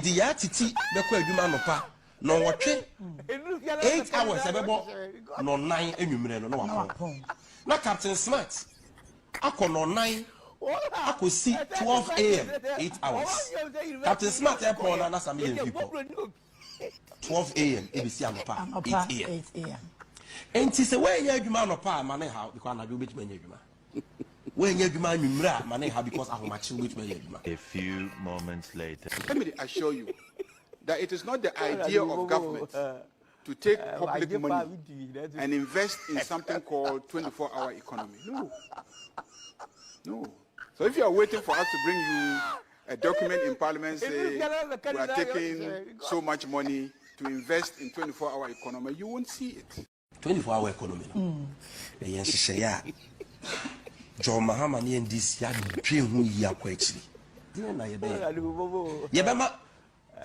The yatiti beko adwuma no pa no watwe 8 hours ebebo no 9 enwumre no wapon na Captain Smart akọ no 9 akosi 12 a.m. 8 hours Captain Smart airport na some million people 12 a.m. ABC anopa 8 a.m. Enti se we nya adwuma no pa ma ne ha because na do betuma nya adwuma we nya adwuma anwumre ma ne ha because ahomachi betuma nya adwuma. A few moments later, let me assure you that it is not the idea of government to take public money and invest in something called 24-hour economy. No. So if you are waiting for us to bring you a document in Parliament saying we are taking so much money to invest in 24-hour economy, you won't see it. 24-hour economy. John Mahama ni ndis ya dwe hu yi akwachi. Dina na yebema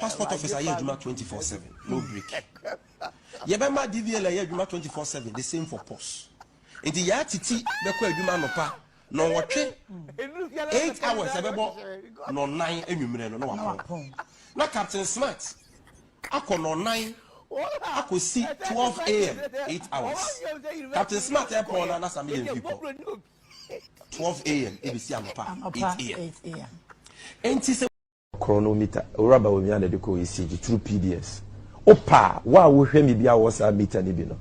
passport officer ya adwuma 24/7 no break. Yebema DVL ya adwuma 24/7 the same for post. Enti ya titi beko adwuma no pa no watwe 8 hours ebebo no 9 enwumre no wapon. Na Captain Smart akọ no 9 akosi 12 a.m. 8 hours. Captain Smart airport na some million people 12 a.m. ABC anopa 8 a.m. Enti se chronometer uraba we mianda de ko ECG through PDS opa wa wo hwe mi bia wo sa meter ni bi no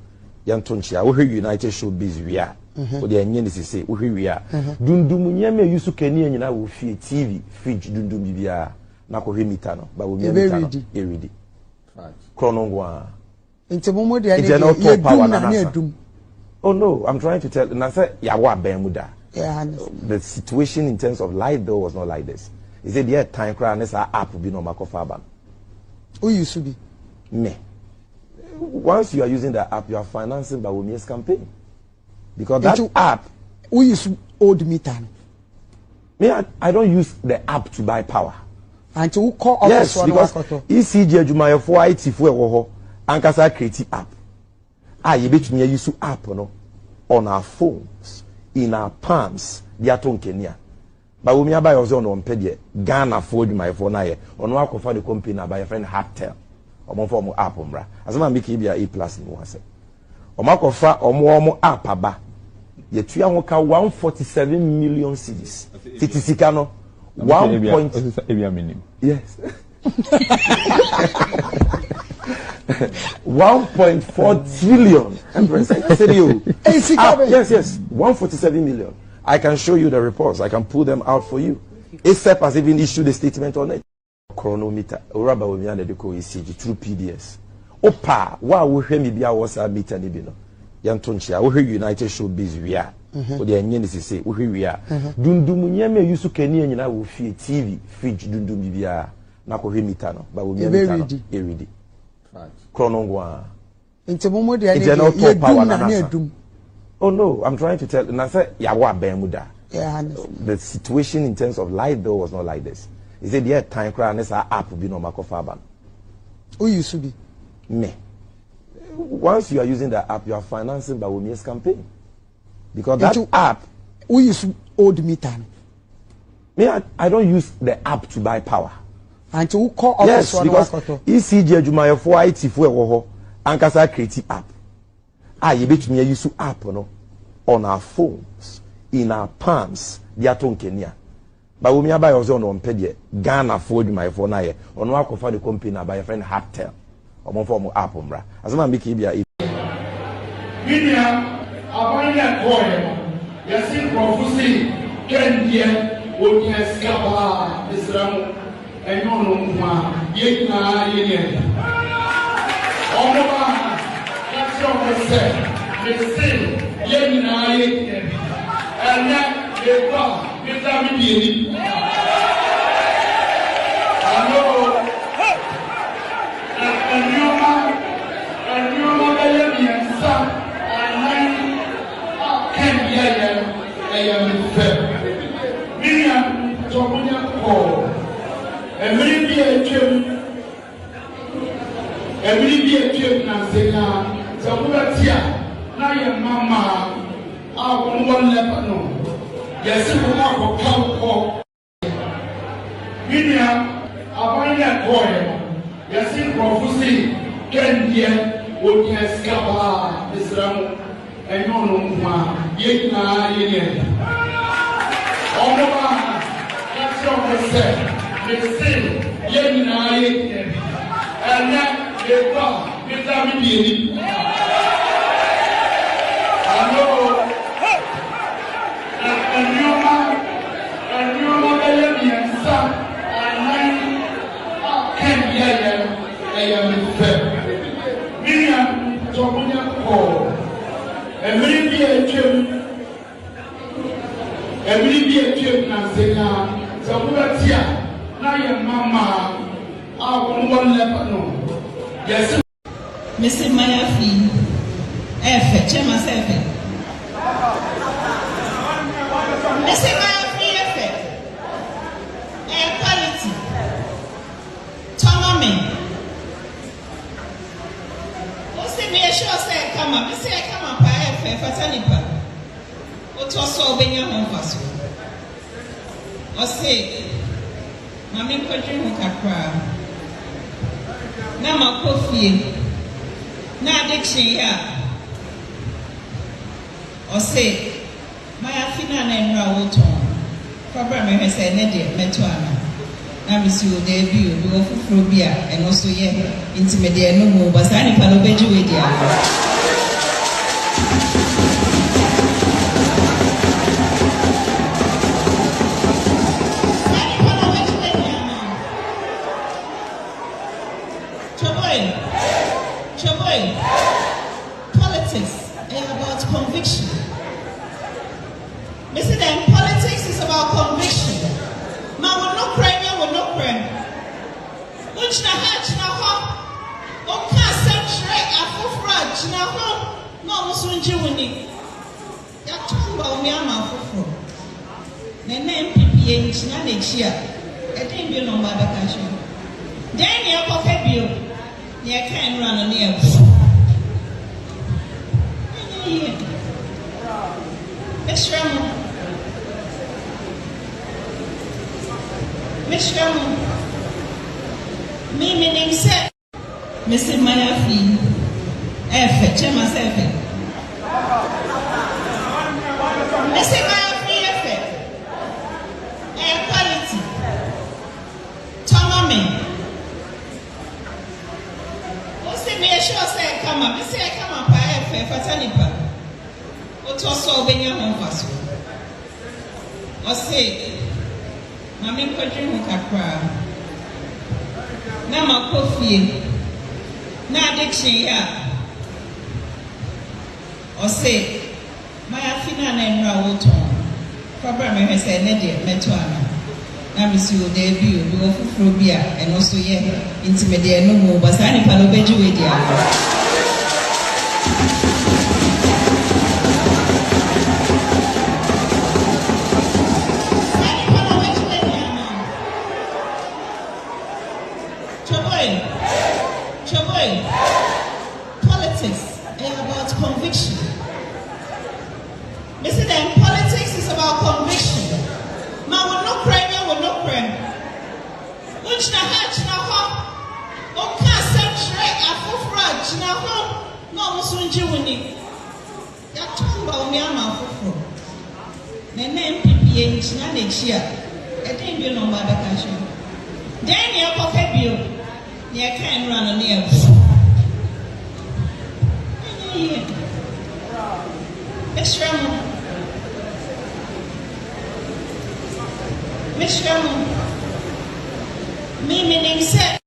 yanto nchia wo hwe United Showbiz wia o de anye ni sese wo hwe wia dundum nyame yusu kani anyina wo fie TV fridge dundum bibia na ko hwe meter no ba wo mi meter no e ready chrono ngwa enti momo de anye ye dum na ne dum. Oh no, I'm trying to tell na say yawa bemuda. Yeah, the situation in terms of light bill was not like this. He said, yeah, time cry and this app will be no makofaban. Who used to be? Me. Once you are using the app, you are financing Bawumia's campaign. Because that app. Who used to old meter? Me, I don't use the app to buy power. And to call yes, because ECG Jumaya for IT for Woho, Ankasa creative app. You bet me use app no, on our phones, in our palms, they are talking Kenya. But we buy also on Pedia, Ghana for my phone. I on one for the company by a friend Haptel or more form of app. As a make be a plus in one. Or Marco Fra or more app aba. Yet 147 million cities. Titisicano 1. Yes. 1.4 trillion. Yes. 147 million. I can show you the reports. I can pull them out for you. ASAP has even issued a statement on it. Chronometer. Uraba we mianda de ko ECG through PDS. Opa wa wo hwe mi bia wo sa meter ni bi no. Yanto nchia wo hwe United Showbiz wia. O de anye ni sese wo hwe wia. Dundum nyame yusu kani anyina wo fie TV fridge dundum bibia na ko hwe meter no. Ba wo mi meter no. E ready. Chrono ngwa. Enti momo de anye ye dum na ne dum. Oh no, I'm trying to tell na say yawa bemuda. Yeah, the situation in terms of light bill was not like this. He said, yeah, time cry and this app will be no makofaban. Who used to be? Me. Once you are using the app, you are financing Bawumia's campaign. Because that app. Who used to old meter? Me, I don't use the app to buy power. And to call yes, because ECG Jumaya for IT for Woho, Ankasa creative app. You bet me use app no, on our phones, in our palms, they are talking Kenya. But we buy also on Pedia, Ghana for my phone. I on one for the company by a friend Haptel or more form of app. As a make it be a media, avoid that coin. You see, prophecy, Kenya, would have scabba, Islam, and no, yet that's they say, and that they got without me. I know that a new man, son, and can be a young fair. Miriam, Tomonia Paul, and maybe a gym, and maybe a gym, and say, Zabuatia, now your mama, our one leper. Yes, you will not go. Miriam, abanya koye yasi profusi kendie onya skaba Israel enyo no mwa ye na ye Omoba yasi ofese mesi ye na ye enya eba vitamin D Hello Anyoma bele miensa anai kenye ya mfe Miriam tomunya ko emiri bi etwem na senya zamuatia na ye mama awon lepa no yes Mr. Mayafi efe chema sefe Mr. Mayafi efe quality Tomame Osi me sure say kama me say kama pa efe fatanipa Otoso obenya ho faso Osi mami kodwe ho kakra na makofie na addiction ya Osi Mayafi na enra woton Problem me say ne de meto ana na misi o de bi o bi ofufuro bi a eno so ye intimate no mo basa ni pa no beji we dia Choboy politics is about conviction. Mr. Then politics is about conviction. Ma will not pray, will not pray. Which na hatch na ho. O can't century a fufra, na ho. No, Musunji winning. Ya tumba umiama fufro. Nene MPP, na nechia. I didn't be no mother country. Then you have a bill. You can't run a near. Miss Ramon, me meaning set Mr. Mayafi, F, Chema Seven. Mr. Mayafi, F, quality Tomame. Osi me sure say kama, me say kama pa F, fatanipa. Otoso obenya ho faso. Osi mami kodwe ho kakra na makofie na addiction ya Osi Mayafi na enra woton problem me say ne de meto ana na misi o de bi o bi ofufuro bi a eno so ye intimate no mo basa ni pa no beji we dia Choboy politics is about conviction. Mr. Then politics is about conviction. Ma will not pray, will not pray. Which na hatch na ho. O can't century a fufra, na ho. No, Musunji winning. Ya tumba umiama fufro. Nene MPP, na nechia. I didn't be no mother country. Then you have a bill. You can't run a near. Miss Ramon, me meaning set.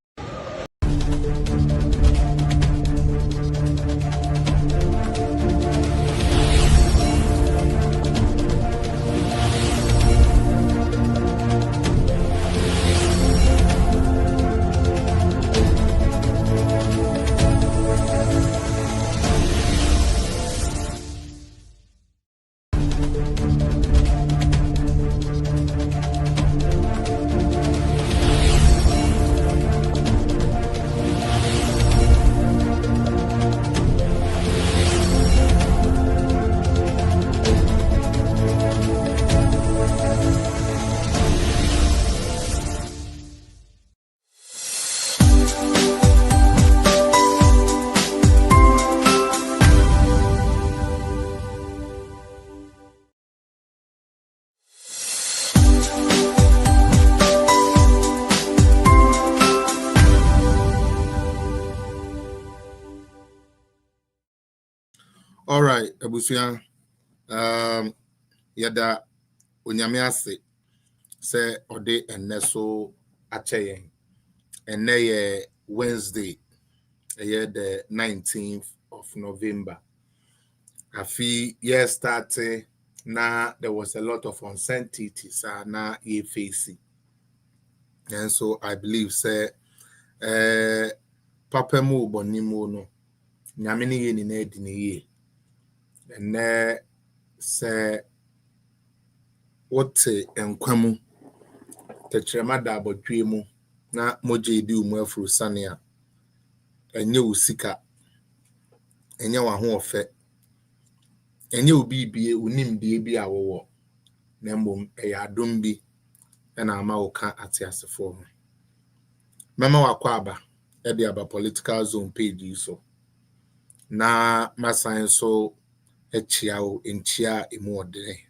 Alright, Abusia. Yada onyame ase se ode enne so acheyen. Enne ye Wednesday, the 19th of November. I feel yes started now there was a lot of uncertainties now ye facing. And so I believe say papa mu bonimu no nyame ne ye ni na edi ne ye. And say what enkwamu tetrema da abotwe mu na moje di umu afro sania enye usika enye wa ho ofe enye obi bie unim bie bi awowo na mbom eya adom bi na ama woka atiasefo ho mama wakwa aba e bi aba political zone page so na masan so echia o enchia emu odere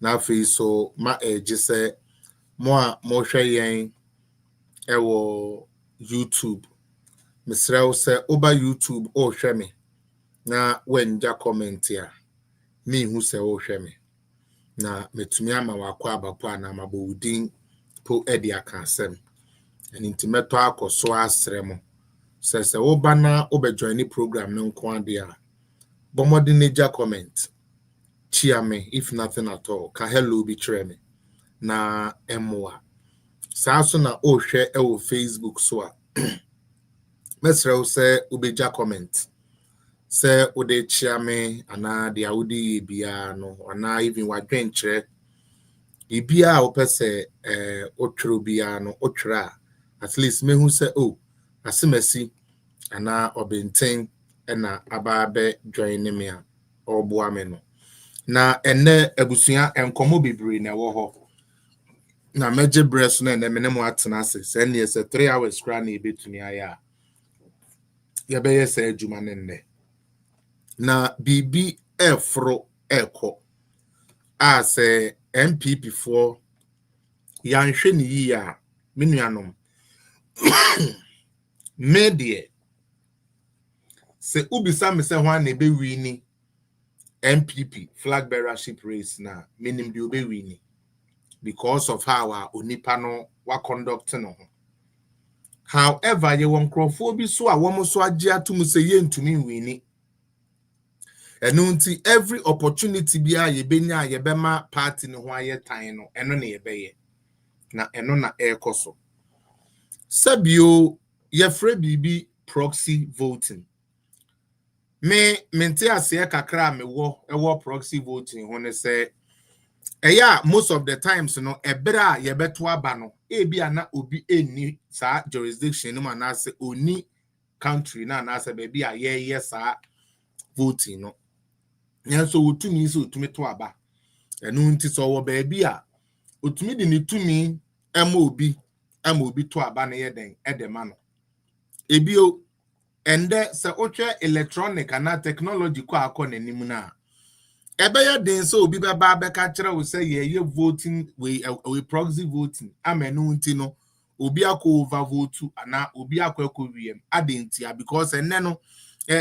na fi so ma ejise mo a mo hwe yen ewo YouTube misrao se oba YouTube o hwe me na wenja comment ya me hu se o hwe me na metumi ama wakwa abapo na mabodin po edi aka asem enintimeto akoso asremo se oba na obejoin ni program no nko ade a bomodi neja comment chia me if nothing at all ka hello bi tre me na emoa saso na o hwe e Facebook so a mesrao se obeja comment se ode chia me ana de awudi bia no ana even wadwenkyere bibia opese otwero bia no otwera at least mehu se asemasi ana obenten na ababe join me a oboa me no na enne abusua enkomo bibiri na wo ho na meje breast na enne me mo atena se se ne se 3 hours kra na ebetumi aya ya be yes adwuma nenne na bibi efro eko as MPP for yanhwe ni yi a menuanom media se ubisa me se hwan na be wini MPP flag bearership race na menim de obe wini because of how onipa no wa conduct no. However, ye won crofo bi so a womo so age atum se ye ntumi wini. Eno nti every opportunity bia ye benya ye bema party no ho aye tan no eno na ye beye. Na eno na ekoso. Sabio ye free bibi proxy voting. Me mente ase kakra me wo proxy voting ho ne say most of the times no ebra ye beto aba no ebia na obi eni sa jurisdiction no na say oni country na say baby a ye sa voting no nso otumi so otumi to aba enu nti so wo baby a otumi di ni tumi ema obi to aba na ye den edema no ebio ende se otwe electronic na technology ko akọ nanim na ebeye den so obi beba beka kire wo say ye voting we proxy voting amenu nti no obi akọ over vote ana obi akọ wiem adentia because enne no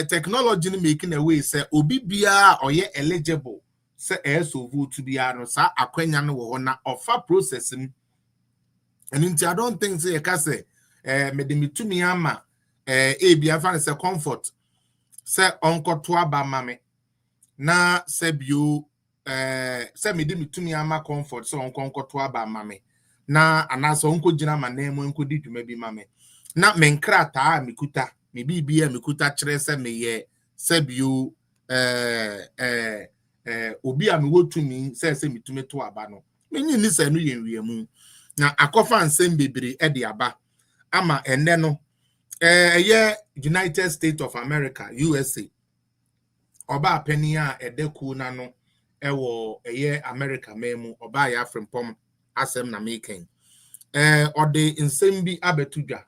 technology no making a way say obi bia oye eligible say so vote bia no sa akwanya no wo na offer processing and nti I don't think say ka say medemitumi ama bia fa say comfort say onko to aba mame na sebio se me de mitumi ama comfort so onkonko to aba mame na anaso onko gina manemu onko di dwuma bi mame na menkrata mikuta me bibia mikuta kire se me ye sebio obi a me wotumi se mitumi to aba no menyi ni se no yenwiemu na akofa nsem bebere e de aba ama enne no United States of America USA oba penny a edeku na no ewo America memu oba ya frimpom asem na making ode nsem bi abetudwa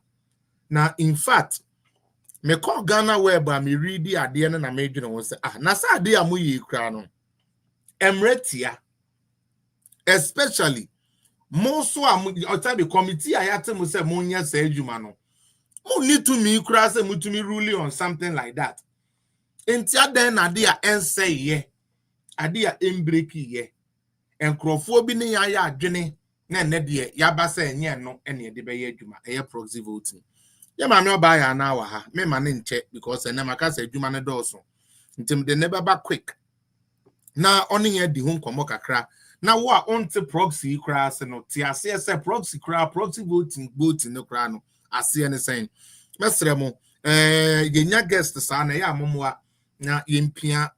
na in fact me call Ghana web a me read ade na me dwene wo se na sa ade a moyi kra no emretia especially moso otabe committee ayatem se monya sa adwuma no mo need to me kra se mutumi ruling on something like that. enti adan na de a ense ye ade a embreki ye enkrofo bi ne ya adwene na ne de ya ba se enye no ene de be ye adwuma eye proxy voting ya ma me oba ya na wa ha me ma ne nche because ene maka se adwuma ne doso ntim de ne baba quick na oni ye di hu nkomo kakra na wo a onte proxy kra se no ti ase se proxy kra proxy voting no kra no ase ne sen mesre mo yenya guest sa na ya momoa na yempia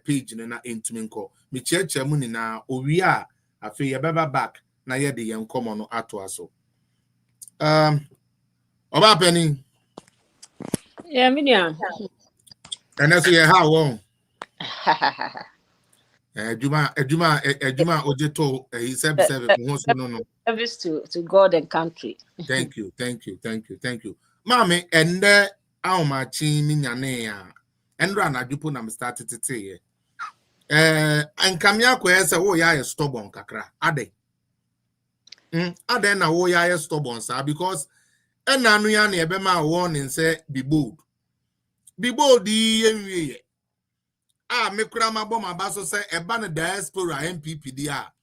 page no na entumi nko me cheche mu ni na owi a afi ye beba back na ye de ye nkomo no ato aso oba pani yeah minia ene so ye ha won Ejuma ojeto he said no. Service to God and country. Thank you. Mami, and aumachi minyane ya. Endra na jupo na start tete ye. Ankamia ko ese wo ya stubborn kakra. Ade. Ade na wo ya stubborn sa because enanu ya na ebe ma warning say be bold. Be bold di yenwie. Me kura ma bom abaso say eba na diaspora MPP dia.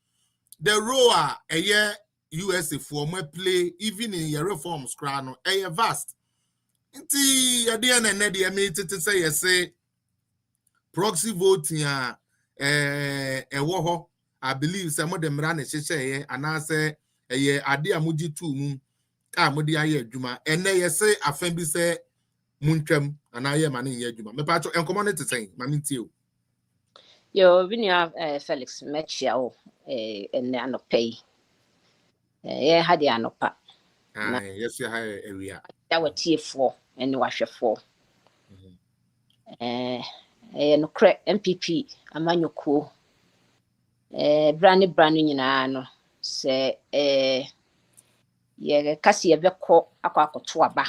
The role a year USA for me play even in your reforms crown a vast. Inti ya na ne de me tete say you say proxy voting wo ho I believe say mo de mra na hyehyeye ana say eye ade a mugi tu mu ka mo de aye adwuma ene ye say afan bi say muntwam ana ye ma ne ye adwuma me pa cho enkomo ne tete ma mintie o Yo minia Felix mechia o ene anopei ye ha de anopa na yes ya area ya watiefo ene wahwefo no kre MPP amanyokuo brand nyina no se ye kasi ye beko akwakoto aba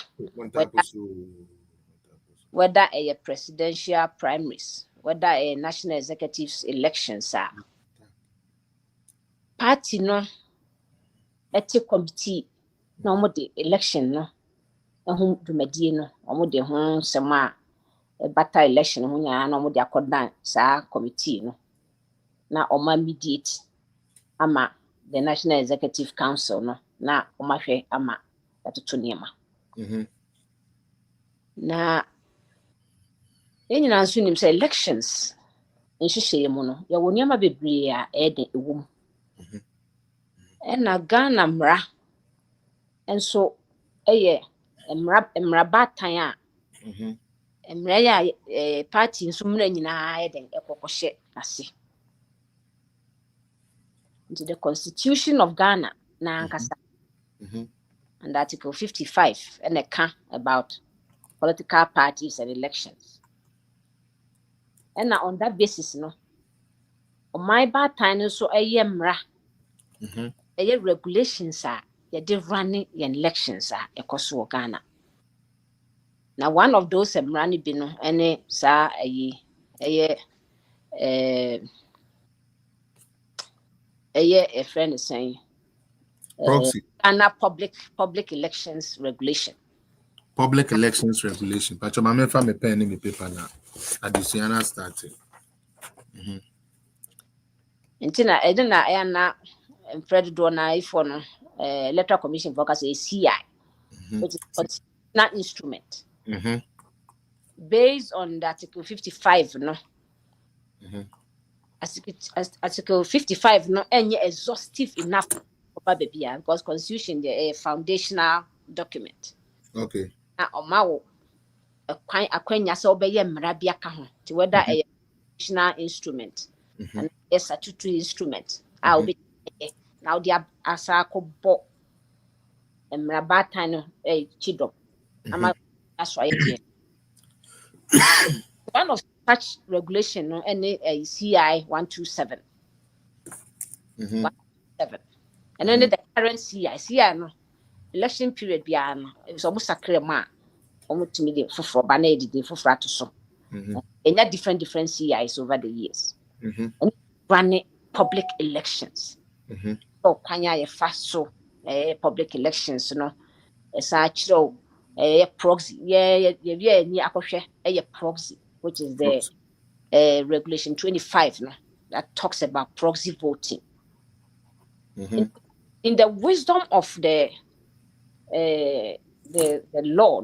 whether a presidential primaries whether a national executives elections party no eti committee na omo de election no ehun dumadie no omo de ho sema bata election ho nya na omo de akodan sa committee no na omo mediate ama the National Executive Council no na omo hwe ama atoto niema na enyina nso nim say elections nhyehyɛ mu no ya wo niema bebree a ede ewum na Ghana mra enso mra batan a mra ya party nso mra nyina eden ekokɔhye ase into the Constitution of Ghana na ankasa and Article 55 and a can about political parties and elections. And now on that basis, no, on my bad time, so a yemra, a regulations are the running elections are a coso Ghana. Now one of those running bino any sa a friend is saying Ghana public elections regulation. Public elections regulation. But my man from a pen in the paper now. Additional started. Intina edina na Fred Dona for no electoral commission focus is CI, which is not instrument. Based on the Article 55, no. Article 55 no any exhaustive enough for baby because constitution the foundational document. Okay. Na omawo akwanya so obeye mmara bia ka ho ti whether a national instrument and a statutory instrument obi now the asako bo mmara batan no chidom ama that's why one of such regulation no any CI 127 127 and then the current CI no election period bia no so almost sacred ma almost me the for bana edide for to so and that different CIs over the years and running public elections so kwanya ye fast so public elections no esa chiro proxy ye ni akohwe proxy which is the Regulation 25 that talks about proxy voting. In the wisdom of the law,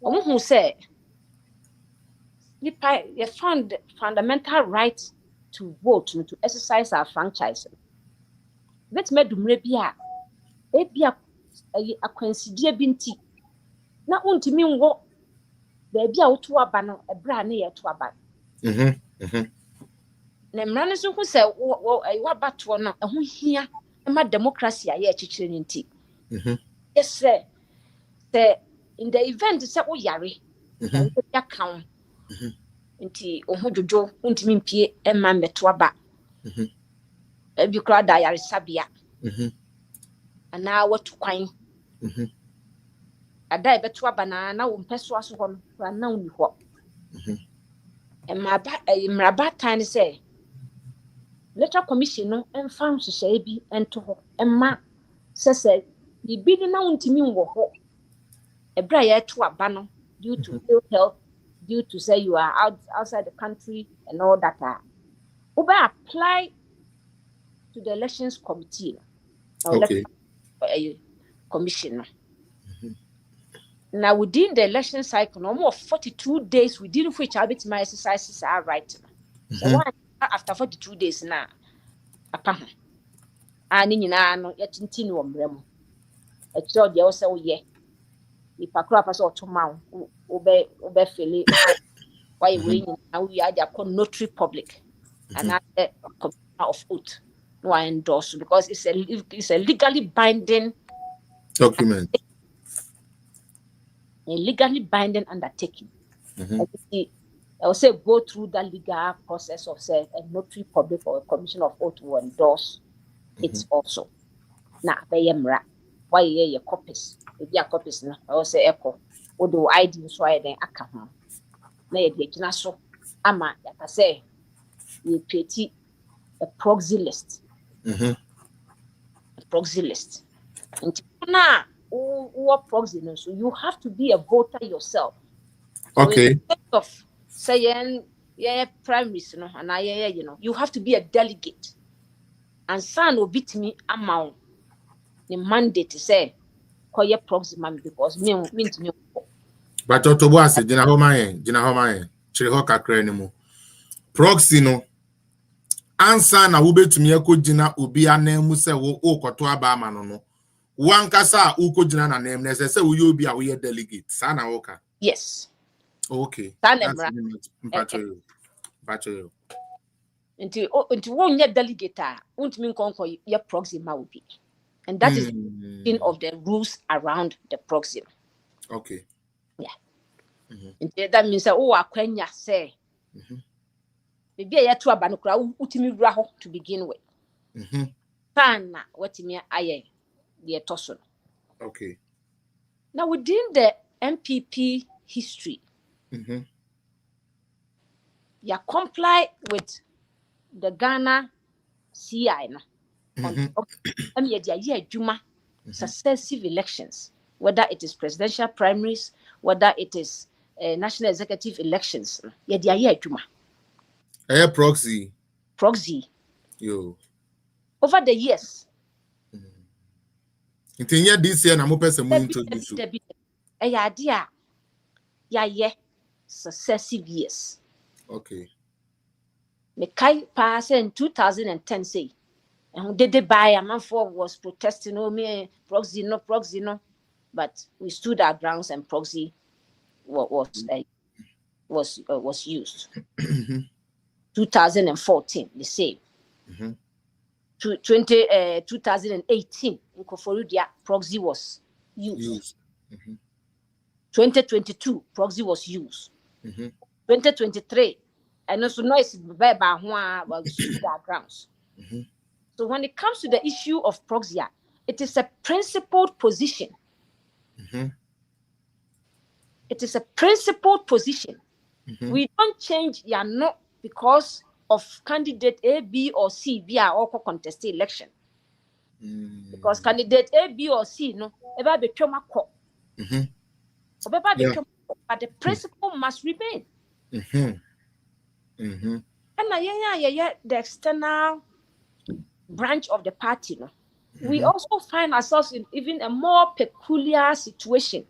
who say you found fundamental right to vote, to exercise our franchise. Let's make them rebia. Ebia a coincidence binti. Na untimi wo baby a woto aba no ebra na ye to aba. Na mrane so hu se wo abato no ho hia ma democracy a ye chichire ni nti. Yes sir. In the event say wo yare. Ya kan. Nti oho jojo untimi mpie emma meto aba. Ebi kra da yare sabia. Ana watu kwan. Ada ebeto aba na wo mpeso aso ho no na uni ho. Mraba tan say Electoral Commission no emfa nhyehyɛ bi ento ho emma sese bibi ni na untimi wo ho ebra ya to aba no due to ill health, due to say you are outside the country and all that. Uba apply to the elections committee commission. Now within the election cycle, no more 42 days within which I bet my exercises are right. So after 42 days now, and in no yet continue on rem. A child also ye. If a crop as or to mount, obey Philly. Why we now we are the notary public and a commissioner of oath. No, I endorse because it's a legally binding document. A legally binding undertaking. I will say go through the legal process of say a notary public or a commission of oath will endorse it also. Now, why ye copies? If you are copies, I will say echo. Although I didn't so I then account. Na ye de so ama ya say you create a proxy list. A proxy list. Now, what proxy no? So you have to be a voter yourself. So okay. Of saying primaries, and you have to be a delegate. And son will beat me amount the mandate to say call your proxy man because me. But Otobo ase jina homaye chiri ho kakra ni mu proxy no ansa na wo betumi akogina obi anam se wo okoto aba ama no wankasa ukogina na name na se wo ye obi a wo ye delegate sa na wo ka. Yes. Okay. Bacho. Until one year delegate won't mean conquer your proxy ma will be. And that is the of the rules around the proxy. Okay. Yeah. That means akwanya say. Maybe a to abanokra utimi wura ho to begin with. Sana watimi aye the toson. Okay. Now within the MPP history, you comply with the Ghana CI successive elections, whether it is presidential primaries, whether it is national executive elections. Proxy. Yo. Over the years. This year, I'm introduce you. Successive years. Okay. Me kai pass in 2010 say. And did they buy a man for was protesting me proxy no. But we stood our grounds and proxy was used. 2014 the same. 2018 in Koforudia proxy was used. 2022 proxy was used. 2023 and also noise by we stood our grounds. So when it comes to the issue of proxy, it is a principled position. It is a principled position. We don't change not because of candidate A, B, or C, B are all contest election. Because candidate A, B, or C, no, ever be but the principle must remain. Mm-hmm. And the external branch of the party, no? We also find ourselves in even a more peculiar situation.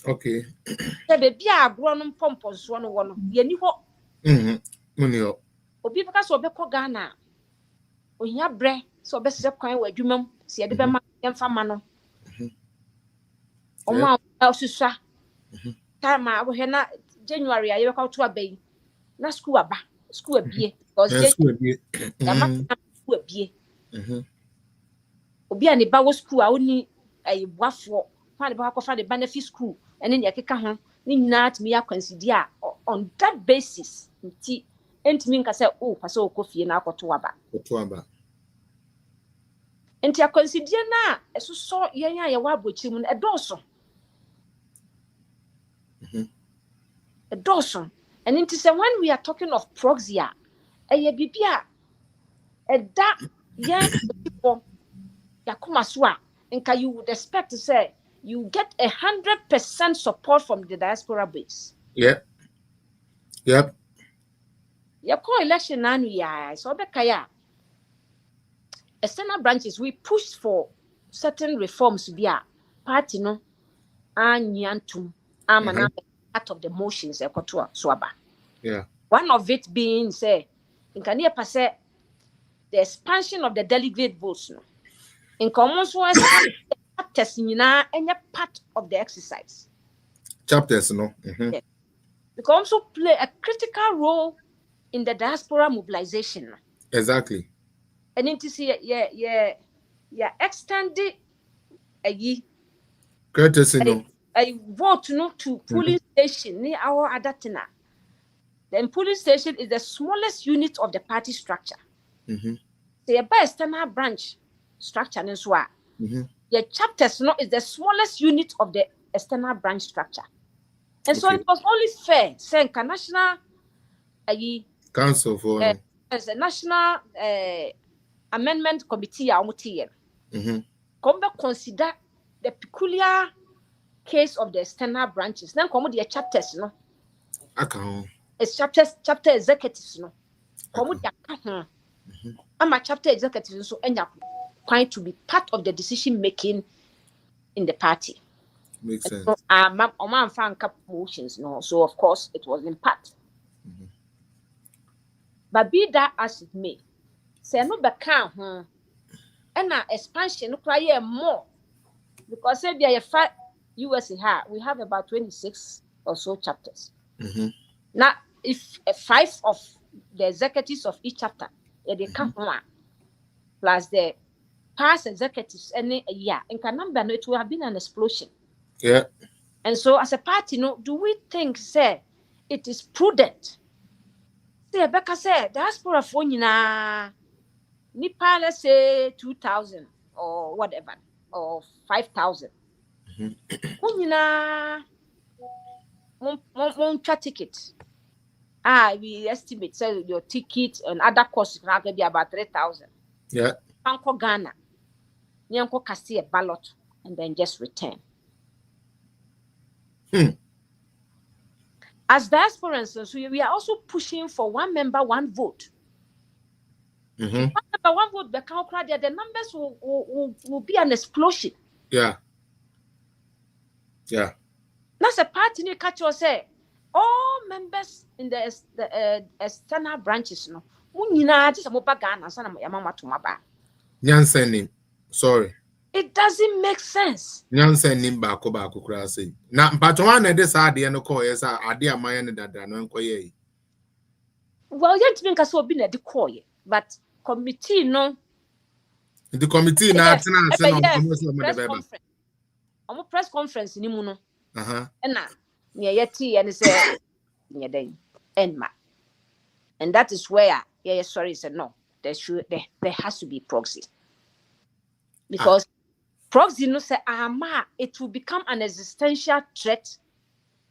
Okay. The baby are grown pompous one. Munio. Obi because obeko Ghana. Onya bre so obese kwan wa adwumam se de be ma yemfa ma no. Oma osusua. Time a wo na January a yebekwa to abai. Na school aba, school abie because school abie. School abie. Obi a ne ba wo school a oni ayibuafo. Fa ne ba kwa the benefit school ene ne yakeka ho. Ni nyina atimi yakwansidi a on that basis nti entimi nka say oh pa so okofie na akoto aba. Enti akwansidi na esoso yenya ye wa abochi mu edoso. Edoso. And it is when we are talking of proxia, bibia that young people yakumaswa, and you would expect to say you get 100% support from the diaspora base. Yep. Your co-election ya so bekaya. External branches we pushed for certain reforms to be a party no anyantum amana part of the motions ekoto swaba. Yeah. One of it being, say, in Kenya, the expansion of the delegate votes. No? In common, so chapters in any part of the exercise. Chapters, no. Yeah. They can also play a critical role in the diaspora mobilization. No? Exactly. And it is extended a courtesy, no. A vote no to polling station near our adatina. The polling station is the smallest unit of the party structure. The external branch structure as well. The chapters is the smallest unit of the external branch structure. And so it was only fair, saying national council for as a national amendment committee come back consider the peculiar case of the external branches. Then come with the chapters, no. It's chapter executives, no. Come with the I'm a chapter executive, so end up trying to be part of the decision making in the party. Makes sense. So, I'm fan motions, no. So of course it was in part. But be that as it may, say no back and expansion require more because say there are US we have about 26 or so chapters. Now, if 5 of the executives of each chapter, they come one, plus the past executives, any year, in Canada, it will have been an explosion. Yeah. And so, as a party, do we think, say, it is prudent? Say, Becca said, diaspora for Nipa, let's say 2,000 or whatever, or 5,000. One ticket. We estimate say your ticket and other costs can be about 3,000. Yeah. Uncle Ghana, Uncle cast a ballot and then just return. As diasporans, so we are also pushing for one member, one vote. One member, one vote, the numbers will be an explosion. Yeah. Yeah. That's a party you catch or say all members in the external branches, no. Sorry. It doesn't make sense. Nyansen bako krasi. Na mpatwa na de sa ade no call yes ade amaya ne dada no enkoye. Well, yet think as obi na de call ye, but committee no. The committee na tena se no press conference ni mu no. Na yeti and say and that is where sorry said no, there has to be proxy because proxy no say it will become an existential threat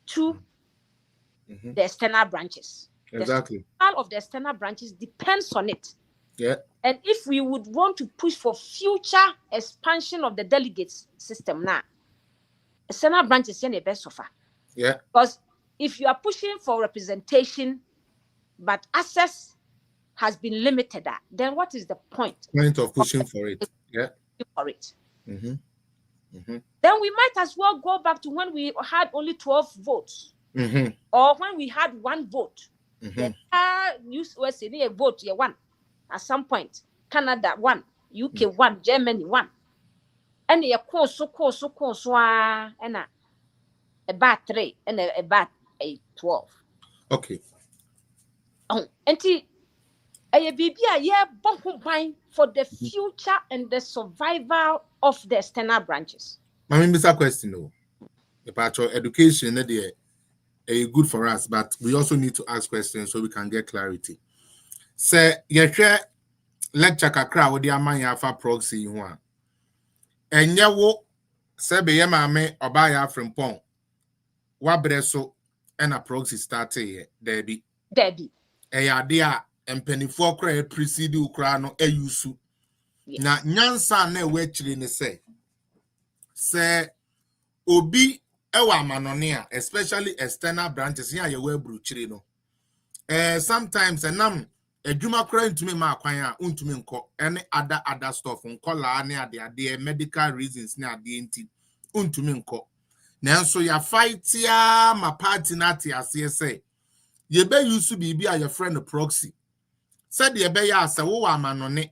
to the external branches. Exactly. All of the external branches depends on it. Yeah. And if we would want to push for future expansion of the delegates system now, external branches are the best so far. Yeah. Because if you are pushing for representation, but access has been limited, then what is the point of pushing for it? Yeah. For it. Mm-hmm. Mm-hmm. Then we might as well go back to when we had only 12 votes, mm-hmm. or when we had 1 vote. Mm-hmm. US a vote, yeah, 1 at some point. Canada 1, UK 1, Germany 1. And you course so and about 3 and about 12. Okay. Oh, and for the future and the survival of the external branches. I mean, Mr. Question, no. About your education, is good for us, but we also need to ask questions so we can get clarity. Say, you share lecture kakra with the amanya for proxy one. And ya wo sebe ye mame obaya from pon. Wabreso and a proxy started here, Debbie. Eya dia empenifo kra precede ukra no eyusu. Na nyansa na wechiri ne say obi ewa manonia, especially external branches ya ye bruchiri no. Sometimes enam edwuma kra ntumi ma akwan a untumi nko any other stuff nko la ne ade medical reasons ne ade enti untumi nko. Nanso ya fight ya ma party na ate ase say ye be use bibi a your friend proxy said ye be ya asa wo amanone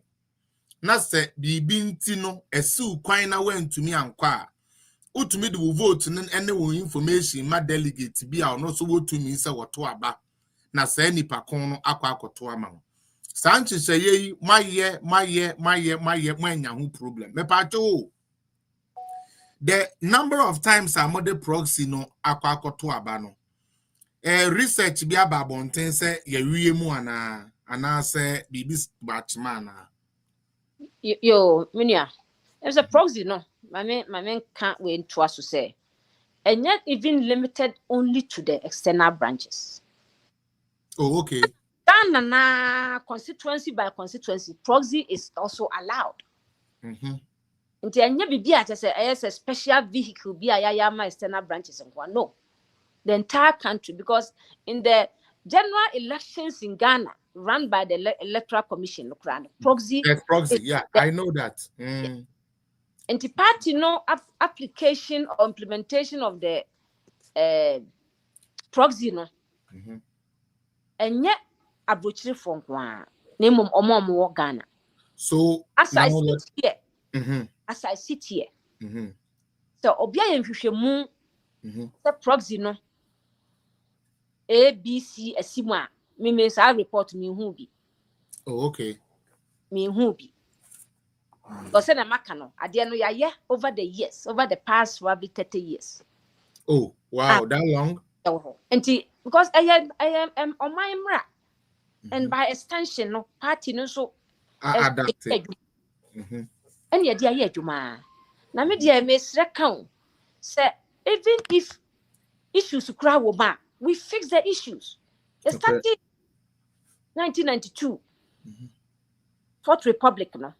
na se bibi nti no ese ukwan na wantumi anko a utumi de vote ne wo information ma delegate bi a no so wotumi se woto aba na se nipa kon no akoto ama wo sanchi se ye maye mwanya hu problem me pa cho the number of times a model proxy no akoto aba no research bi aba bonten say ye wiye mu ana say bibi batchman yo minia there's a proxy no my man can't wait to us to say, and yet even limited only to the external branches. Oh, okay. Na constituency by constituency, proxy is also allowed. Nti anya bibia te say a special vehicle bi ayaya ma external branches and no. The entire country, because in the general elections in Ghana run by the Electoral Commission, proxy. Yes, proxy, yeah, I know that. And the party no application or implementation of the proxy no. And yet abrochiri for kwa name omo Ghana. So as I sit here, as I sit here, so obia yenhwehwemu the proxy no ABC asima me say report me hu bi. Oh, okay. Me hu bi. Because na maka no ade no ya over the years, over the past probably 30 years. Oh, wow, that long? And because I am on my mra. And by extension no party no so adapted. And ya dia adwuma. Na me dia me sre kan say even if issues kra wo ba, we fix the issues. It started 1992. Fourth Republic no.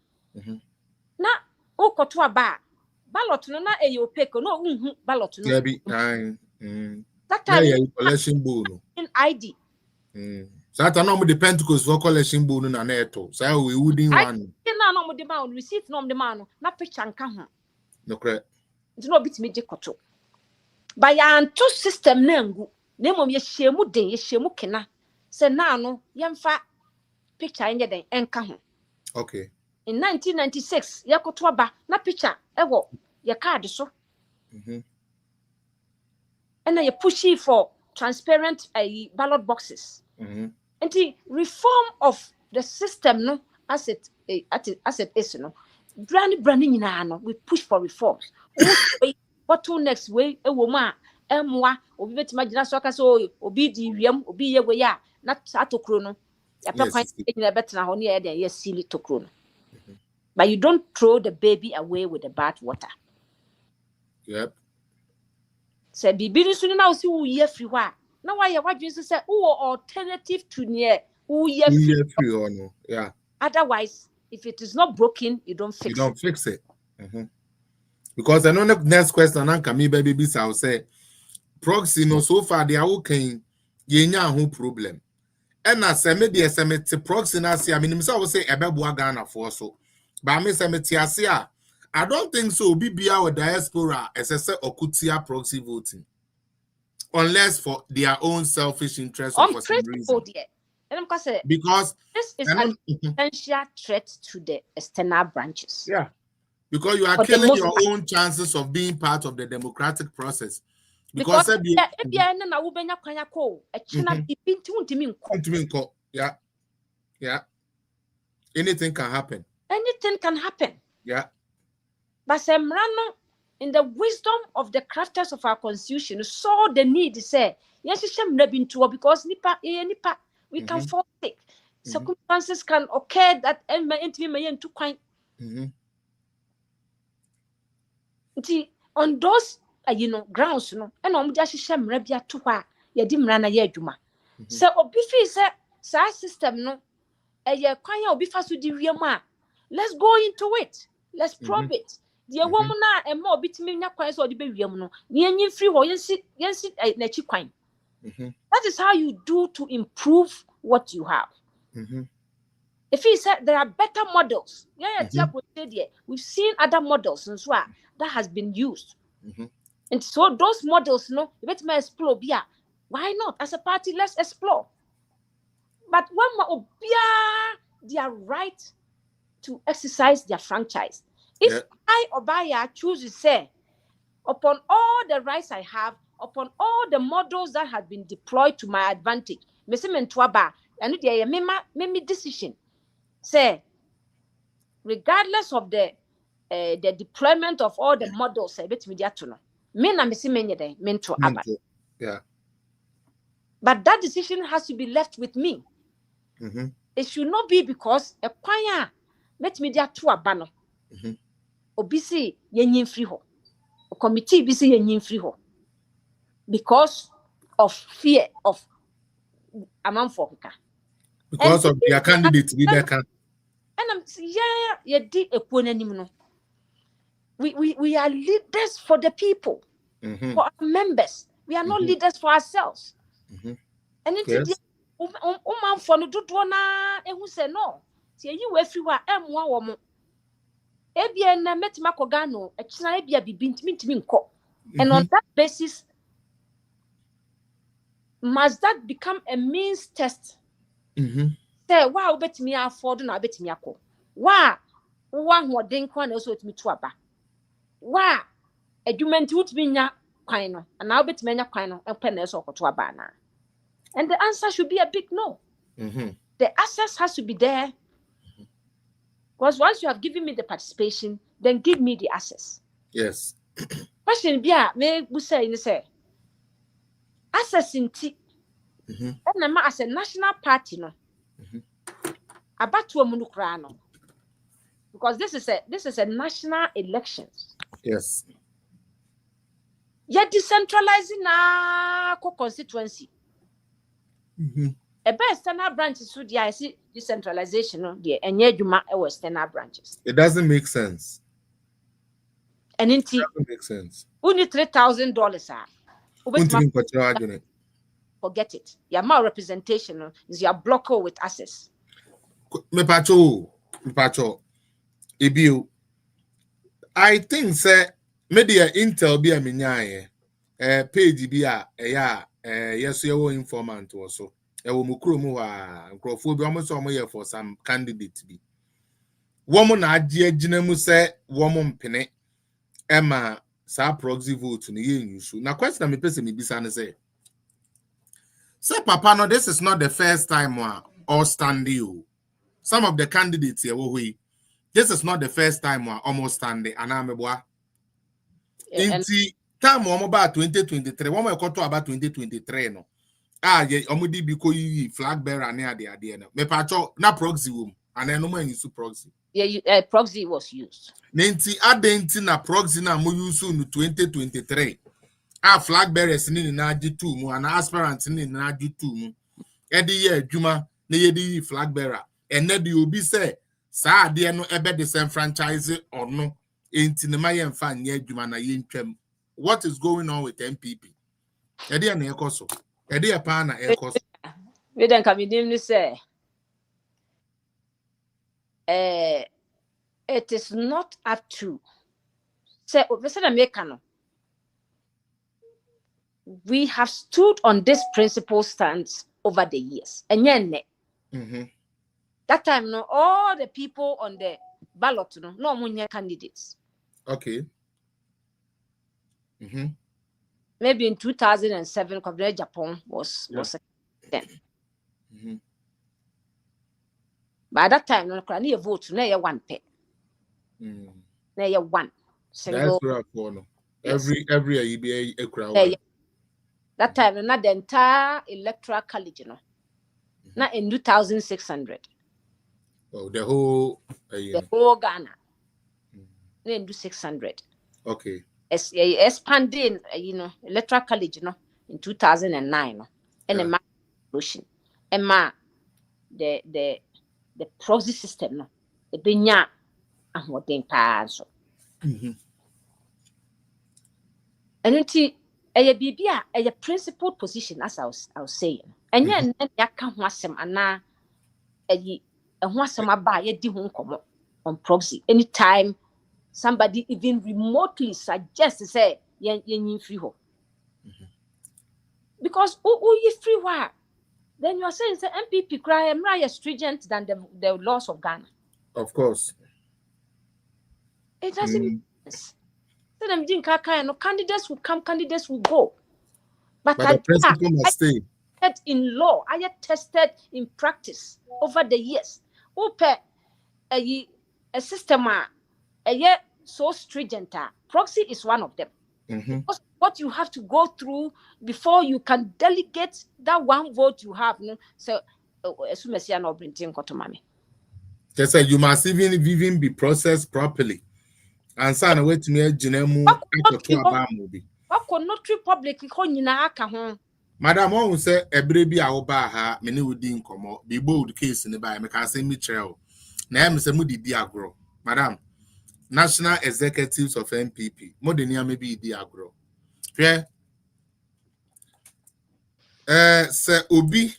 Na o koto aba ballot no na e opaque no unhu ballot no. Yeah, be that time collection bowl no. In ID. So that no the Pentecost for collection bowl no na neto. So we wouldn't one. Na no mo de ma receipt no mo de ma no na picture nka ho. No correct. No bit me je koto. By an two system na ngu. Na mom ye hyemu den ye hyemu kena. Se na no yemfa picture enye den enka ho. Okay. In 1996, yakoto aba na picture ewo ye card so. And then you push it for transparent ballot boxes. And the reform of the system no as it is no. Branding no we push for reforms. What to next way a woman emwa obi betima gina so aka so obi di wiam obi ye we ya na atokro no. Ya papa gina betina ho ne ye den ye sili tokro no. But you don't throw the baby away with the bad water. Yep. Say bibiri sunu na osi wo ye free hwa. Na why you wadwin say wo alternative to near wo ye free or no. Yeah. Otherwise, if it is not broken, you don't fix it. You don't fix it. Because I know the next question and can me baby bisa will say proxy no so far they are okay yenya ho problem and na se me de se me te proxy na se I mean say ebeboa Ghana for so but me se me te ase a I don't think so bibia with diaspora ss okutia proxy voting unless for their own selfish interest or for some reason. Because this is an potential threat to the external branches. Yeah. Because you are killing your own chances of being part of the democratic process. Because yeah. Yeah. Anything can happen. Anything can happen. Yeah. But in the wisdom of the crafters of our constitution, saw the need to say, yes, because we can fall sick. Circumstances can occur that on those grounds, and just so obifi say system no let's go into it. Let's probe it. The woman na more bitimi nya kwan so de be wiem no. Yenyi free ho yensi na chi kwan. That is how you do to improve what you have. If he said there are better models, we've seen other models and so that has been used. And so those models, let me explore. Why not? As a party, let's explore. But when they are right to exercise their franchise. If I Obaya choose to say, upon all the rights I have, upon all the models that have been deployed to my advantage, me decision. Say, regardless of the deployment of all the models, yeah. But that decision has to be left with me. It should not be because a choir met media to a banner. Obisi yen free ho. A committee busy yen free ho. Because of fear of amount for because of their candidate be there can. And I'm yeah, did a no. We are leaders for the people, for our members. We are not leaders for ourselves. And it's for no do na who say no. See you everywhere M1 Ebia na metima kogano e china ebia bibintimi nko. And on that basis must that become a means test? Say wow betimi afford na betimi akọ. Wa hoden kwan na so betimi to aba. Wa adwumenti wutimi nya kwan no. And now betimi nya kwan no empe na so to aba na. And the answer should be a big no. The access has to be there. Because once you have given me the participation, then give me the access. Yes. Question be me say access in T. And as a national party no. About to no. Because this is a national elections. Yes. You're decentralizing na constituency. A external branches so I see decentralization and external branches. It doesn't make sense. And it doesn't make sense. Only $3,000 forget it. Your more representation is your blocker with access. Me pacho. I think say media intel be a minyaye page be a yes your informant also. Ewo mukuro mu wa nkrofo bi omo so omo ye for some candidate bi womo na age agina mu se womo mpene ema sa proxy vote ni ye nyusu na question me pese me bisa ne say papa no this is not the first time or standing. Some of the candidates here this is not the first time almost standing anameboa inti time omo ba 2023 womo ekoto about 2023 no ye omudi biko yi flag bearer na ade na me pacho na proxy wom and no man use proxy proxy was used nenti adenti na proxy na mo use no 2023 flag bearers ni na agi 2 mu and aspirants ni na agi 2 mu e de ye adwuma na ye de flag bearer ene de obi say sa ade no ebe disenfranchise ono enti ne ma ye mfa nye adwuma na ye ntwam. What is going on with MPP? Edi na ekoso. Edi pa na ekoso. We then come in say it is not up to say American. We have stood on this principle stance over the years. And that time, no, all the people on the ballot, no more candidates. Okay. Maybe in 2007, Japan was then. By that time, no, you vote, no, you one pay. No, you one single. Every year you be a crowd. That time, not the entire electoral college, not in 2,600. Oh, the whole Ghana. Then do 600. Okay. Expanding, electoral college, in 2009, and a motion, and the proxy system, the binya, and what they pass. And it's a principled position, as I was saying. And then I can't want some and now want some about on proxy. Anytime somebody even remotely suggests to say, you free ho. Because who you free why? Then you are saying the MPP cry more stringent than the laws of Ghana. Of course. It doesn't make sense. Candidates will come, candidates will go. But the principle must stay. In law, I have tested in practice over the years. A system so stringent. Proxy is one of them. Because what you have to go through before you can delegate that one vote you have. So, as soon as you are not bringing Kotomami. They say you must even be processed properly. And son, wait to me, Jinemu, notary public, Madam, I will say a baby Aoba, many would in come, be bold case in the by Macassin Mitchell. Name is a moody diagro. Madam, National Executives of MPP, Modernia may be diagro. Yeah. Sir Obi,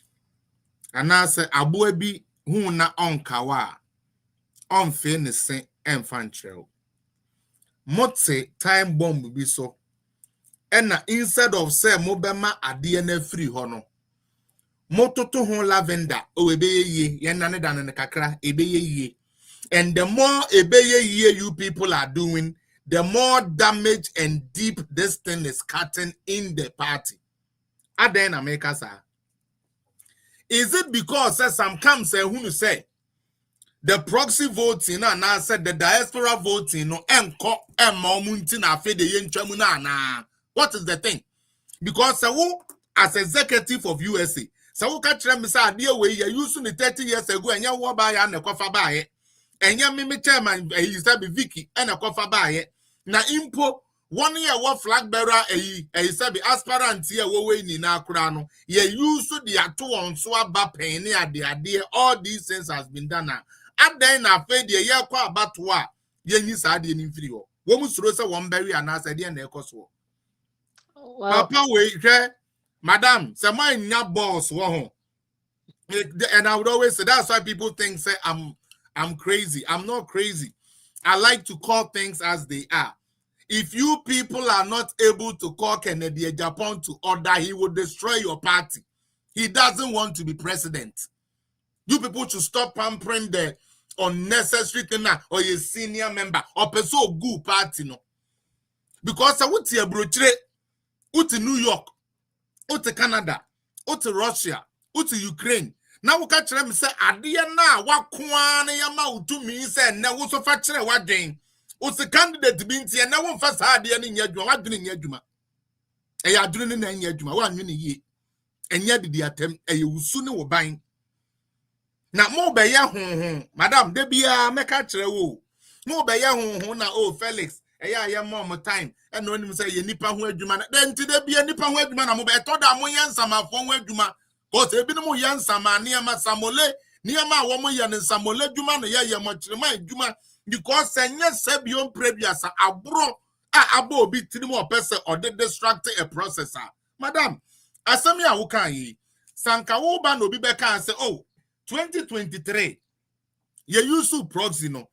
and I say Abuebi, who na on Kawa, on fairness and fanchel. Motse time bomb will be so. And instead of say Mobama a DNA free hono. Moto to hon lavender, obey ye, yanane than the kakra, ebe ye. And the more ebeye ye you people are doing, the more damage and deep this thing is cutting in the party. Aden America, sir. Is it because some come say who say the proxy voting and I said the diaspora voting no enko emomunti na fe de yentwamu na what is the thing? Because as executive of USA, so catch them say ade we you used to 30 years ago enya wo ba ya na kofa ba ye. Enya me chairman he said Vicky and a kofa ba ye. Na impo 1 year what flag bearer said aspirant here we ni na kura no. Ye used to the ato on so aba penny at the idea all these things has been done now. At then I fed the year qua about what ye sad in inferior. Woman Rosa one berry and I said, and echo. Papa, wait, Madam, some my boss, and I would always say that's why people think say I'm crazy. I'm not crazy. I like to call things as they are. If you people are not able to call Kennedy Japan to order, he will destroy your party. He doesn't want to be president. You people should stop pampering the unnecessary thing or a senior member or person good party no. Because I would see a brochure, out to New York, out to Canada, out to Russia, out to Ukraine. Now we catch them say, "Adia na wakwane yama utu mi say na wo so fa kire wadwen." O se candidate bi ntia na wo fa sa adia ni nyadwuma wadwen ni nyadwuma. E ya adwene na nyadwuma wa anwe ni yie. Enya didi atem e ye wusu ne wo ban. Na mo be ya honhon madam de bia meka kire wo. Mo be ya honhon na oh Felix ya mom time e no nim say ye nipa ho adwuma na de nti de bia nipa ho adwuma na mo be to da mo yansama fo ho adwuma. Because ebi no mo yansama niama samole niama wo mo ye ne samole adwuma no ye mo kirema adwuma because enye sebion previous abro abo obi tiri mo pese or de distract a processor Madam, asemi a wukan yi. Sanka wo ba no bi beka and say, oh, 2023. Ye use proxy no.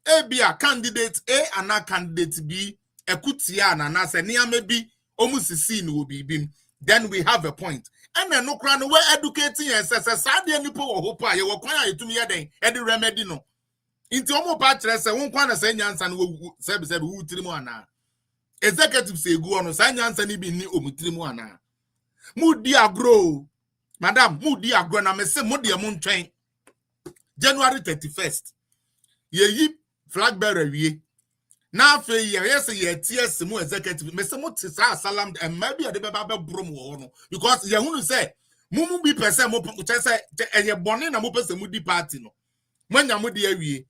A be a candidate A and a candidate B. Ekutia and anasa near maybe almost seen will be bim. Then we have a point. And then no crown we're educating and says, Sadia nipo or hopa, you were quiet to me a day, Eddie remedy no. Into omo patches, I won't want to say Yans and said who Trimoana. Executive say go on, sign Yans and be new Trimoana. Moody agro, Madam, Moody agro, and I may say Moody moon train. January 31st. Ye flag bearer ye. Now for yes, ye tears more executive. Mr. Mutisa salam and maybe a debaba bromo because you want to say Mumu be person mo say and you're born in a mopes moody party no. When you moody awie,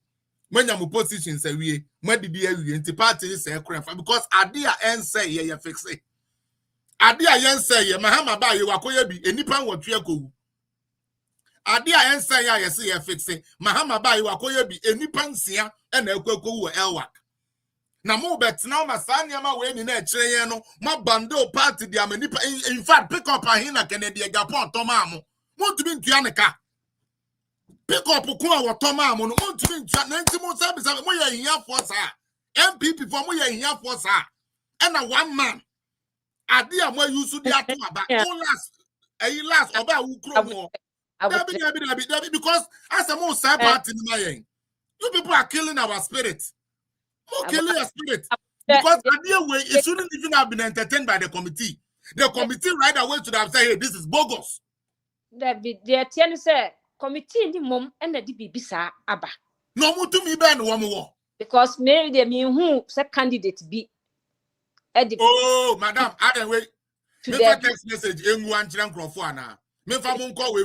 when you position say we, when did you into party say because idea and say ye fix it. Idea yen say ye Mahama ba you akoya bi enipa wotwe ko. Idea and say ya say ye fix it. Mahama ba you akoya bi enipa nsia and ekoko wo elwak. Na mo bet now masanya ma we ni na kire no ma bando party dia manipa in fact pick up ahina Kennedy Gapon tomamo mo tumi ntua ne ka pick up ko a wotomamo no mo tumi ntua na ntimo sabi mo ye hia force MPP for mo ye hia force and a one man ade a mo use di ato aba last oba wu kro mo David, because as a mo side party ni ma yen you people are killing our spirit. Killing your spirit. Because it shouldn't even have been entertained by the committee. The committee right away should have said, hey, this is bogus. David, the attorney said, committee in the mom and the DBB Abba. No more to me, Ben, one more. Because maybe they mean who said candidate be. Oh, madam, I don't wait. Never text message, anyone, Chiran me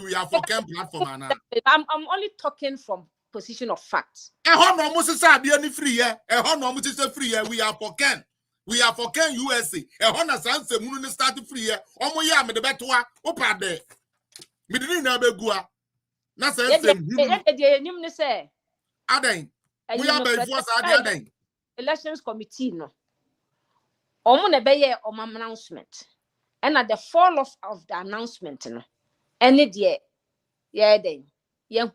we are for camp platform. I'm only talking from position of facts. We are for Ken. We are for Ken USA. Start free. Me the better opa there. Me didn't know begua. Na say say. Aden. We are by force Aden. Elections committee no. Omo na be ye announcement. And at the fall of the announcement no. Any day. Yeah then. No,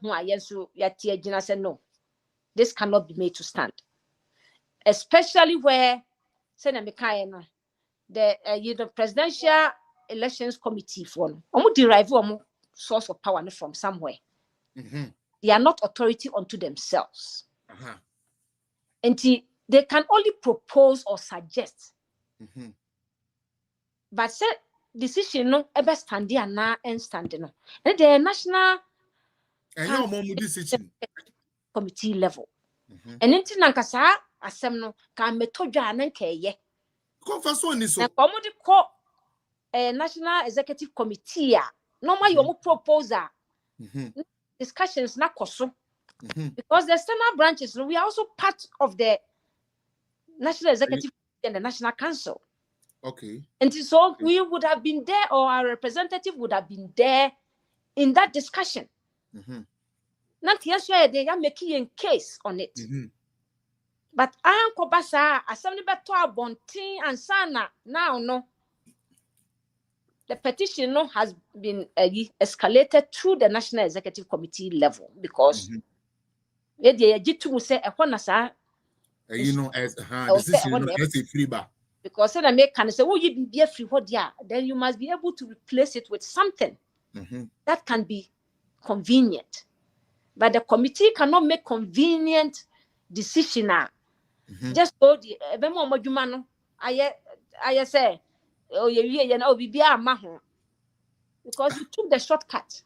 this cannot be made to stand. Especially where the Presidential Elections Committee for derive source of power from somewhere. They are not authority unto themselves. And they can only propose or suggest. But said decision no ever stand there now and standing no. And the national decision committee level. And in Nankasa, asem no can metodwa na nkeye. Confirm ni so. Na komodi ko national executive committee a normal you proposal discussions na koso. Because the external branches we are also part of the national executive and the national council. Okay. And so we would have been there, or our representative would have been there in that discussion. Not yes, they are making a case on it. But I am Kobasa, as somebody better Bontin and Sana now no. The petition no has been escalated to the National Executive Committee level because they to say a honasa. You know, as decision as a free bar. Because then I make can say, oh, you be a free what then you must be able to replace it with something that can be convenient. But the committee cannot make convenient decision. Just go the I say, oh, you know, be a maho. Because you took the shortcut,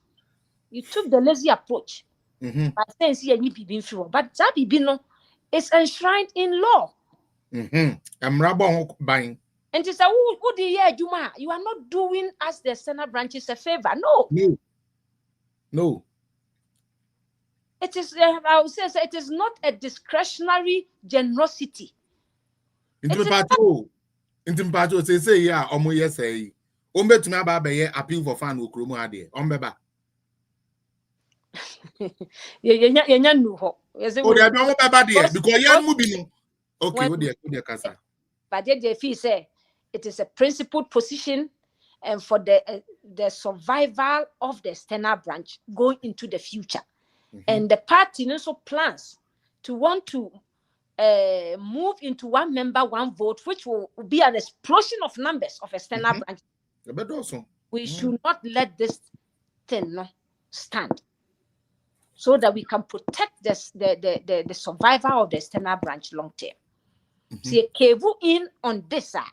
you took the lazy approach. By saying, see, any be free, but that be no, it's enshrined in law. I'm buying. And it's a who the year Juma, you are not doing as the Senate branches a favor. No. It is, I would say, it is not a discretionary generosity. Intimpato say, yeah, omo yes, say, Ombe to me about appeal for fan who cromo ade, Ombeba. Yeah, no. Oh, they don't about there because you're moving. Okay, what dear, Casa. But they feel say it is a principled position, and for the survival of the external branch going into the future. And the party also plans to want to move into one member, one vote, which will be an explosion of numbers of external branches. We should not let this thing stand, so that we can protect the survival of the external branch long term. See, cave in on this side,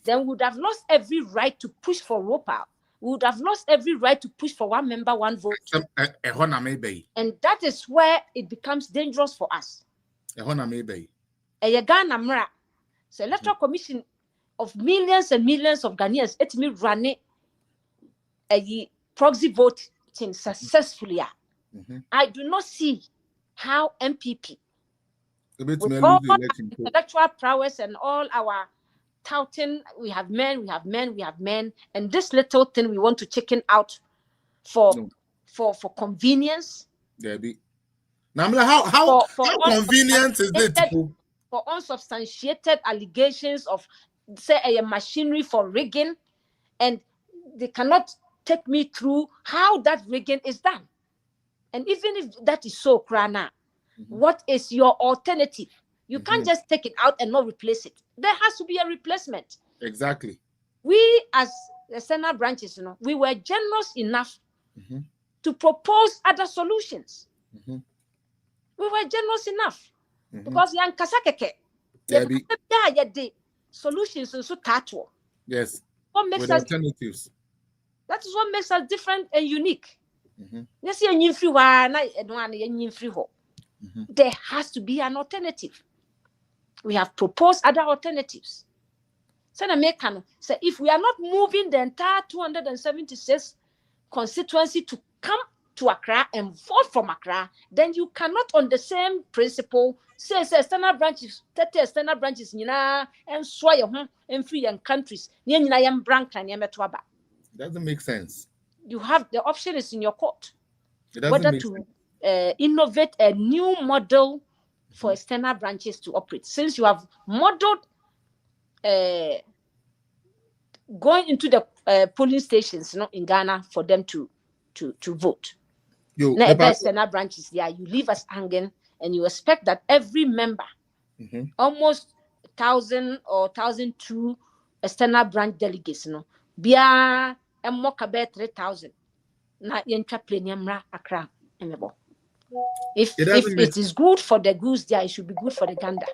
then we would have lost every right to push for ROPA. We would have lost every right to push for one member, one vote. And that is where it becomes dangerous for us. A Ghana Mra, the Electoral Commission of millions and millions of Ghanaians, it me run a proxy voting successfully. I do not see how MPP, with all our intellectual prowess and all our touting, we have men, and this little thing we want to chicken out for convenience. How convenient is it? For unsubstantiated allegations of, say, a machinery for rigging, and they cannot take me through how that rigging is done. And even if that is so, Krana, what is your alternative? You can't just take it out and not replace it. There has to be a replacement. Exactly. We, as the Senate branches, we were generous enough to propose other solutions. We were generous enough because yan kasakeke, the solutions so tattoo. Yes. What makes with us alternatives? That is what makes us different and unique. There has to be an alternative. We have proposed other alternatives. So if we are not moving the entire 276 constituency to come to Accra and vote from Accra, then you cannot, on the same principle, say external branches, 30 external branches, and sway and free and countries. Doesn't make sense. You have the option is in your court whether to innovate a new model for external branches to operate. Since you have modeled going into the polling stations, in Ghana for them to vote. Now, external branches there, you leave us hanging, and you expect that every member, almost 1,000 or 1,002 external branch delegates, be a more about 3,000. Na yentra pleniamra Accra emebo. If it is good for the goose there, it should be good for the gander.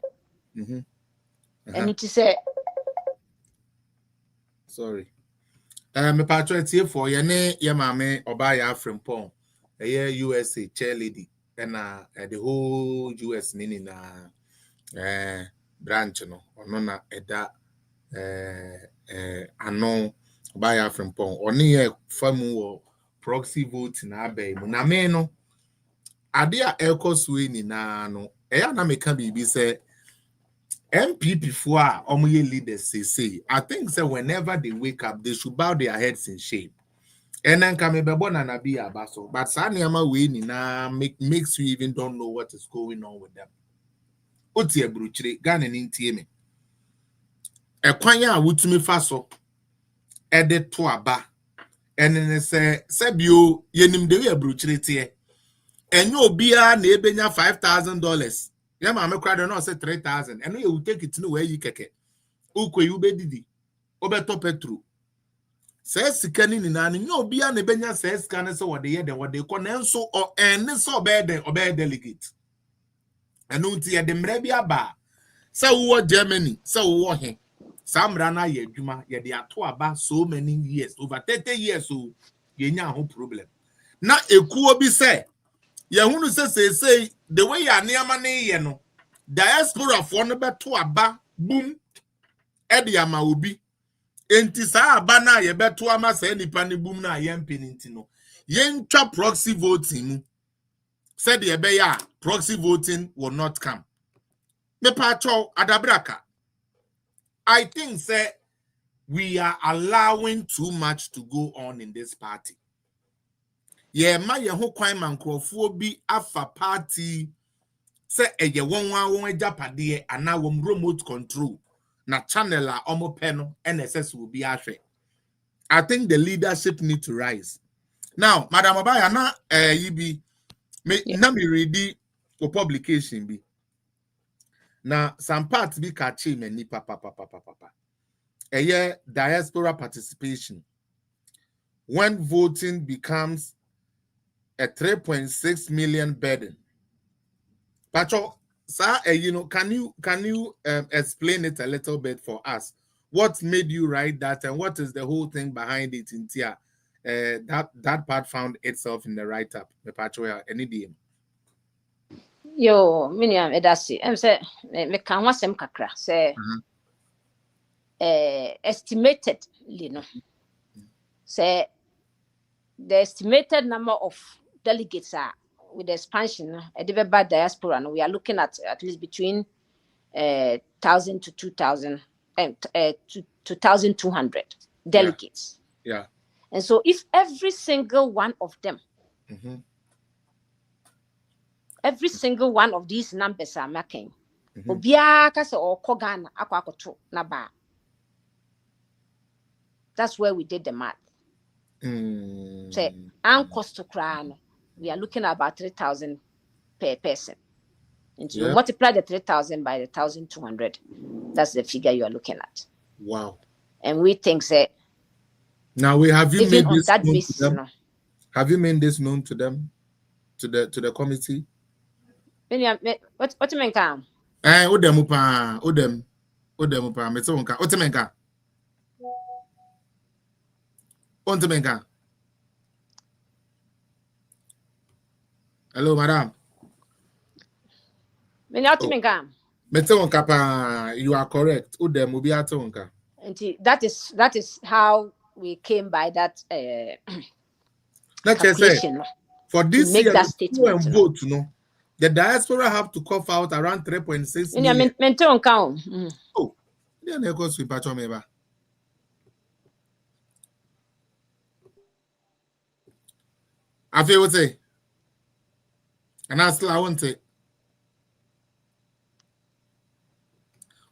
And it is a sorry. Me patro tie for ye ne ye mame oba ya Frimpong. USA chair lady and the whole US nini na branch no na eda ano oba ya Frimpong. Oni ye famu proxy vote na abai mu na me no ade a ekosue ni na no eya na meka bibi say MPP for omoye leaders say I think say whenever they wake up they should bow their heads in shame. And then come bebo na be abaso, but sa niama we ni na makes you even don't know what is going on with them. Otie bruchire Ghana ni ntie me ekwan a wutumi fa so ede to aba enene se sebio yenim de we bruchire tie enye obia na ebenya $5,000 ya ma me kwado no say 3,000 eno you take it no where you keke ukwe you be didi obeto petro se sikani ni na nya obia na ebenya se sikane se wode ye de wode ko na nso o ene so obede delegate eno nti ye de mra bia ba se wo Germany se wo he samra na ye adwuma ye de ato aba so many years over 30 years so ye nya ho problem na ekuo bi se ye hunu se the way ya niama ne ye no diaspora for no beto aba boom e de ama obi enti sa aba na ye beto ama sa nipa ne boom na ye mpeni nti no ye ntwa proxy voting mu said ye be ya proxy voting will not come me pacho adabraka. I think say we are allowing too much to go on in this party. Ye ma ye ho kwan mankrofo bi afa party say eye won ejapade ana won remote control na channel a omo pe no NSS will be ahwe. I think the leadership need to rise. Now, Madam Obaya, na me read the publication be. Now, some parts be catchy me ni papa. A year diaspora participation. When voting becomes a 3.6 million burden. Pacho, sir, can you explain it a little bit for us? What made you write that, and what is the whole thing behind it in Tia? That part found itself in the write-up. The Pacho, any DM. Yo, Miniam Edasi. Say me can want some kakra. Say estimated, say the estimated number of delegates are with the expansion by diaspora, and we are looking at least between 1,000 to 2,000 and 2,200 delegates. Yeah. And so if every single one of them, every single one of these numbers are making, that's where we did the math. Say, and cost to crown, we are looking at about 3,000 per person. And you multiply the 3,000 by the 1,200, that's the figure you are looking at. Wow. And we think that now have you made this that known basis, to them? Have you made this known to them, to the committee? What do you mean, Cam? Odem. Hello, madam. You are correct. That is how we came by that calculation. For this make year, that statement, vote, the diaspora have to cough out around 3.6 million. Oh, I feel what say. And I still want to.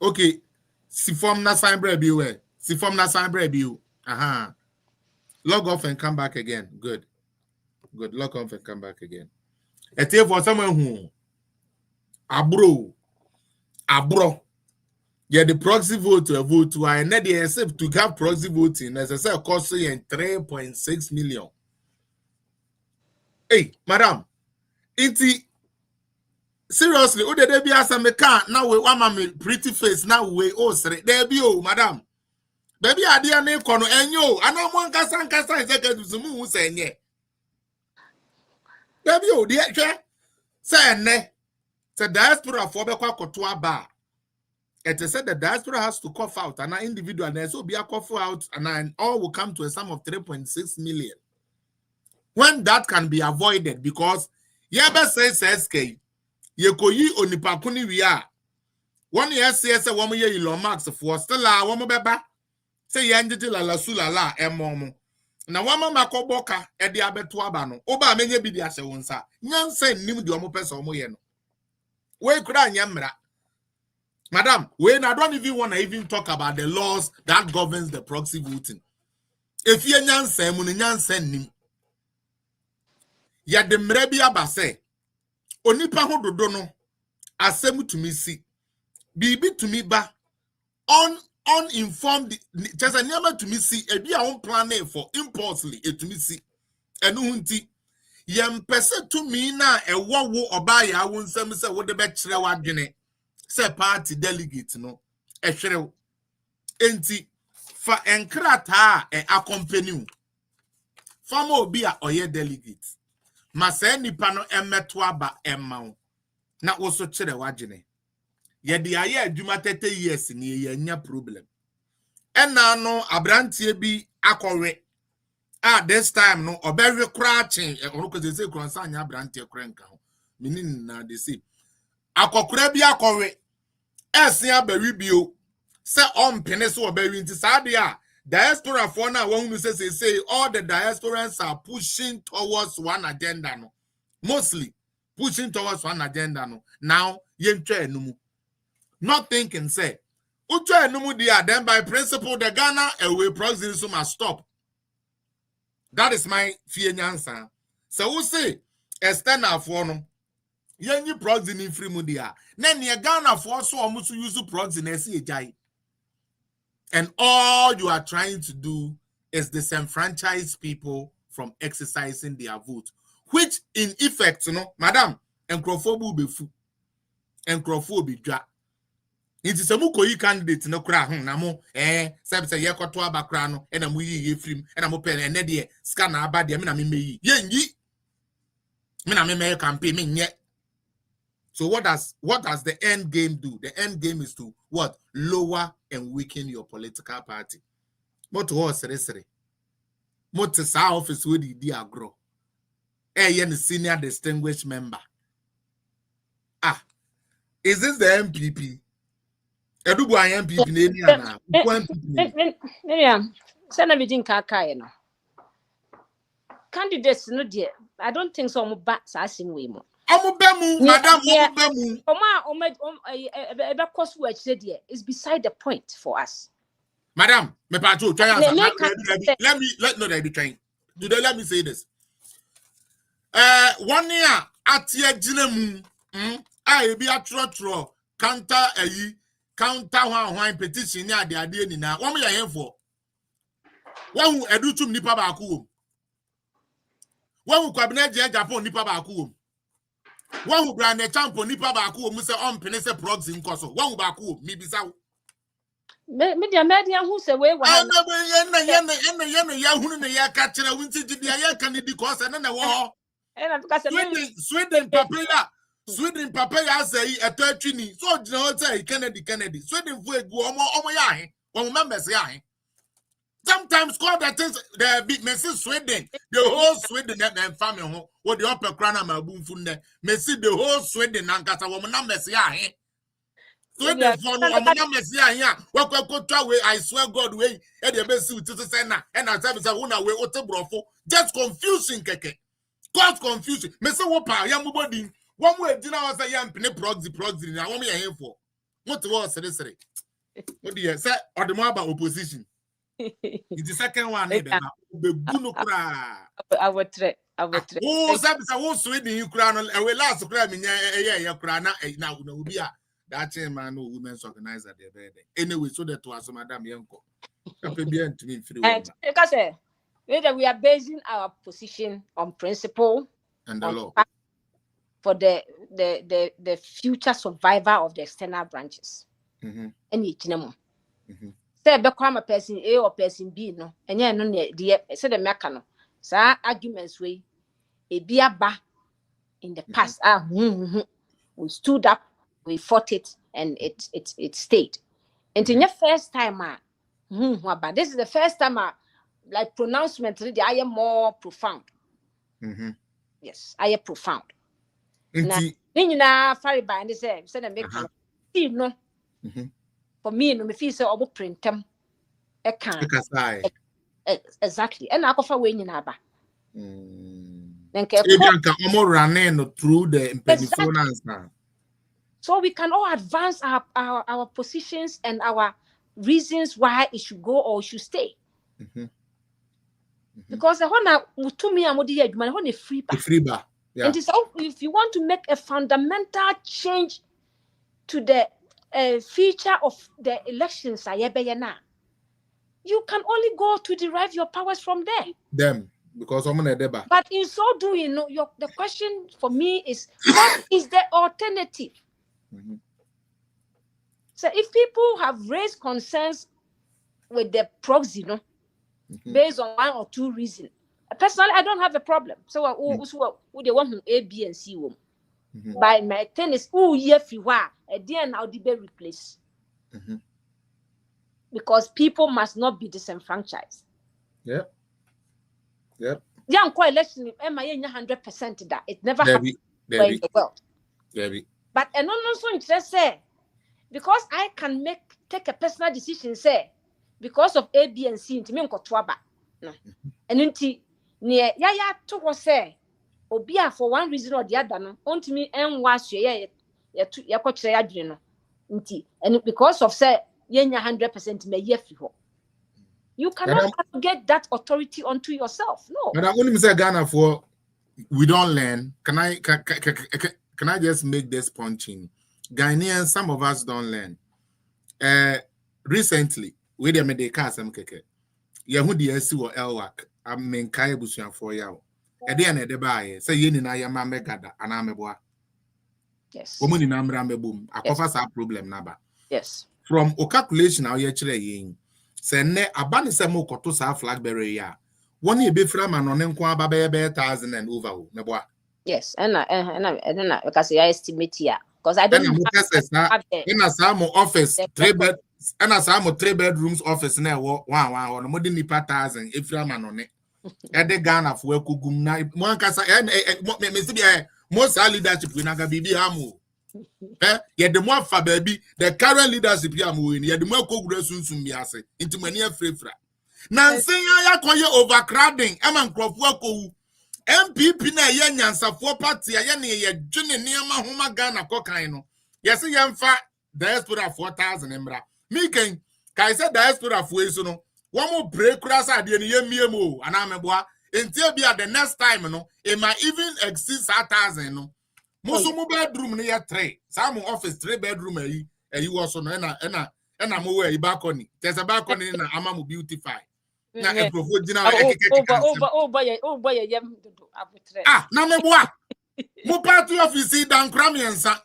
Okay. Si form na sign bread you. Si form na sign bread you. Log off and come back again. Good. Log off and come back again. It's here for someone who abro. Yeah, the proxy vote to a vote to and then they accept to have proxy voting as I said cost 3.6 million. Hey, madam. Seriously, who did they be as a mecha now we want me pretty face now we sorry there be madam. Baby idea name kono enyo ana mo nkasa executive zumu hu say nye. Baby dey say ne say diaspora for be kwa koto aba. It is said the diaspora has to cough out and an individual and so be a cough out and all will come to a sum of 3.6 million. When that can be avoided because Yaba says SK Yekoyi onipakuni we are 1 year says a woman ye Elon Musk for still a woman beba say yanjiti la sulala emomo. Na wama makoboka edi abetuaba no oba menye bi di ase wonsa nyanse nim di omo pesa omo ye no we kura nyamra. Madam, when I don't even want to even talk about the laws that governs the proxy voting. If you nyanse mu nyanse nim ya de mrebi abase onipa ho dodo no asem to me see bibi to me ba uninformed just a never to me see e bi a on plan for impulsively to me see enu hunti yem pese to me na e wo oba ya wo nsem se wo de be kire wadwene se party delegate no e hwere enti fa enkrata e accompany fama obi a oye delegate ma se nipa no emeto aba emma na wo so kire wadwene ye de aye adwuma 30 years ni ye nya problem ena no abrantie bi akowe this time no obewe kra chen ono ko se kro nsa anya abrantie kra nka ho menin na de say akokora bi akowe esia bawi bio se ompene so obawi nti saade a diaspora for na won say all the diasporans are pushing towards one agenda no mostly pushing towards one agenda no now yentwa enumu not thinking say utwa enumu dia then by principle the Ghana away proxy so must stop That is my fear answer. So we say external for no. Yenyi proxy ni free mudia. Then ye Ghana for so almost use proxy na see. And all you are trying to do is disenfranchise people from exercising their vote, which in effect, you know, madam, encrophobia be fu, encrophobia dra. It is a mukoyi candidate no kra na mo say ye kwato abakra no e na mo yi film e na mo pen ene de scan aba de me na me meyi yenyi me na me me campaign me nye. So what does the end game do? The end game is to what? Lower and weaken your political party. What was seriously? What is our office with the agro? A senior distinguished member. Ah, is this the MPP? Edubu MPP Miriam, send everything kaka no. Candidates no dear. I don't think so. But assassin we mo. Madam, it's beside the point for us. Madam, let me say this. 1 year at your gilemu, I be a trotro, counter one petition near the idea now. What we are here for? One who edu to nipa baku. One who cabinet Japan nipa baku. One who brand a champion nipa baku must say penese proxy in Koso. One who baku, maybe so. Media who say way I never ya catcher winter to the air can it because and then the war. Sweden papaya say a 13 so no say Kennedy. Sweden for go omo one members yahin. Sometimes call that things the big Messi Sweden, the whole Sweden and family what the upper crown my boom funde. Messi the whole Sweden and Cata woman Messi yahin. Sweden for no Messi yahin. What way I swear God way and the best suit to say na and I tell you one way otobrofo just confusing keke. Cause confusion. Messi wopa yamubodi. One way dinner was a young penny proxy. I want me a here for. What was it? What do you say? Or the more about opposition? It's the second one. I would try. Oh, I won't sweet in Ukraine. I will last crime in your crown. Now, no, be that man who women's organizer there. Anyway, so that was Madame Yanko. Because we are basing our position on principle and the law. For the future survivor of the external branches. And each name. Say become a person A or person B no. And yeah, no the say the mechano. So arguments we a be a ba in the past. We stood up, we fought it, and it stayed. And in your first time, but this is the first time like pronouncement really I am more profound. Yes, I am profound. Now, far by the same, send a make no. For me, no, me feel so about print them. Exactly, and I go for winning aba. Then through the so we can all advance our positions and our reasons why it should go or should stay. Because I want to me, I'm going to free bar. Yeah. And if you want to make a fundamental change to the feature of the elections, you can only go to derive your powers from there. Because I'm gonna deba. But in so doing, the question for me is, what is the alternative? So if people have raised concerns with the proxy, based on 1 or 2 reasons, personally, I don't have a problem. So, who they want A, B, and C. By my tennis, if you are, then I'll be replaced. Because people must not be disenfranchised. Yep. Young election, am I 100% that it never happened in the world. But and also interest say, because I can take a personal decision, say, because of A, B, and C, to me, no. And until near Yaya to say, Obia for one reason or the other, no, on to me and was and because of say, 100% may ye. You cannot get that authority onto yourself. No. But I'm going to say Ghana for we don't learn. Can I just make this punching? Ghanaians, some of us don't learn. Recently, we did make some keke. Yahudi esi or elwak. I mean, kaya busuan for yao. Edi ane deba say yeni na yama megada anameboa. Yes. Omuni na mrambe boom. Akofa sa problem naba. Yes. From o calculation now ye chire yin. Say ne abani se mo koto sa flag bearer ya. One ye be from an on enqua babe 1,000 and over. Meboa. Yes, and because I estimate here. Because I don't have in a some office 3 bed and a some 3 bedrooms office now. Wow, or more than 1,000 if you're man on it. At the Ghana for Kugum night, one casa and most leadership in Agabibi Hamu. Yet the more for baby, the current leadership Yamu in yet the more progression soon be assay into many free fra. Nancy, I call you overcrowding. I'm on crop work. MPP na ye nyansafo party ya ne ye dwene niam ahoma Ghana kokan no yes yemfa diaspora 4,000 embra mi ken kai se diaspora fo eso no wo mo break kura sa de ne yemiem o ana meboa entie bia the next time no it might even exceed 1,000 no musu mu bedroom ne ye 3 some office 3 bedroom ayi wo so no na mo we balcony there's a balcony na ama mo beautify. Na eprofo dina na meboa mo party office dan kramiensa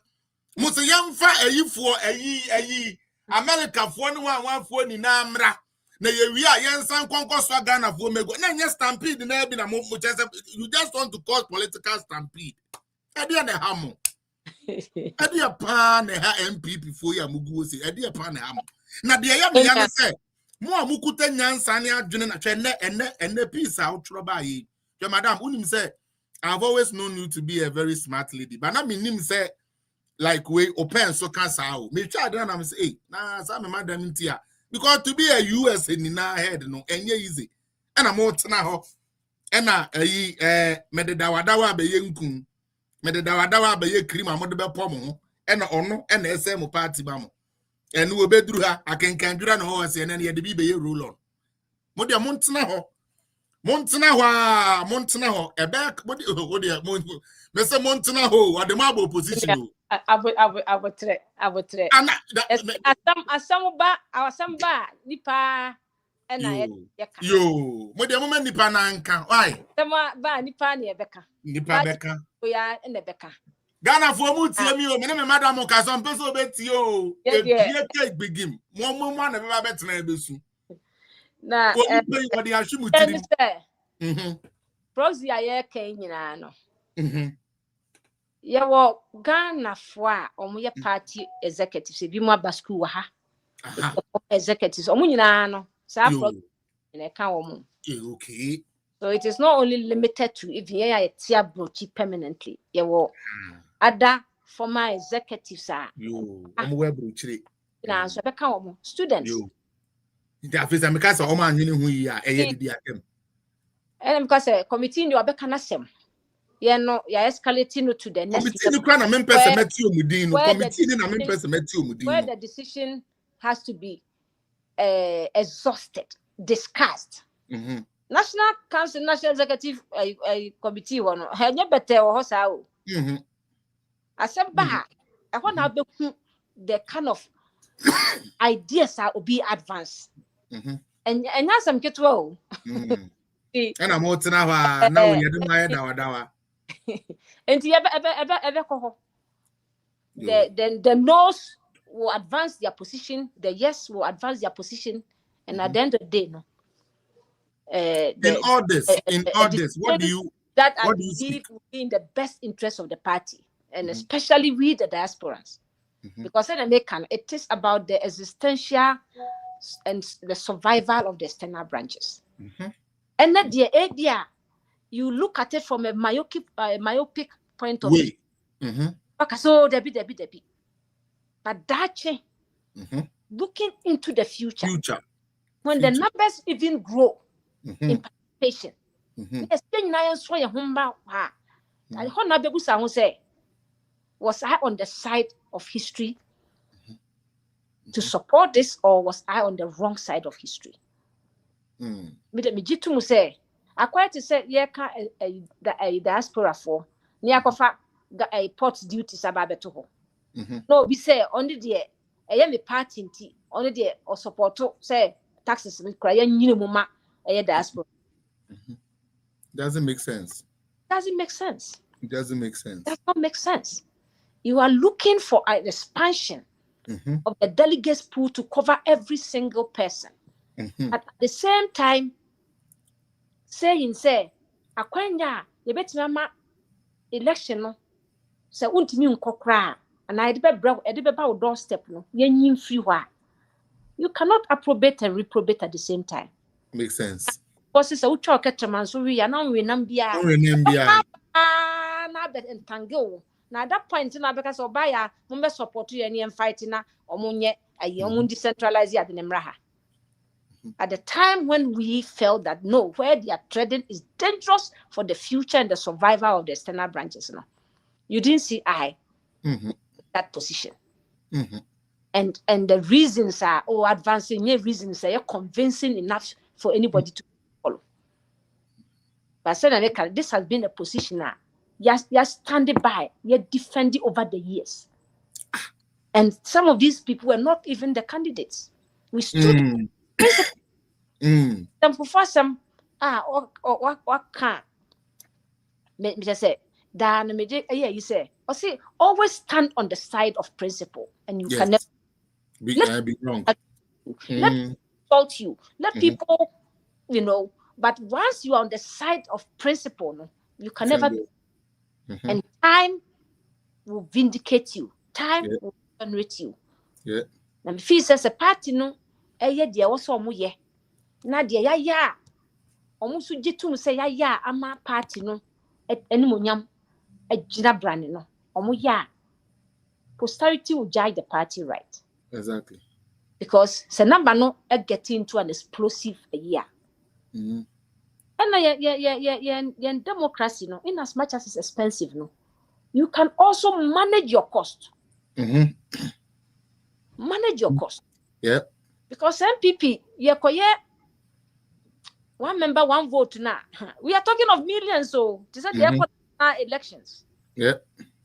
mo se yemfa ayifo ayi America fo ne wanfo ni na amra na ye wi a yensan konkoso Ghana fo mego na nye stampede na bi na mo chese you just want to cause political stampede ade na hamo ade pa na ha MPP fo ya mugu se ade pa na hamo na de ya me ya se mo amukuta nyansa ne adwene na hwe enne peace out roba yi. Your madam unim say I've always known you to be a very smart lady, but na minim say like we open so can sao me try dan am say hey na sa me madam ntia because to be a US in na head no enye easy and am otna ho ena ayi mededawadawa be yenkun mededawadawa be ye cream amode be pom ho ena ono ena ese mo party ba mo enu obeduru ha akenkanjura no ho se na ye de bi be ye roll on mo de montena ho ebe mo de me se montena ho ade ma opposition abotre asamba nipa ena yeka yo mo de mo nipa na nka why sama ba nipa na ebeka nipa beka oya ena beka Ghana for mu tie mi o me ne madam ka so mpeso beti o e ke gbigim mo na be ba betena ebesu na o pe o de ahwemu tiri proxy aye kan nyina no yawo Ghana fo a omo ye party executives e bi mu aba school wa ha executives omo nyina no sa proxy na kan omo okay so it is not only limited to if you tia brochi permanently yawo other former executives are omo we brochire na so be kan omo students the afisa me ka say omo anwene hu yi a eye didi akem because committee ni obeka na sem ye no ya escalating no to the next committee ni kwa na memperse meti omudin no committee ni na memperse meti omudin where the decision has to be exhausted discussed. National Council National Executive Committee one hanye bete wo sa o aseba I want to be the kind of ideas are be advanced and that's some get well and I'm out now now we do my dawa and ebe ko the no's will advance their position, the yes will advance their position, and at the end of the day no in all this what do you see will be in the best interest of the party and especially we the diasporans because it is about the existential and the survival of the external branches and that the idea you look at it from a myopic point of view okay so debi but that looking into the future when the numbers even grow in participation yes was I on the side of history to support this or was I on the wrong side of history? Me de me jitu mu say akwa to say ye ka a diaspora for ni akofa a port duties aba beto ho. No be say only the eye me party nti only the or support say taxes me kra ya nyine mu ma eye diaspora. Doesn't make sense. Doesn't make sense. It doesn't make sense. Does not make sense. You are looking for an expansion of the delegates pool to cover every single person. At the same time, saying, say, akwanya, you bet me election no, say, untimi unkokra, and I debe doorstep no, yen free wa. You cannot approbate and reprobate at the same time. Makes sense. Because it's a ucho ketchaman, so we are now we nambia. Na bet entangle. Now at that point, na because obaya, mumbe support you and fighting na omunye a decentralized at the Nemraha. At the time when we felt that no, where they are treading is dangerous for the future and the survival of the external branches. No, you didn't see that position. And the reasons are advancing reasons are convincing enough for anybody to follow. But this has been a position now. You're standing by, you're defending over the years. And some of these people were not even the candidates. We stood for some what can me just say Dan you say always stand on the side of principle and you can never be wrong. Let insult you. Let people, but once you are on the side of principle, you can never be. And time will vindicate you. Time will generate you. Yeah. And if he says a party, no, dear also muye. Na dear ya. Almost jitum say ya ama party no. Anymunyam a jina brand no. Ya. Posterity will judge the party right. Exactly. Because the number no get into an explosive year. And democracy, no, in as much as it's expensive, no, you can also manage your cost. Manage your cost. Yeah. Because MPP, one member, one vote now. We are talking of millions, so this is elections. Yeah.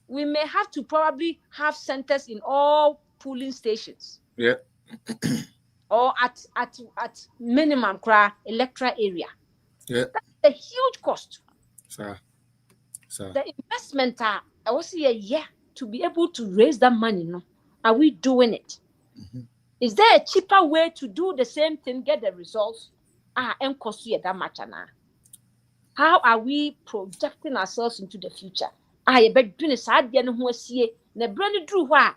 We may have to probably have centers in all polling stations. Yeah. Or at minimum electoral area. Yeah. That's a huge cost. Sir. The investment I was here, to be able to raise that money. No, are we doing it? Is there a cheaper way to do the same thing, get the results? And cost you that much now. How are we projecting ourselves into the future? You bet doing a sad yen who was here. Ne brand drew what?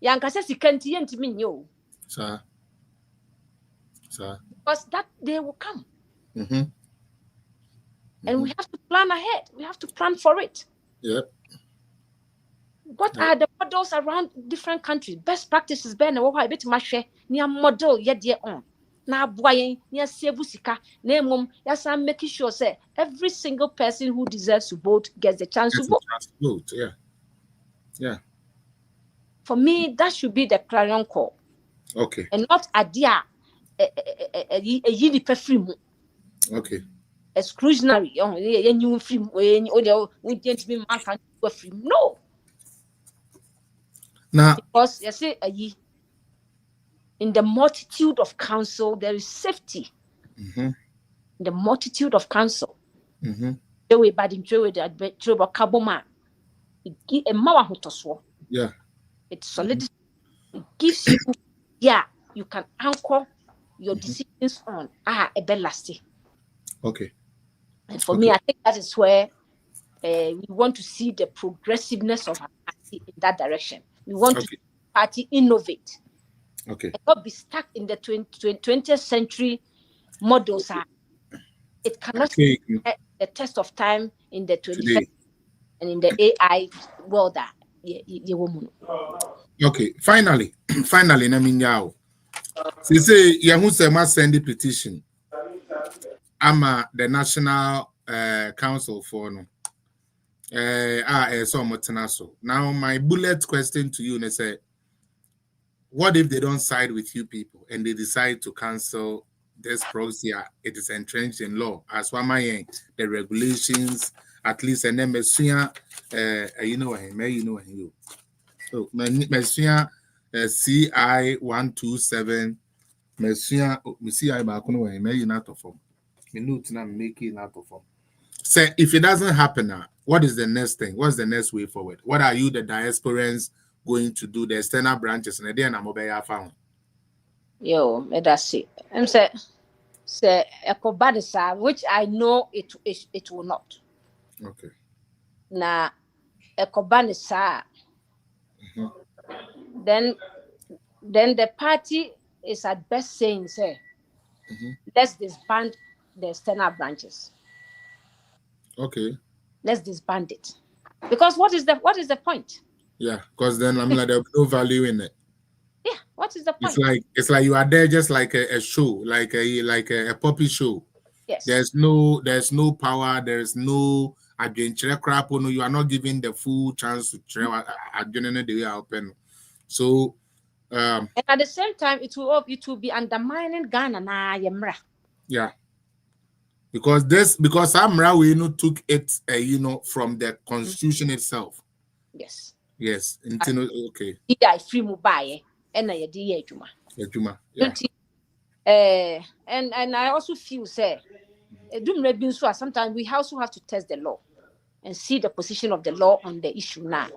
Yanka says he can't yen to me, yo. Sir. Because that day will come. And we have to plan ahead. We have to plan for it. Yep. What are the models around different countries? Best practices, Ben, what bit my share near model yet dear on. Now, boy, near Sebusika, name mum, yes, I'm making sure, say, every single person who deserves to vote gets the chance to vote. Yeah. Yeah. For me, that should be the clarion call. Okay. And not a dear a yidi perfume. Okay. Exclusionary. You film when we didn't be man can do a film. No. Now, because you say in the multitude of counsel there is safety. In the multitude of counsel. The way bad in the trouble kaboma. It gives a mawa hotoswo. Yeah. It solidifies. It gives you you can anchor your decisions on a belasting. Okay. And for me, I think that is where we want to see the progressiveness of our party in that direction. We want to see the party innovate. Okay. And not be stuck in the 20th century models. It cannot stand the test of time in the 21st and in the AI world. Okay. Finally, I mean, now. So say Yahoo must send the petition. I'm the National Council for no. Now my bullet question to you is what if they don't side with you people and they decide to cancel this proxy, it is entrenched in law. As one my the regulations, at least, and then Messia, you know you. So Messia CI 127, Messia CI Bakuno, may you not perform. Me note now making out of form. Say if it doesn't happen now, what is the next thing? What's the next way forward? What are you, the diasporans, going to do? The external branches and then I'm over found. Yo, that's it. I'm say ekobadisa, which I know it will not. Okay. Na ekobanisa. Then the party is at best saying, say, let's disband the external branches. Okay. Let's disband it. Because what is the point? Yeah, because then I'm like there's no value in it. Yeah, what is the point? It's like you are there just like a show, like a puppy show. Yes. There's no power, there's no adventure crap. No, you are not given the full chance to try the way open. So and at the same time, it will be undermining Ghana na yemra. Yeah. Because Amra we took it from the constitution itself. Yes. Yes. Okay. I free mobile and I did Ejuma. Yeah. And I also feel say sometimes we also have to test the law and see the position of the law on the issue now.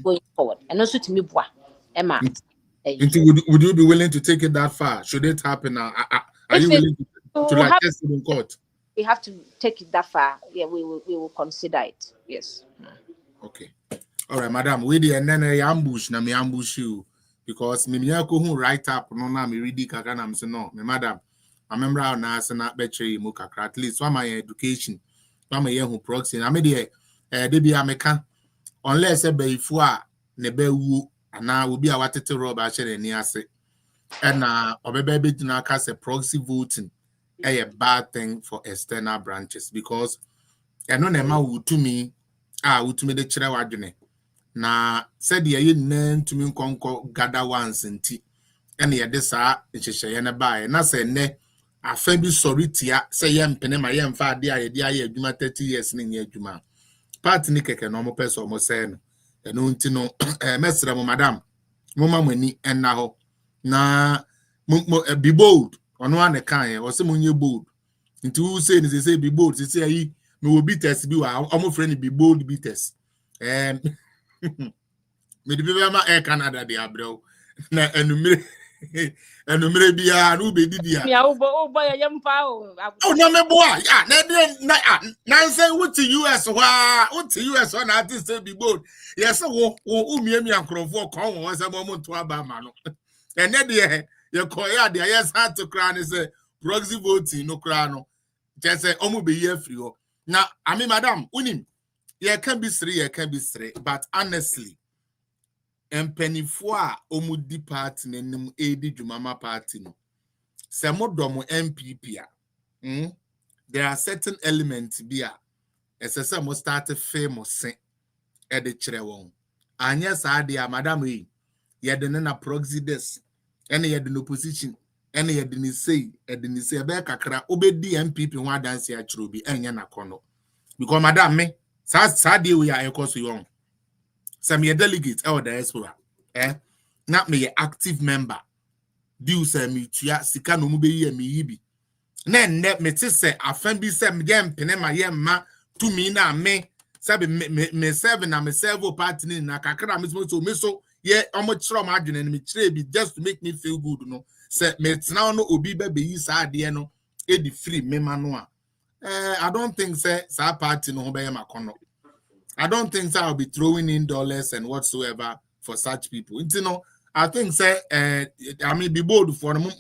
Going forward. And also to me Emma. Would you be willing to take it that far? Should it happen now? Are you willing to test it in court? We have to take it that far. Yeah, we will consider it. Yes. Okay. All right, madam. We the and then I ambush na me ambush you because me who write up no na me read kakra na me say no, me madam. I remember how na say na betray mu kakra at least for my education. For my who proxy. I me dey be ameka unless e be ifu a ne be wu ana obi a watete rob a chere ni ase. And obebe be na ka say proxy voting a bad thing for external branches because eno na ma wutumi the chere wadwene na said ye nen tumi nkonko gather once nti ene ye de saa nhyehyeye na bae na say ne afa bi sorry tia say ye mpene ma ye mfa ade a ye de aye adwuma 30 years ne nye adwuma part ni keke no mo person mo say no eno nti no mesra mo madam mo ma mani enna ho na be bold ono an kan ye o se mo nye bold nti who say ni say be bold say ayi me will be test bi wa omo friend be bold beaters me the people ma Canada dey abro na enumere bia no be di dia o boy yemfa oh no me boy yeah na say what to US na artist say be bold yes wo umie ankrofo kon wo say mo to aba ma no and dey ye koya dey yes hard to cry say proxy voting no cry no just say omo be here free ho na I mean madam unim ye can be three but honestly empenifo a omudi party nenim edi dwumama party no se modomo MPP a there are certain elements bi a esese mo start famous e de kire won anya sa de a madam ye de na proxy this ene ye de no position ene ye de ni say be kakra obedi MPP ho adanse a kire obi enya na kono because madam me sa de we are cause you on some ye delegate or diaspora not me active member do say me tua sika no mu be yi mi yibi na net me te say afan bi say me dem pene ma ye ma to me na me sabe me serve na me serve party na kakra me so ye omo chiro ma adwene me chire bi just to make me feel good no say me tena no obi be yi sa ade no e di free me ma no a I don't think say party no be makono. I don't think I'll be throwing in dollars and whatsoever for such people. You know, I think say I mean be bold for me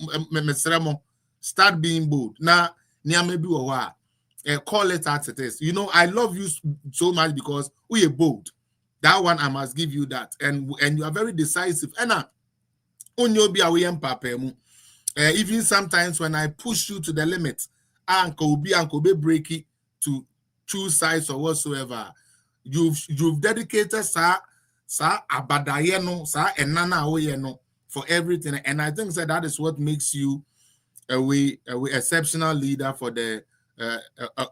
start being bold. Now near maybe call it as it is. You know, I love you so much because we are bold. That one I must give you that. And you are very decisive. And even sometimes when I push you to the limit, Uncle be break it to two sides or whatsoever. You've dedicated sa abadayeno sa enana oyeno for everything, and I think that is what makes you away exceptional leader for the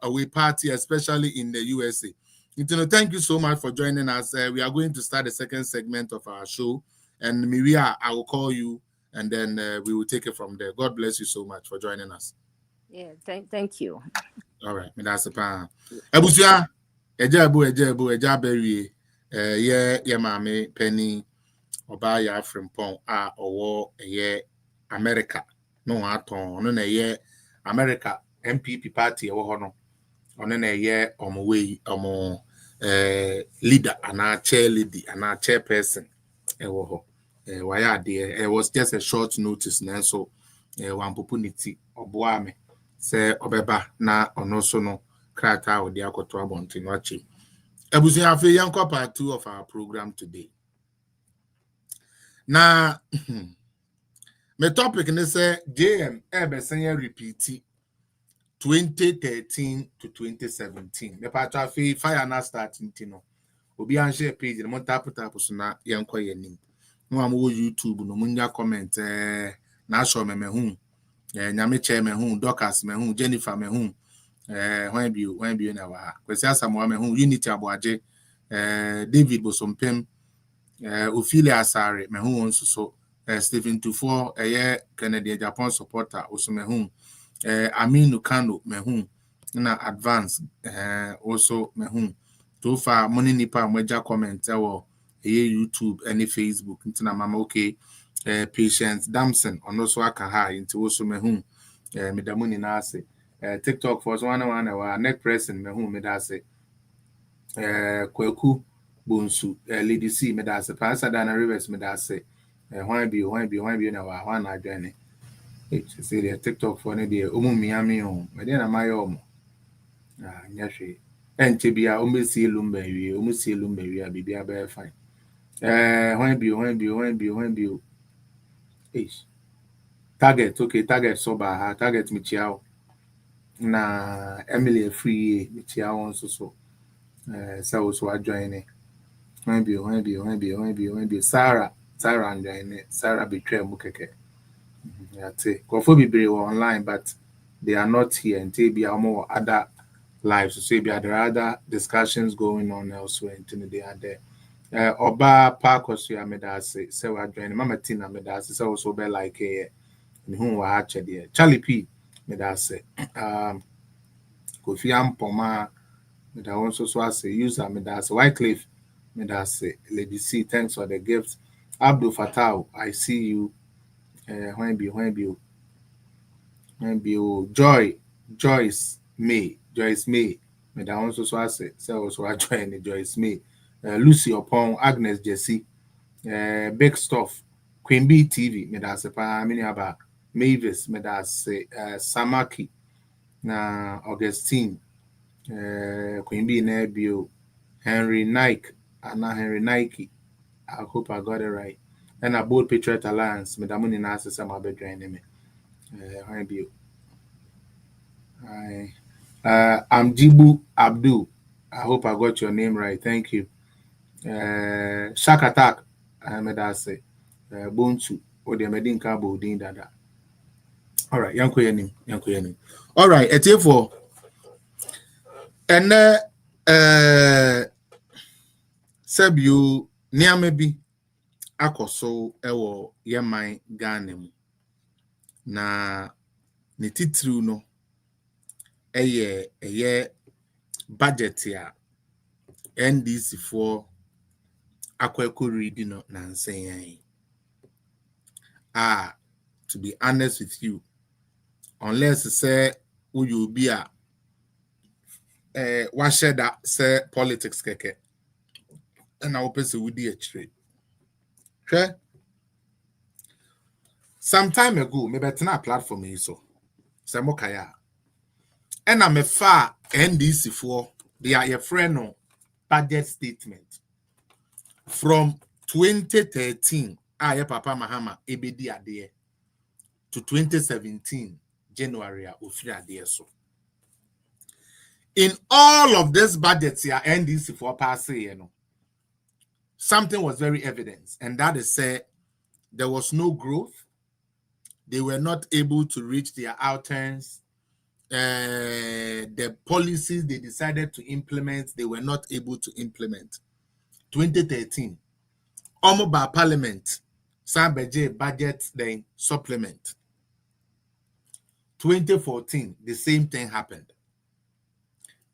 away party, especially in the USA. Thank you so much for joining us. We are going to start the second segment of our show, and Miria, I will call you, and then we will take it from there. God bless you so much for joining us. Yeah, thank you. All right, that's a pan. Ebusia, ejabu, yeah, mame penny, oba ya frimpon owo America. No aton, no na America MPP party no. Ono na leader and chair lady and chairperson why it was just a short notice now, so one opportunity oboa me say obeba na ono so no krata odi akoto abontin wachi ebusi afi yanko part 2 of our program today. Na my topic is say JM ebesen repeat 2013 to 2017. The part of fire na starting tino. Obi an share page no tap so na yenko yenim. No am YouTube no munya comment na show me hu. Nyame che me hu, Dorcas me hu, Jennifer me hu. When be na wa. Kwesi Asamoah me hu, Unity Aboaje, David Bosompem, Ophelia Asare me hu onso so. Stephen Tufo, Canadian Japan supporter also me hu. Aminu Kano mehu na advance also mehu so far money nipa mweja comment YouTube any Facebook ntina mama okay Patience Damson ono so aka ha into also mehu medamuni na ase TikTok for so one wa neck pressing mehu medase Kweku Bonsu Lady C medase Pasadena Rivers medase why be na wa na adwane. Say the TikTok for the Miami home, but then my home. Yashi. And Tibia, almost see Lumberry, almost see Lumberry, be a bear fine. When be. Target, okay, target soba, target Michiao. Na Emily free Michiao also so. So I join it. When be Sarah and join it. Sarah betray Mukeke. Be online, but they are not here until be more other lives. So there are other discussions going on elsewhere until they are there. Oba Park was here, Medase, so I joined Mama Tina Medase, so also be like a who were actually Charlie P. Medase, Kofi Ampoma, Meda also so as a user Medase, Wycliffe Medase, Lady C, thanks for the gifts. Abdul Fatah, I see you. When be Joyce May, me da also so ase so I join Joyce May, Lucy upon Agnes Jesse, Big Stuff, Queen B TV, me da se pa mini aba Mavis, me da se Samaki na Augustine, Queen B na bio Henry Nike, I hope I got it right. And a Bold Patriot Alliance, me da money na ase some abe join me. I'm Jibu Abdul. I hope I got your name right. Thank you. Shark Attack. Medase. Bonsu. Ode medin kabo din dada. All right. Yanko yenim. All right. Etiefo. And Sebio niamebi akoso ewo yeman Ghana mu. Na ni titru no eye budget ya NDC for akweko reading no nansen. To be honest with you, unless say you be a what share that say politics keke and our person would be a trade. Okay? Some time ago, maybe it's not a platform so Samokaya. And I'm a far NDC for they are a friend no budget statement from 2013. Papa Mahama ebedi ade to 2017 January ofri ade so. In all of this budgets here NDC for pass something was very evident, and that is say there was no growth, They were not able to reach their outcomes. The policies they decided to implement, they were not able to implement. 2013, Omoba Parliament, Sambeje budget then supplement. 2014, the same thing happened.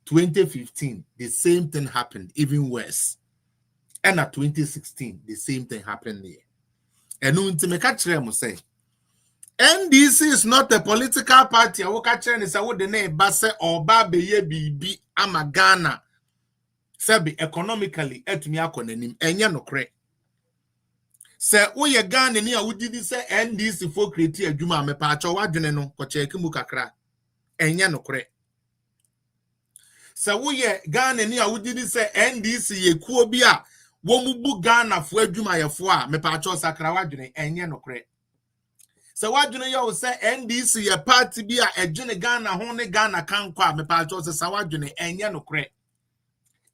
2015, the same thing happened, even worse. And at 2016, the same thing happened here. And no say, NDC is not a political party. I will catch and say what the name Basse or Babe Bibi Amagana. Sabi economically et me akonanim enya no kre. Se woye Ghana ni a wudi say NDC for create adwuma me pa acho wadwene no ko check mu kakra. Enya no kre. Se woye Ghana ni a wudi say NDC ye kuo bi a wo mubu Ghana fo adwuma ye fo a me pa acho sakra wadwene enya no kre. So what do you say NDC a party be a June Ghana hone Ghana can qua me pacho se sawadune enya no kre.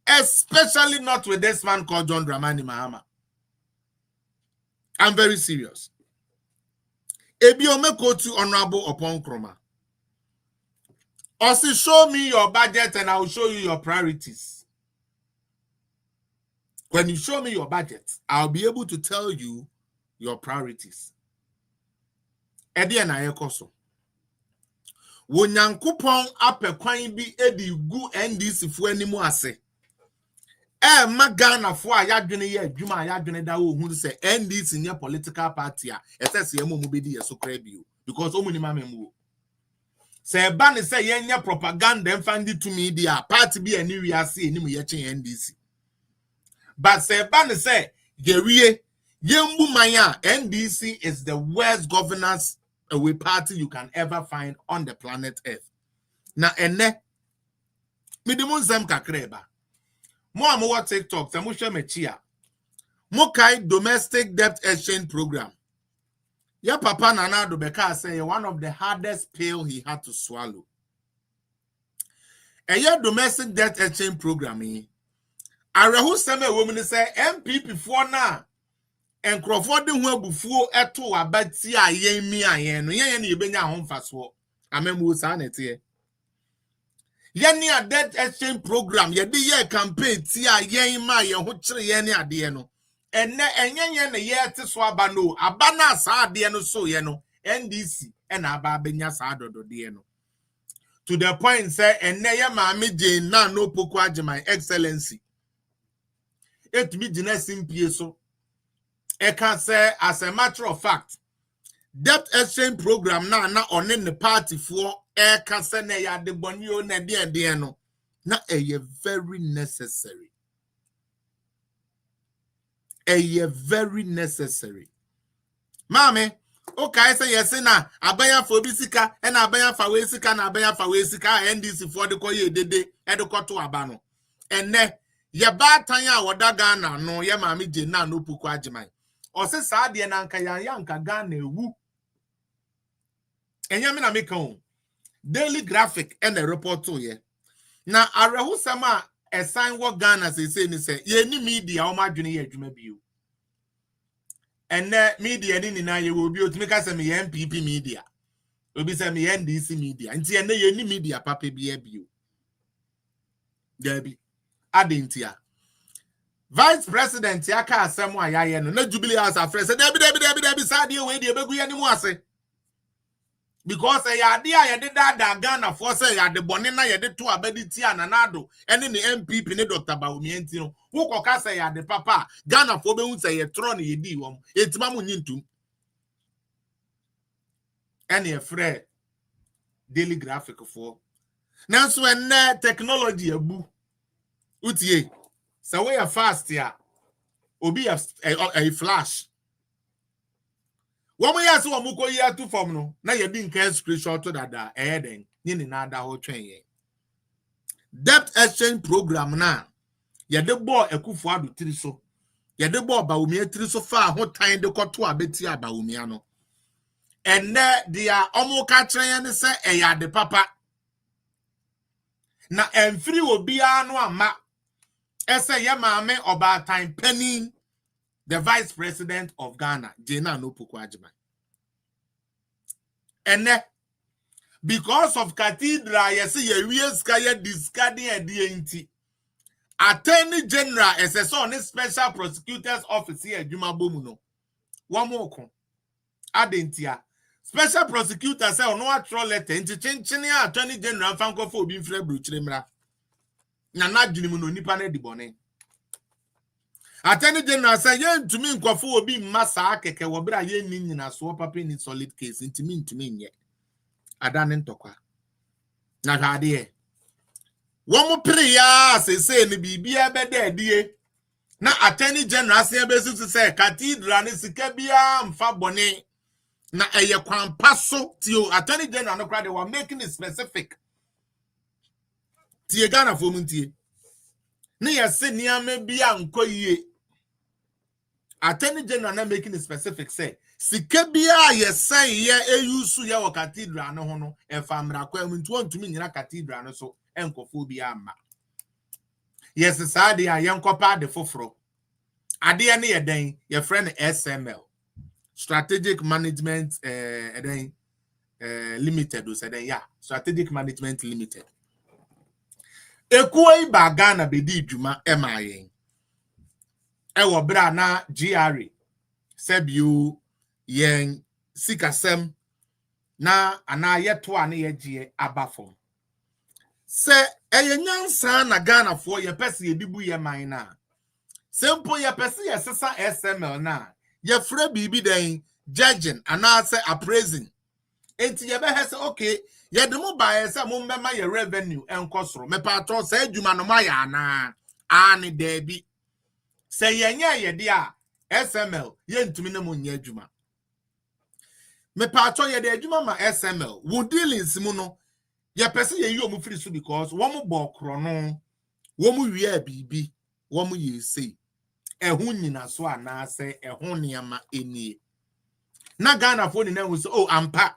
Especially not with this man called John Dramani Mahama. I'm very serious. Ebiome go to Honorable Upon Kroma. Also show me your budget and I'll show you your priorities. When you show me your budget, I'll be able to tell you your priorities. Edi na yekoso. Wo nyankopon apekwan bi edi gu NDC fu animu ase. Ma Ghana fo a yadwene ye adwuma yadwene da wo hu se NDC nye political party a esese emu mu bedi yeso kra bio because omuni mamemu. Se ba ne se yenye propaganda mfandi to media party bi ani wi ase enimu ye chen NDC. But se ba ne se yewie yembu manya NDC is the worst governance away party you can ever find on the planet Earth. Na ene midimun zem kakreba. Mo amu TikTok se mo hwe mechia. Mo kai domestic debt exchange program. Ya papa Nana do beka say one of the hardest pill he had to swallow. Eye domestic debt exchange program yi. Arehu seme women say MPP for na and Crawford who abufuo eto abati a yen mi ayen no yen na yebenya ho mfaso amemu sanete yen ni a debt exchange program ye de ye campaign ti a yen ma ye ho kire yen ni ade no enne enyen na ye te so aba no aba na sa ade no so ye no NDC na aba benya sa dodode no to the point say enne ye maame Jane na no poku age my excellency etumi gina simpie so. I can say, as a matter of fact, debt exchange program na on the party for I can say na ya de bonyo na de no na very necessary. Very necessary. Mame, okay, say yes na abaya for bisika and abaya for wesika na abaya for wesika NDC for the koye dede e de koto abano. And ne ye bad tanya wada Ghana no ye mami je na no puku agimai. Ose sa de na nka yanka Ghana ewu. Enya me na make on daily graphic and a report to ye. Na arehu sama assign what Ghana say ni ye ni media o madwene ye adwuma bio. Enne media ni na ye will be o timi ka say me MPP media. Obi say me NDC media. Nti enne ye ni media papa bi bio. Debi adentia. Vice President yaka asemu ayaye no na Jubilee House afre say debi sadie we de begu ye ni mu ase because ya de a ye de da Ghana for say ya de bone na ye de to abadi ti ananado ene ne MPP ne Dr. Bawumia nti no wo koka say ya de papa Ghana for be hu say ye tro ne ye di wom etima mu nyintum ene ye frɛ daily graphic for na so ene technology abu utie. So we are fast here. Obi a flash. One way as one muko year to form no. Na ye didn't care screenshot to that then. Nini na da whole train ye. Debt exchange program na. Ye de boy ekufu adu triso. Ye de boy Bawumia triso far ho time de koto abeti Bawumia no. And they are almost catching say ya de papa. Na enfri obi anu ama. Ese ye maame oba time penny the Vice President of Ghana, Jena no Puku Ajima. ene because of cathedral yes ye sky discarding a DNT Attorney General SSO on special prosecutors office here Juma Bomuno one more adentia special prosecutor say no atro letter nti chenchene Attorney General fanko for obi mfre bruchiremra na nadwini no nipa na dibone Attorney General say ye ntumi nkofo obi mmasa akeke wo bra ye nyina so papa ni solid case ntumi nye adane ntokwa na hade e wo priya se ni bibia bede die na Attorney General say besu say cathedral ni sika bia mfa bone na eye kwan paso tio Attorney General no crowd they were making it specific tie Ghana for muntie na yese niame bia nkoyie Attorney General na making it specific say sika bia yesen ye eyusu ye wo cathedral no ho no e famra kwa muntu ntumi nyina cathedral no so enkofo bia amma yes saade a yenkopa de foforo ade ne ye den ye friend SML Strategic Management Limited or said yeah Strategic Management Limited Ekuoi ba Ghana bedi djuma emayen ewo bra na GRA sebiu yen sikasem na ana yeto ane yegie abafom se eyenyansa na Ghana fo ye pese edibu ye man na sempo ye pese ye sesa SML na ye fra bibi den judging and answer appraising enti ye be say okay ye de mo buy say mo mbema ye revenue enkosoro me patro say adwuma no ma ya na ani debi say ye nya ye de a SML ye ntumi ne mo nya adwuma me patro ye de adwuma ma SML wo dealings mu no ye pese ye yi omu free so because wo mo bokro no wo mo wi bibi wo mo ye say ehun nyina so anase ehun niama enie na Ghana phone na we say oh ampa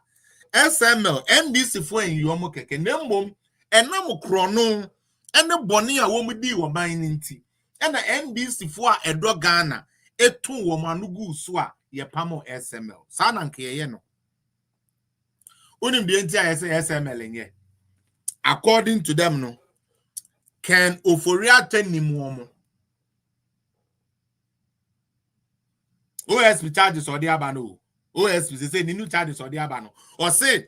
SML NDC fo en yomo keke na mmom enam krono ene bone a wo mudi wo ban nti ena NDC fo a edo Ghana etu wo manugu so a ye pamo SML sa na nke ye no onim de nti a say SML nye according to them no can oforia tanimu omo OSP charges or the abano. OSP say the new charges or the abano. Or say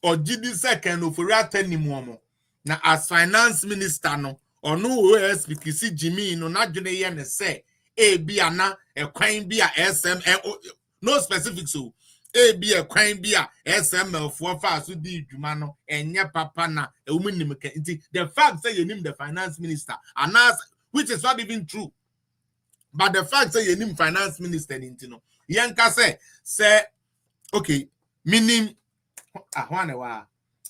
or GD second for attenimomo. Now as finance minister no or no OSP kisi Jimmy no not june say a be ana a crime be a SM no specific so a be a crime be a SML for fast to the Jumano and ya papa na a woman the fact say you name the finance minister and which is not even true. But the fact say you name finance minister intino. Yanka say okay, minim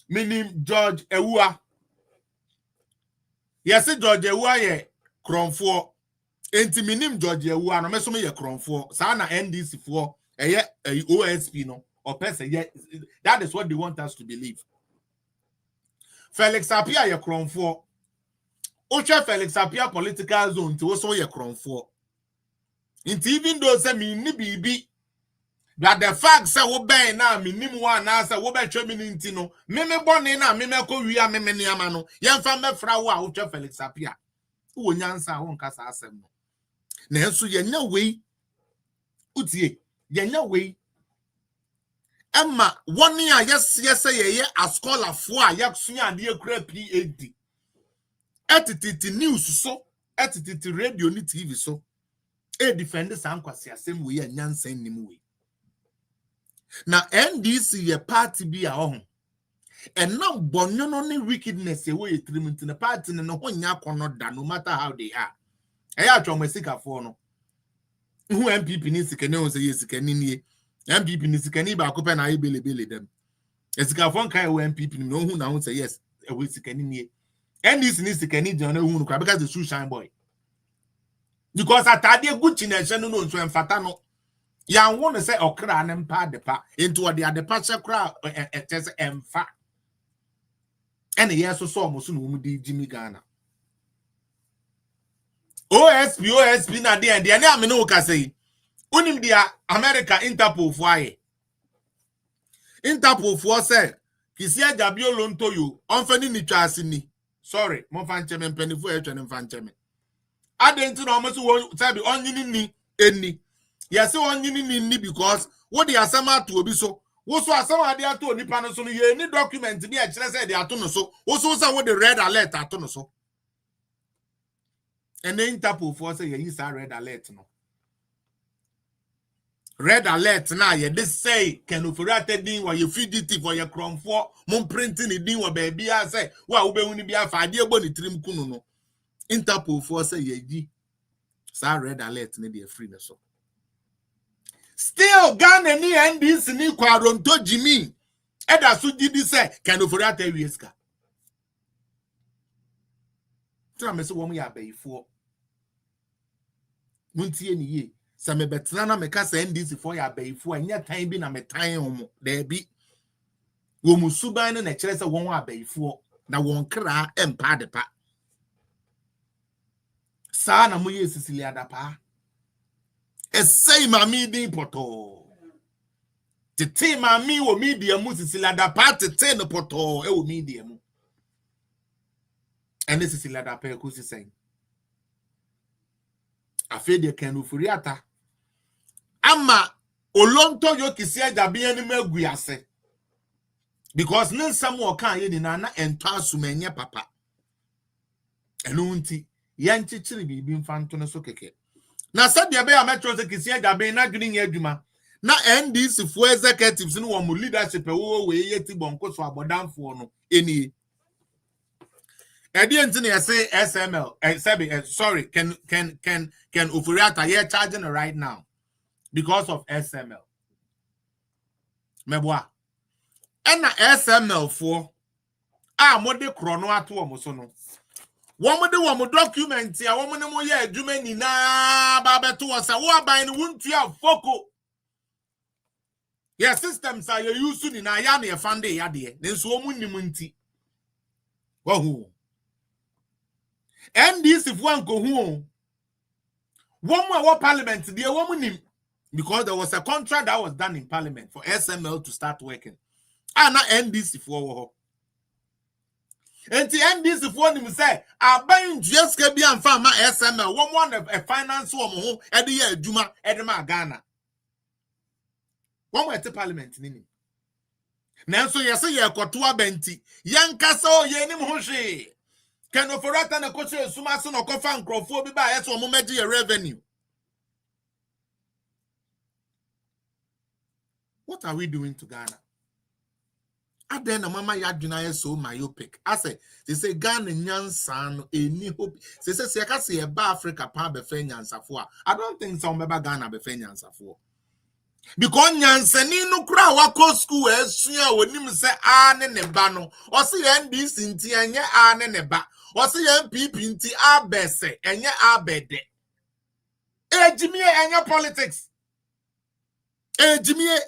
minim George Ewua. Yes, George Ewua ye kronfo. Enti minim George Ewua no meso me ye kronfo. Sa na NDC for OSP no or person ye that is what they want us to believe. Felix Apia ye kronfo. Ocha Felix Apia political zone to also ye kronfo. Into even though say me ni bibi that the fact say wo ben na me nim one na say wo be twa me nti no me bone na me ko wia me niama no yemfa me fra wo a wo twa Felix Apia wo nyansa wo nka sa asem no na enso ye nya wei utie ye nya wei emma woni a yes ye a scholar fo a yaksua ade akura PhD etititi news so etititi radio ni TV so e defend sankwase asem we ya nyansan nim we na NDC ye party bi a ho enam bonyo no ne wickedness we yetrim nti na party ne ho nya kono da no matter how they are eya atwomesika fo no hu MPP ni sikane o se yesikane nie MPP ni sikane ba kope na ebelebele dem esika fo nkai o MPP ni no hu na hu say yes e we sikane nie NDC ni sikane je na hu no kwa because the shoe shine boy because atade gucci na hye no no nso emfata no ya won say okra ne mpa depa into the adepa sekra etese emfa ene yeso so mo so no mu di Jimmy Ghana OSP na de ne amene wo ka say unim dia America Interpol fo aye Interpol for say Kisia Jabiolo Ntoyo onfani ni twasini. Sorry, mo fancheme mpenifo e twene fancheme. Adenti no almost sabi onyini ni eni. Yesi onyini ni because what the asama to obi so. Wo so asama de ato nipa no so no ye ni document bi e kire say de ato no so. Wo so say what the red alert ato no so. And the Interpol for say ye say red alert no. Red alert now, you this say can operate din or you fugitive or you crom for mon printing it din or baby. I say, well, we only be a 5 year bony trim kuno. Interpol for say ye sa red alert need a free so. Still Ghana ni and this ni kwaronto Jimmy. Eda so did say can operate a wieska. Tell me so one ya bay for Muntie ni ye. Some betrana me kasa NDC for ya bayfo anya tan bi na me tan omo da bi wo musuban na kire se won abayfo na won kra empa de pa sa na mo ye Cecilia da pa esei mami din poto tete mami wo media mu Cecilia da pa tete no poto e wo media mu ene Cecilia da pa ko sisen afede kan ufuriata ama olonto yo kisia Jabia ni maguase because nen samu kan ye ni na ento asumenye papa enu nti ye nchichiri bibi mfanto no so keke na sadia be ya metro se kisia Jabia na dwuni ye adwuma na NDC fo executives no wo leadership wo we ye ti bonko so abodanfo no eni edi enti na say SML sorry can Ufuriata ye charging right now because of SML. Meboa. Ena SML for mode chrono ato omo so no. Wo mo document ya wo mo ne mo ye adwuma ni na ba beto wo sa wo aban ni wuntua foko. Your systems are you use ni na ya na ye fande ya de. Nenso wo munnim nti. Wo NDC for anko hu. One more parliament the woman because there was a contract that was done in parliament for SML to start working. And not NDC for and the NDC for him say I buying just be and farm SML one a finance woman at the year Juma Edema Ghana. One more at the parliament nini. Now so you say you got to benti young castle yenim hoshi. Can operate na coach sumaso no kofa nkrofo bi ba yeso mo meji revenue. What are we doing to Ghana? Aden na mama yadwina so myopic. I say Ghana nyansa no eni hope. Say ka say ba Africa pa be fe nyansafo a. I don't think some be Ghana be fe nyansafo. Because nyansani no kura wako school esua onim se ne ne ba no. O se NDC nti enye ne ba. O se MPP nti abese enye abede. Ejimie enye politics. Ejimie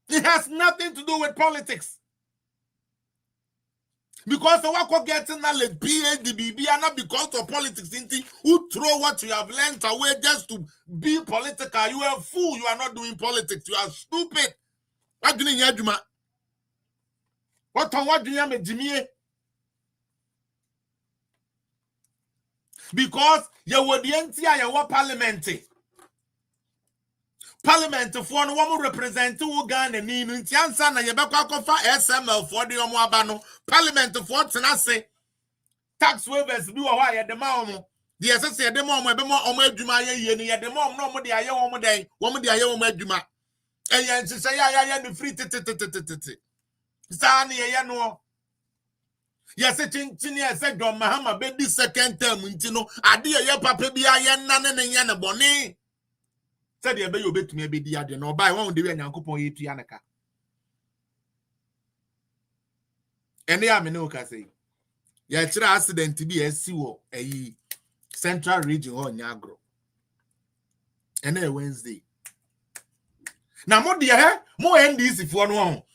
it has nothing to do with politics. Because the work getting knowledge, PhD, BB, and not because of politics, who throw what you have learned away just to be political. You are a fool. You are not doing politics. You are stupid. What do you do? What do you do? Because you were the entire parliament. Parliament for no one represent Uganda ni ntiansa na yebekwa kofa SML for the omo abano parliament for tenase tax waivers bi wo ha ye de ma omo the assessor de ma omo ebe ma omo adwuma ye ni ye de ma omo no omo de aye omo den omo de aye omo adwuma eye nsese ya ni free tete sa na ye no ye se chinchini ye se John Mahama be di second term ntino ade ye papa bi aye nane ne ye ne boni said the baby obetumi abedi ade no buy one dey Nyankopon yetu anaka ene ya me no ka say ya kira accident bi esi wo ayi central region ho Nyagro ene Wednesday na mo de he mo NDC fo no ho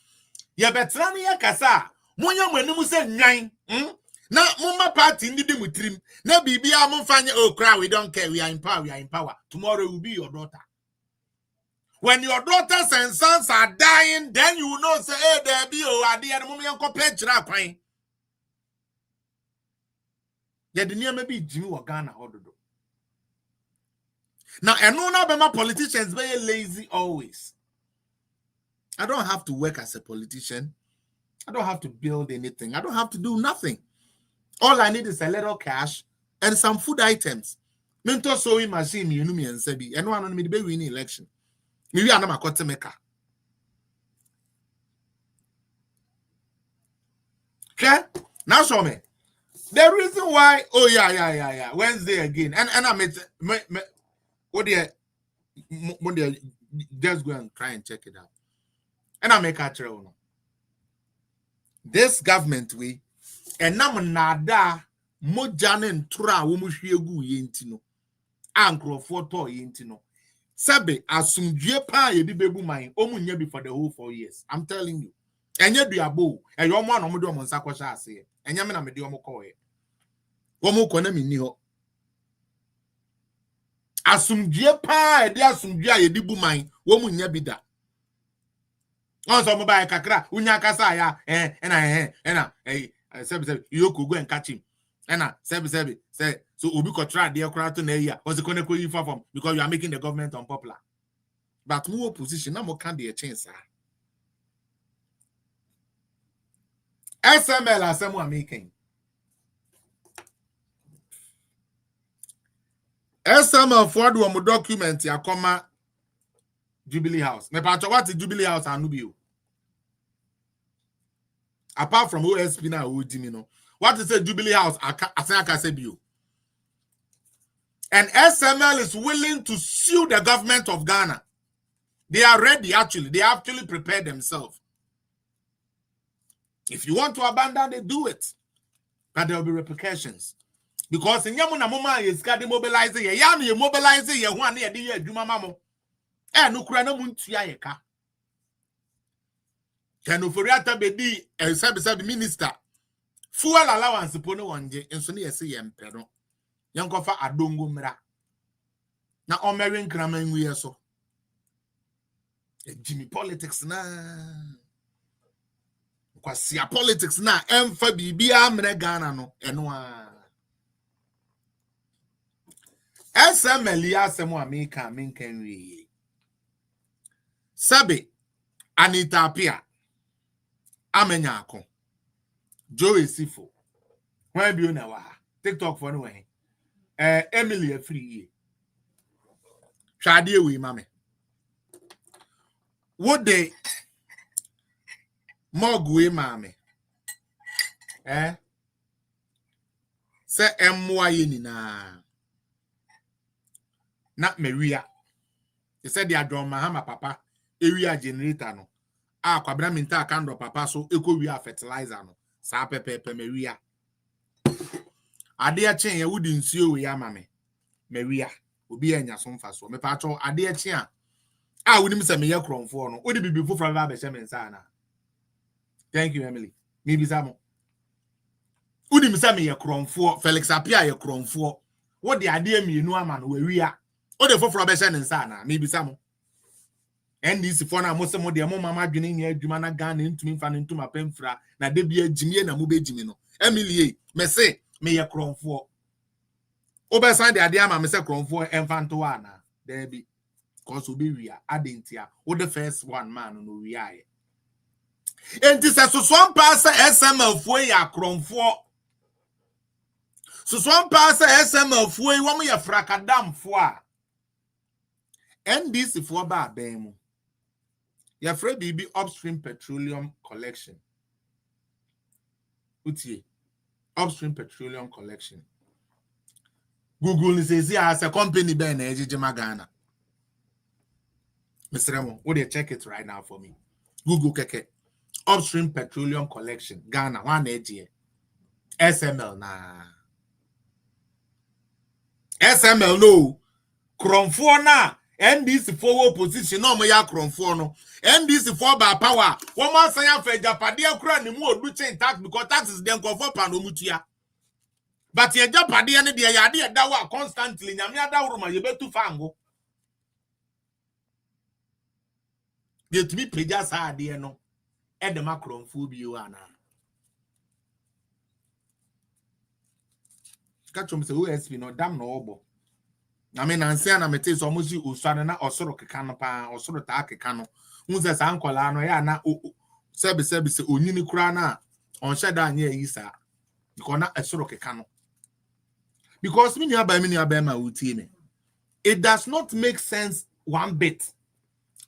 ye betra ne ya kasa mo nya manim se nwan na mama party ndi di mutrim na bibia mo fanye oh cry we don't care we are in power tomorrow will be your daughter. When your daughters and sons are dying, then you will know, say, hey, there be, oh, at the end, moment, uncle Petra, crying. Yeah, the near maybe Jimmy or Ghana, how to do. Now, I know now, my politicians very lazy always. I don't have to work as a politician. I don't have to build anything. I don't have to do nothing. All I need is a little cash and some food items. Mentor sewing machine, you know me and Sebi, and one on me to win election. Maybe I'm not a maker. Okay? Now show me. The reason why, oh yeah. Wednesday again. And I made what do just go and try and check it out. And I make a trail. This government we and nada mojane and tra womushiegu yentino. Ankro photo yentino. Sabe asumdue pa ye bi bebu man omunye bi for the whole 4 years. I'm telling you. Enye duabo e yo mo no mo do mo nsakosha ase. Enye me na me de omo ko ye. Omo ko na minni ho. Asumdue pa e de asumdue a ye di bu man wo munye bi da. Onso mo ba kakra unya kasa ya ena sebi you go and catch him. Ena sebi say so obi contra dey kra to na here was going to you from because you are making the government unpopular. But who opposition na mo can dey chance SML asemu making SML forward one document ya comma Jubilee House. Me pa what Jubilee House anubio. Apart from OSP na Ojimino. What is a Jubilee House? Asaka Sebio. And SML is willing to sue the government of Ghana. They are ready, actually. They actually prepared themselves. If you want to abandon, they do it. But there will be repercussions. Because in Yamuna Moma is got mobilizing, Yami mobilizing, ya one year, Jumamamo. And Ukraine Muntiaka. Can Ufuriata Bedi, a sub minister. Fuel allowance upon one day, and so near see Emperor. Young Kofa Adungu Mra. Now, on marrying Kramen, we are so. Jimmy politics na. Kwasia politics na. Emfa Bibia Mregana no. Enwa. SMLia Semo America, Minkenwe. Sabe, Anita Apia. Amenyako. Joey Sifo. When be you now? TikTok for no way. Emily a free. Shadi we mame. Would they mogwe mame? Say MY ni na. Not Maria. They said they are drawn Mahama papa. Area generator no. Kwabra minta kando papa so eko wi fertilizer no. Sa pepe Maria. Ade a chen ye wudi nsuo we amame. Maria obi anya so mfa so. Me pa cho ade a chen a wudi mi se me ye kronfo no. Odi bibi fofra ba be she me nsa na. Thank you Emily. Me bi samo. Odi mi se me ye kronfo Felix Apia ye kronfo. Wo de ade amienu ama no we wia. Odi fofra be she nsa na. Me bi samo. NDC for na mo se mo de mo mama dwene nya adwuma na Ghana ntumi mfa ne ntuma pemfra na de bia jimie na mo be jimi no Emily me se me ye kronfo obe san de ade ama me se kronfo emfanto ana there be cause obi wia adentia wo the first one man no wia ye enti se so pass SML fo ya kronfo so pass SML fo wo mo ye frakadam fo a NDC fo ba ben mu your friend be upstream petroleum collection. Utie. Upstream petroleum collection. Google says here as a company ben Ejijima Ghana. Mr. Remo, would you check it right now for me? Google keke. Upstream petroleum collection. Ghana, 1 AG. SML na. SML no. Kromfo na. NDC forward position no mo ya kronfo no NDC for by power one man say ya fe japade akura ni mu odu chain tax because tax is den confo pa no mutua but ye japade ne de ya de da wa constantly nyame ada woro ma ye betu fango Get me pajas ha dear no. Ed the macron phobia ana. Catch him say OSP no damn no obo. I mean, Ansiana metes almost you Usanana or sort of canapa or sort of takano. Who's as uncle ano ya na service unini crana on shada near Isa. Because not a sort of cano. Because many abema utime. It does not make sense one bit.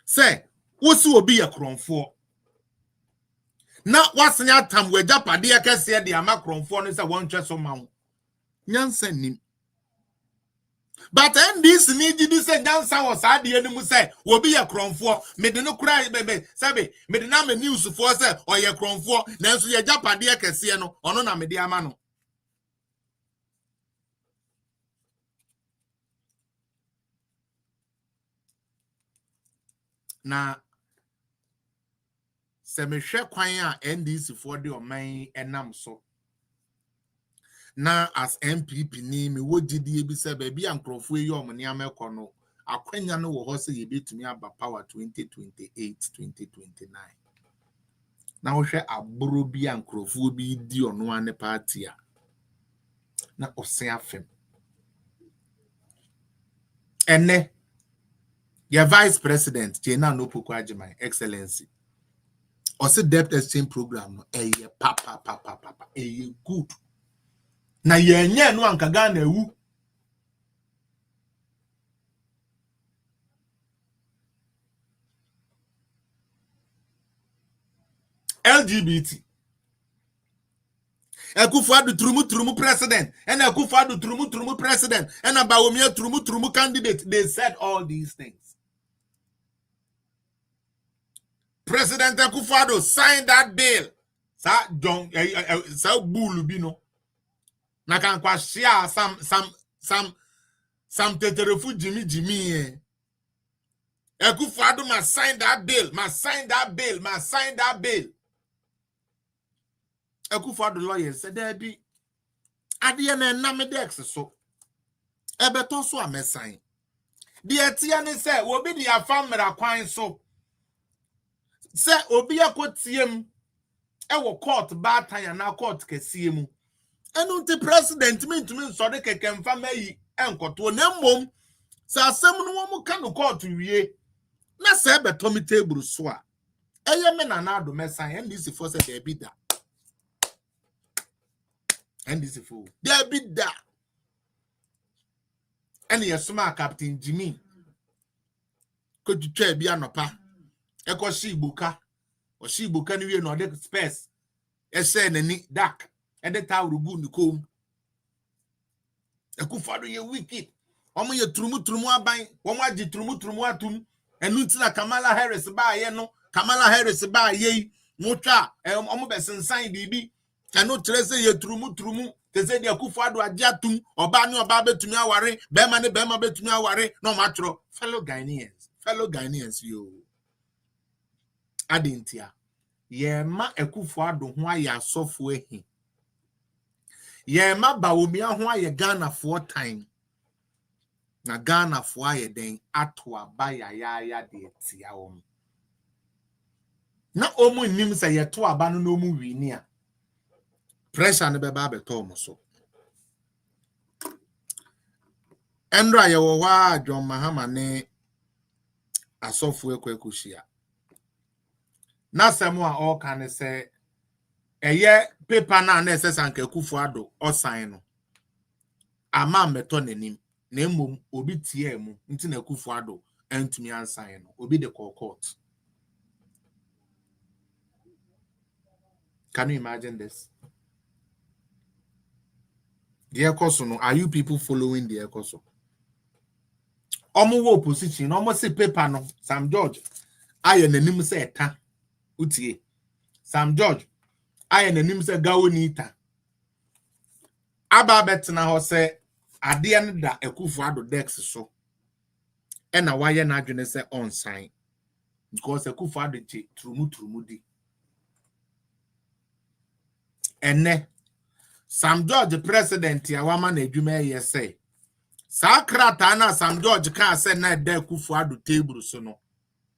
Say, what's will be a crown for? Now, what's in your time where Japadia can say the Amacron for is a one chest of mount. Yansen. But then this need this and Jansa was at the enemy say, will be a crown for, made no cry, baby, Sabe, made name a news for say, or your crown for, then so your Japadia can see no, or no, media mano. Now, Semisha Quaya NDC for the main and nam so. Now, as MPP name, what did you be said, baby, and Crofway your money, Americano? A quenyano will also be to me about power 2028, 2029. Now, share a Burubi and Crofway be on one party. Now, Osea Fem. And ne, your vice president, Jena no Pukwajima, Excellency. Also, debt exchange program, papa, good. Na yenye no ankaga na ewu. LGBT. Ekufuadu trumu president. And Ekufuadu trumu president. And Abawomia trumu candidate. They said all these things. President Ekufuadu signed that bill. Sa John sa bulu bino. Na kan kwa share some teterefu Jimmy. Ekufuadu must sign that bill. Ekufuadu lawyer said there be adiye na medex so. Ebeto so amesign. The etiane say obi di afamra kwan so. Say obi akotiem ewo court ba tan na court kesiye mu. Enu the president me so de kekemfa mayi enkoto na mmom sa asem no mo ka no court wie na say beto mi table so a eye me na ado mesan and this for say there be that and this for there be that and your smart Captain Jimmy could you try be anopa e ko shibuka o shibuka ni we no de space e say na ni dark e de ta urugu ni kom Ekufuadu ye wicked omo ye trumu aban omo agi trumu atum enu ntina Kamala Harris ba ye no Kamala Harris ba ye motwa omo besensan bibi enu trese ye trumu te se de Ekufuadu agi atum oba ni oba betumi aware be ma betumi aware no matro fellow Ghanaians yo adentia ye ma Ekufuadu ho aye asofo ehi ye ma Bawumia ho aye Ghana for time na Ghana for aye den atwa ba ya de tia wom na omu nim se ye to aba no omu wini a pressure ne be ba beto mo so endra ye wo wa John Mahama ne asofo ekwekushia na semo a all kan say eye paper na na ese sanka Ekufuadu o sign no ama meto nanim na emom obi tie mu nti na Ekufuadu entumi ansign no obi de court. Can you imagine this? The Ekoso no, are you people following the Ekoso? Omo wo opposition omo se paper no Sam George aye nanim se eta utie Sam George aye nanim se gawo nita aba betna ho se ade ne da Ekufuadu dex so e na waye na adwene se on sign because Ekufuadu che trumu di ene Sam George president ya wama na adwuma ye say sa krata na Sam George ka se na da Ekufuadu table so no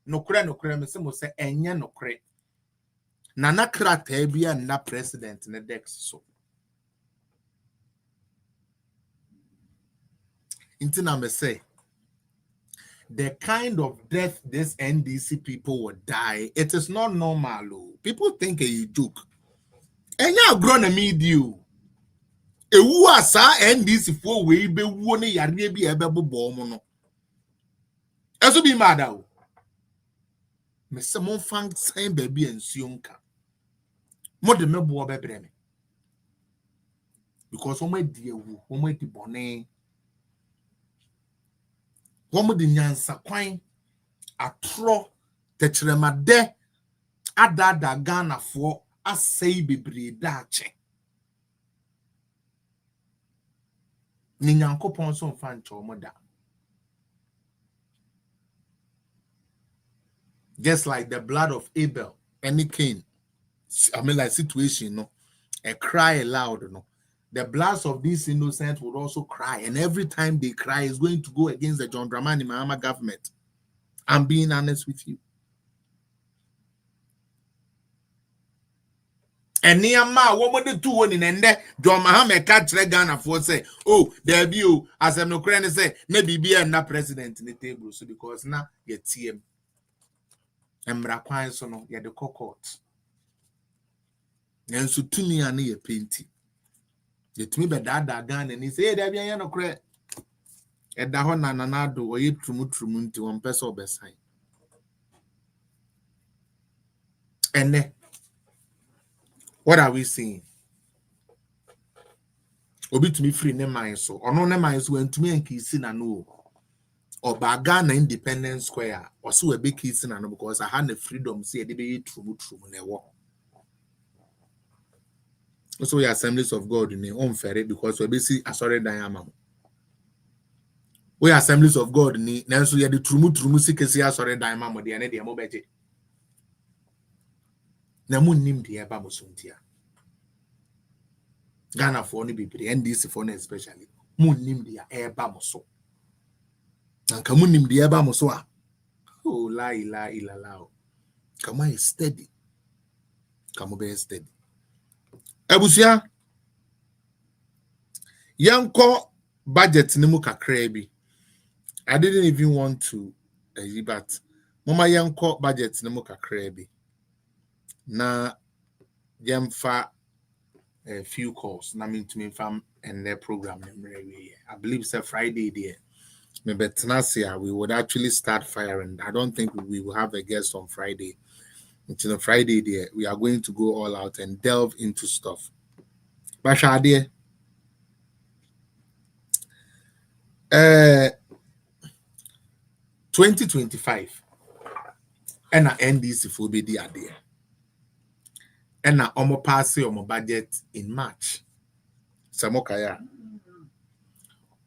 nokre me se mo se enye nokre nana krata bia na president ne dex so intina me say the kind of death this NDC people would die, it is not normal. People think a joke. And you grown a media. A was NDC for we be one ya be a baby bomb. As be mad out. Mr. Monfang same baby and Sionka. More than me boy baby. Because one my dear who, one my the bonnet. One more the nyansa quine. A tro tetremade ada Ghana for a say bebre dache. Ninyanko ponson fan chomoda. Just like the blood of Abel, any Cain, like situation, no, a cry aloud, no. The bloods of these innocents would also cry, and every time they cry, is going to go against the John Dramani Mahama government. I'm being honest with you. And near ma, what would the two one in there? John Mahama catch Ghana for say, oh, there be you, as I'm no cranny say, maybe be a president in the table, so because now you TM. And Mrakwan so no, you're the court. And so to me, I need a painting. It me be that gun and he say, there be a no credit. At the hon and anado, or you trumu to 1 person or beside. And then, what are we seeing? Obi to me free ne mind so, or no ne mind so, and to me and kissing and no. Or Bagana Independence Square, or so a big kissing and because I had the freedom, say, they be true, never. Also, we Assemblies of God in the own ferry because we basically sorry diamond. We Assemblies of God in the now so you the true secrecy sorry diamond with the end of the budget. Namun nim the eba musuntia. Ghana for any people, NDC for especially. Mun nim the eba muso. And kamun nim the eba muso. Oh la. Come on, steady. Come on, steady. Abusia yanko budget ni mu kakra bi. I didn't even want to but mama yanko budget ni mu kakra bi. Na yamfa a few calls na me to me fam and their program I believe it's a Friday there. Maybe Tanasia we would actually start firing. I don't think we will have a guest on Friday. Until Friday there, we are going to go all out and delve into stuff. But 2025 and NDC for be the idea. And na omo pass omo budget in March. Samokaya.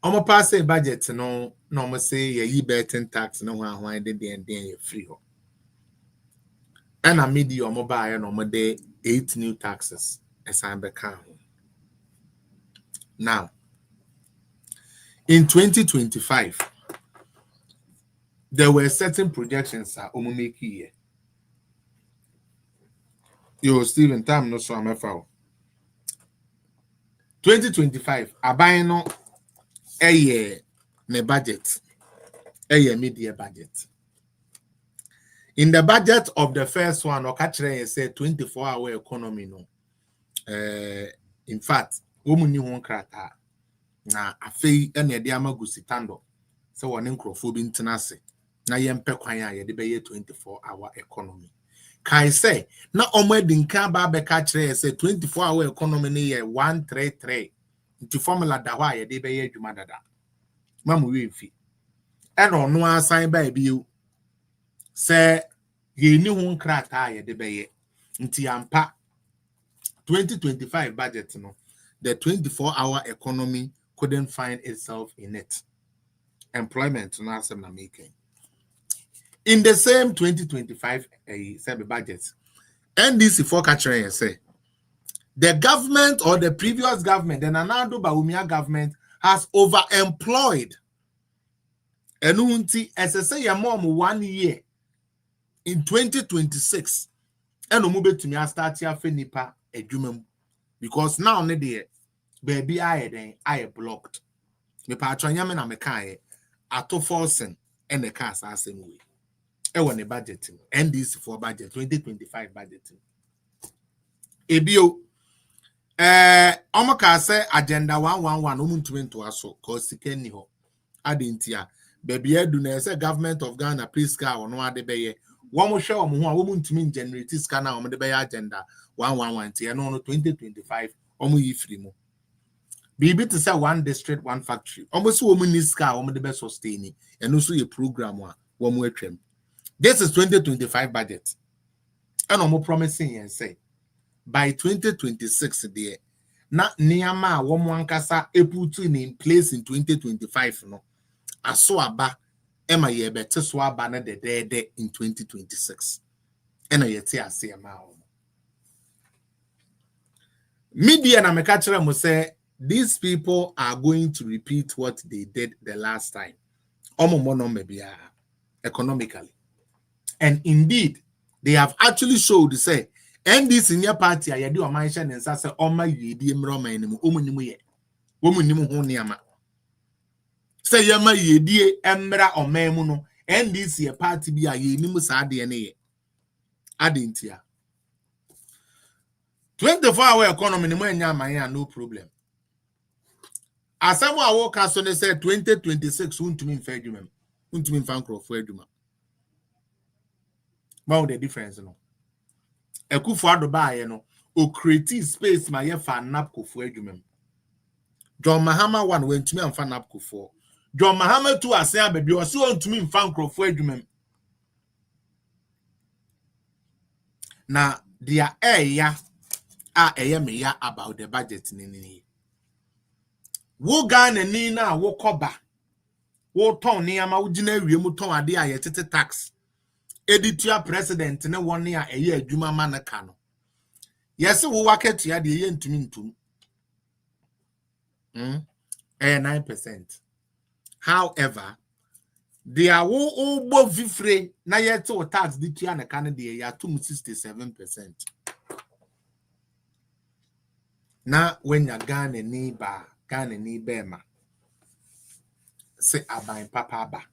Omo pass budget no omo say ye betting tax no why they and free. And I made your mobile and day 8 new taxes as I become. Now, in 2025, there were certain projections that make here. Yo, Stephen, time no so I'm a foul. 2025, I buy no a year ne budget, a year mid-year budget. In the budget of the first one, Okachre said 24-hour economy. No, in fact, woman won't crack na afei ene de amagusitando so one nkrofo internase na yempe kwan ya de be 24-hour economy kai say na omedinka ba be ka kire say 24-hour economy ne ye 133 into formula da wa ye de be adwuma dada mamu we mfi ene ono asan ba bi say ye ni hu nkrata ye de be ye nti ampa 2025 budget no the 24-hour economy couldn't find itself in it. Employment not making. In the same 2025 budget, NDC forecast say the government or the previous government, the Nanado Bawumia government, has overemployed. And unti as I say, your mom 1 year in 2026 and no move to me start here for nipa adwuma because now ne dey baby I blocked me pa atwanya me na me kan ato forcing and the cars are same way e won the budget NDC for budget 2025 budget ebio omaka say agenda 111 omuntumi nto aso cause sikani ho adentia baby edu na say government of Ghana please ka ono ade beye wo mo hwe wo ho a wo muntumi generate ska na wo de beye agenda 111 tie no 2025 omo yi free mo bibi to say one district one factory almost wo mu ni ska wo de be sustain and also a program wa wo mo atwam. This is 2025 budget and omo promising yen say by 2026 there na niama wo mo ankasa put in place in 2025 no aso aba ema ye bete so aba na de in 2026 ena yete ase ema wo media na meka kire mo say these people are going to repeat what they did the last time economically, and indeed they have actually showed say and this senior party I do a mention and say oma yedi emroma enimu omunimu ye omunimu ho niama say yama yedi emra omemu no and this year party bi a yenimu sa de ne ye adentia 24-hour economy ni mo enya man no problem. Asamo awo kaso ne say 2026 untumi mfa adwuma untumi mfa nkrofo adwuma. But the difference no Ekufo Addo baaye no o create space ma ye fa napkofo adwuma. John Mahama 1 wentumi amfa napkofo. John Mahama 2 ase ababi o se untumi mfa nkrofo adwuma. Na dia eya me ya about the budget ni wo Ghana ni na wo koba wo ton ni ama wo gina wiem ton ade a yetete tax editor president ne won a eye adwuma ma na ka no yes wo waketu ya de ye ntumi ntum 9%. However, they are wo bo fifre na yete o tax ditua na ka ne de ya tum 67%. Na when ya Ghana ni ba Ghana ni bema say aban papa ba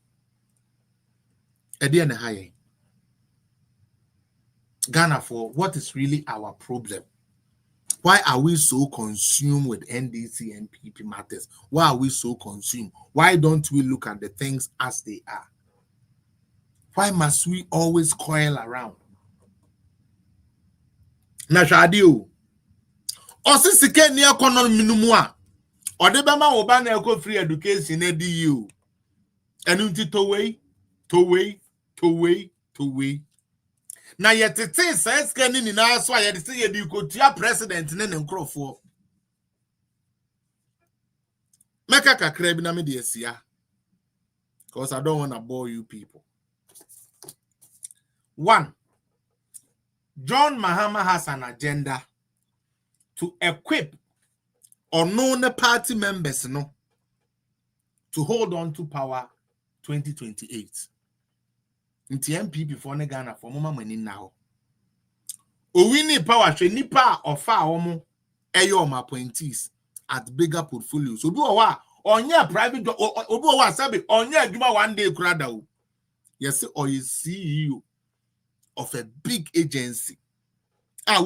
ede na haye Ghana for what is really our problem? Why are we so consumed with NDC and PP matters? Why are we so consumed? Why don't we look at the things as they are? Why must we always coil around? Na shadio osisike ni economy minumu a odebema oba na eko free education na di you enunti to way na yetete saska ni na so aye de se ye di kotua president ne nkrofo meka kakra bi na me de asia because I don't want to bore you people. 1, John Mahama has an agenda to equip unknown party members no to hold on to power 2028. Nti MPP for ne Ghana for mama mani now. O winning power she nipa ofa omo eyo ma appointees at bigger portfolios. Obi o wa onye private obi o wa sabi onye adwuma one day krada o. Yes, or is CEO of a big agency.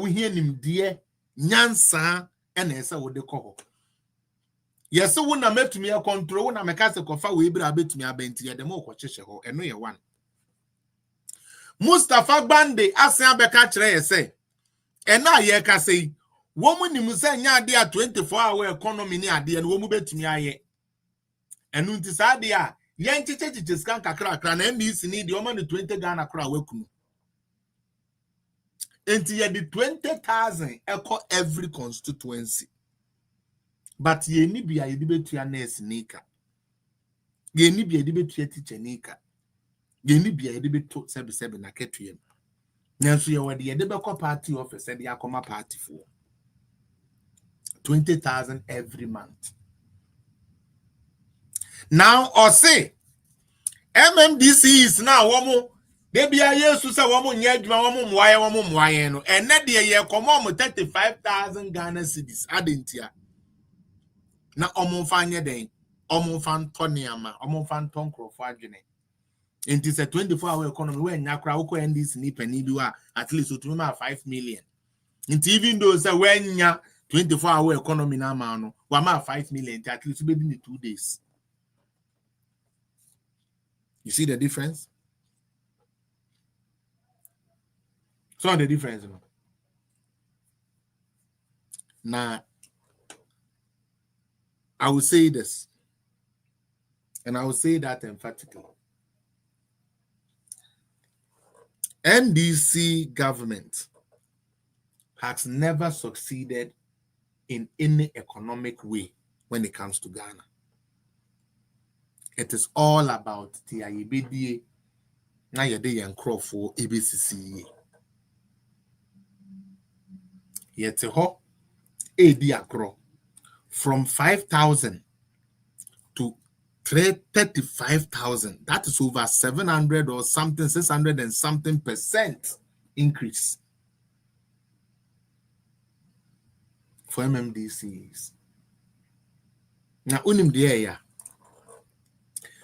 We hear him dear nyansa and esa wo de ko. Yes, so when I met me a control, when I make us a cofa, we be a bit me a benti at the more coaches, and no, you one. Mustafa Bande, as I becatch say, and now ye can say, woman, you must say, ya dear 24-hour economy near the and woman bet me aye. And until Sadia, Yanti just can't crack and this need your money 20 Ghana crowd welcome. Until the 20,000 echo every constituency. But ye ni be a debate to a nurse nika. Ye ni be a debate to a teacher nika. Ye ni be a debate to 77 na ketuem. Nanso ye wadi ye debate party office and the akoma party for 20,000 every month. Now or say MMDC is now They be a year to say woman yet, woman, why, no, and that year come on with 35,000 Ghana cedis. I didn't hear. Now, fan your day, fan Tonyama, fan Tonkro for Agene. It is a 24-hour economy when Nakrauko and this nip and Nidua at least to 5 million. And even though say when ya 24-hour economy now, man, 5 million at least within 2 days. You see the difference? So the difference, you know. Now, I will say this, and I will say that emphatically. NDC government has never succeeded in any economic way when it comes to Ghana. It is all about the IBDA, now you're there and for ABCC. Yet, AD from 5,000 to 35,000. That is over 700 or something, 600 and something % increase for MMDCs. Now, unim the area.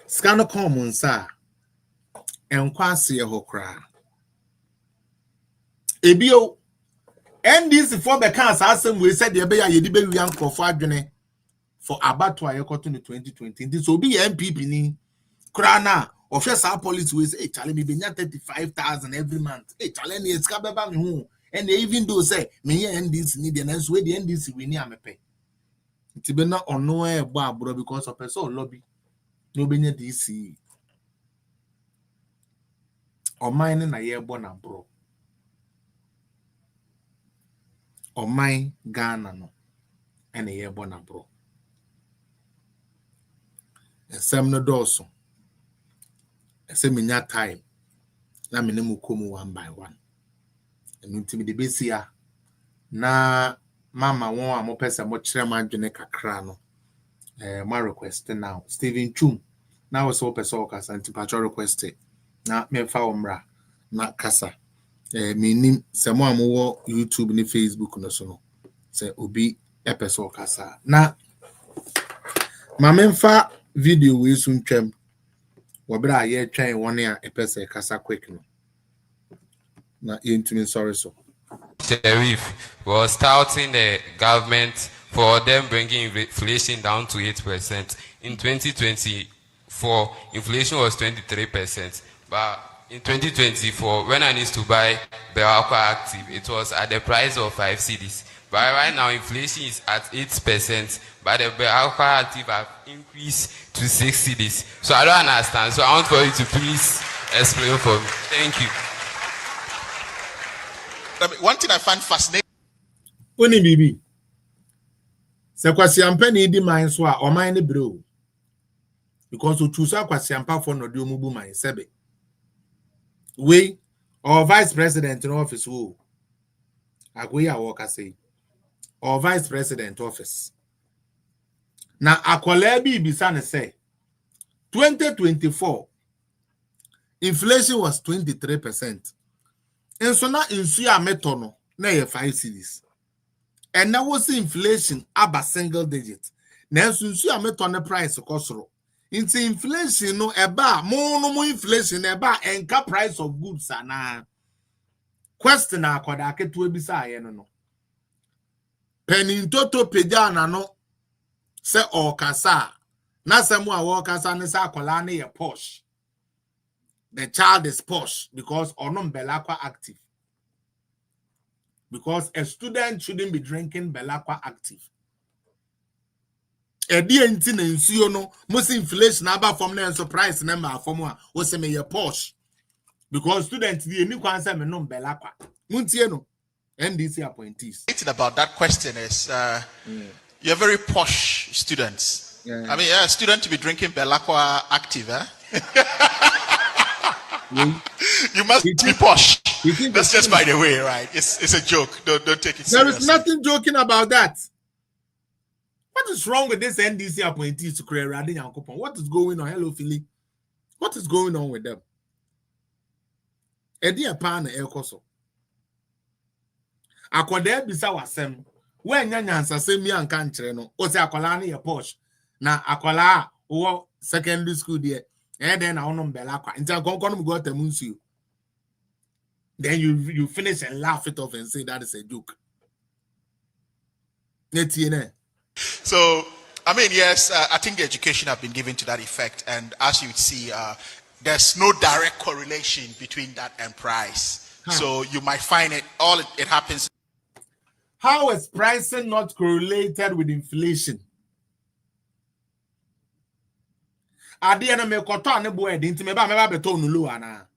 Scano common, sir, and quasi a hokra. Ebio. And this for the cancer, as we said, the Bay Yedibe young for Abattoir in 2020. This will be MPP ni Krana. Official our police will say, Charlie, me 35,000 every month. Hey, Charlie, it's Kababa me home. And they even do say, me and this need and that's where the NDC we need a pay. It's been not on nowhere bro because of person lobby. No be DC. Or mine in a year born bro. Or my Ghana no and a year born bro. And some no doso. And some in that time. Na me nemu komu one by one. And until the besia na mama won amo pesa mo kire ma dwene kakra no. My request now. Stephen Chum. Now so pesa o kasa nti patro request. Na me fa omra na kasa. Meaning some more YouTube ni Facebook no so no say obi episode kasa na mamemfa video we sun twem wo bra ye twen won a episode kasa quick no na yentumi sorry so Sheriff was touting the government for them bringing inflation down to 8%. In 2024 inflation was 23%, but in 2024, when I need to buy Belako Active, it was at the price of 5 cedis. But right now, inflation is at 8%, but the Belako Active have increased to 6 cedis. So I don't understand. So I want for you to please explain for me. Thank you. One thing I find fascinating. Oni bibi. Se kwasiampa ni di man so a o man ne bro. Because o choose kwasiampa for no de omubu man sebe. We or vice president in office who Agoya Walker say or vice president office. Now Akolebi Bisane say 2024 inflation was 23%. And so now in Suya Metono na 5 cedis. And now was inflation about single digit. Now Suya Metono price kosoro. Into inflation no eba more inflation eba enka price of goods ana question akoda ke to ebisa ye no penin toto peja na no se okasa na semu a okasa ne sa akola ne ye posh. The child is posh because onom Belakwa Active, because a student shouldn't be drinking Belakwa Active. Edi enti na nsuo no most inflation aba from na surprise na ma from wo se me ye posh because students dey ni kwan say me no Belakwa muntie no NDC appointees. About that question is you're very posh students. Yeah. I mean, a student to be drinking Belakwa Active, eh? You must be posh. That's just by the way, right? It's a joke. Don't take it seriously. There is nothing joking about that. What is wrong with this NDC appointees to create Radin Yankopon? What is going on? Hello, Philly. What is going on with them? edi epa na ekoso akoda bisa wasem when nyanyansa semi anka nkyere no o se akola na ye posh na akola wo secondary school there then na wono mbela kwa nti akonkono go tamunsu then you finish and laugh it off and say that is a joke. So I mean, yes, I think the education have been given to that effect, and as you see, there's no direct correlation between that and price. So you might find it happens. How is pricing not correlated with inflation? Adiana me koto ne boy dinti me ba beto no low ana.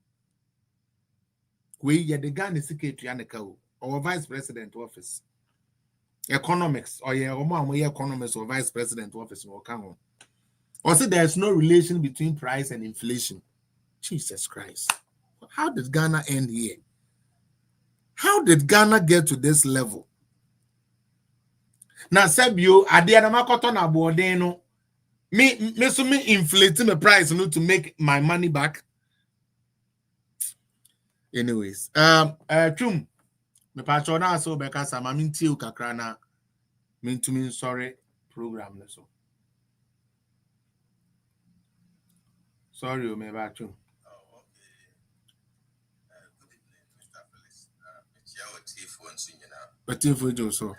We ye the Ghana secretary aneka or vice president office. Economics or economics or vice president office or come. Also, there's no relation between price and inflation. Jesus Christ. How did Ghana end here? How did Ghana get to this level? Now, Sebio, Adiana Makoto na boardeno. Me inflating the price to make my money back. Anyways, Chum. Me patrona so because I'm into kakrana mean to mean sorry program so. Sorry, me bachu. But if we do so.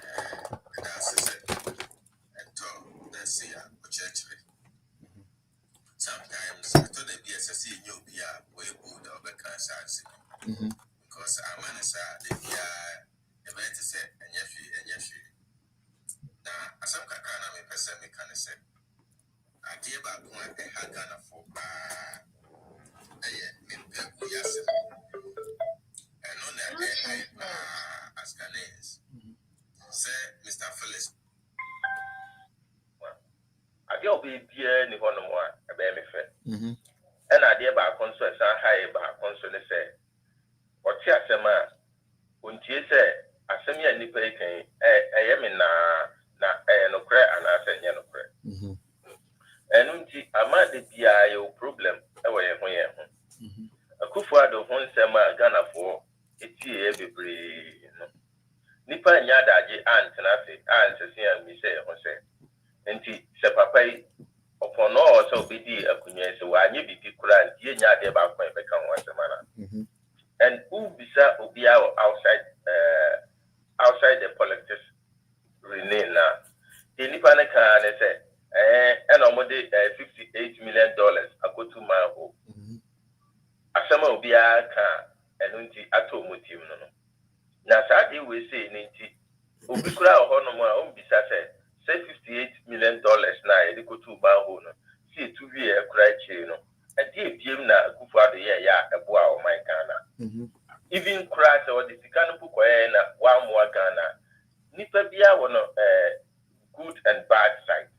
Sometimes I thought the BSC in your beer way good over cancer. Because I'm an the event is set and yes. Now, as I'm a person, I can say, I gave up one a Hagana for yes. And on that as GHANAIANS. Say, Mr. Phyllis. I go be dear, ni one more, a baby fair. And I dear by console, high by console, say, what Tiasema, when she said, I send me a nipper, I am in no crack, and I said, no crack. And I might be a problem away from here. A Kufuado won't send my Ghana for it's every Nipper and Yada, aunt, and I say, aunt, and me say, Jose. And se papa upon all so be a kunya so I need be kuran ye nya de ba kwan become once a man. And who bisa ubia outside the politics remain now. The Nipana can say and almost $58 million I go to my home. Asama ubia can and unti ato motive no. Na sadi we say ninti ubikura hono mo bisa say $58 million now. You go to Baho. See 2 year cry chain. And if you na Kufa the year, a boy of my Ghana. Even crash or the Sikanapu Koena, one more Ghana. Nipa Bia one good and bad side.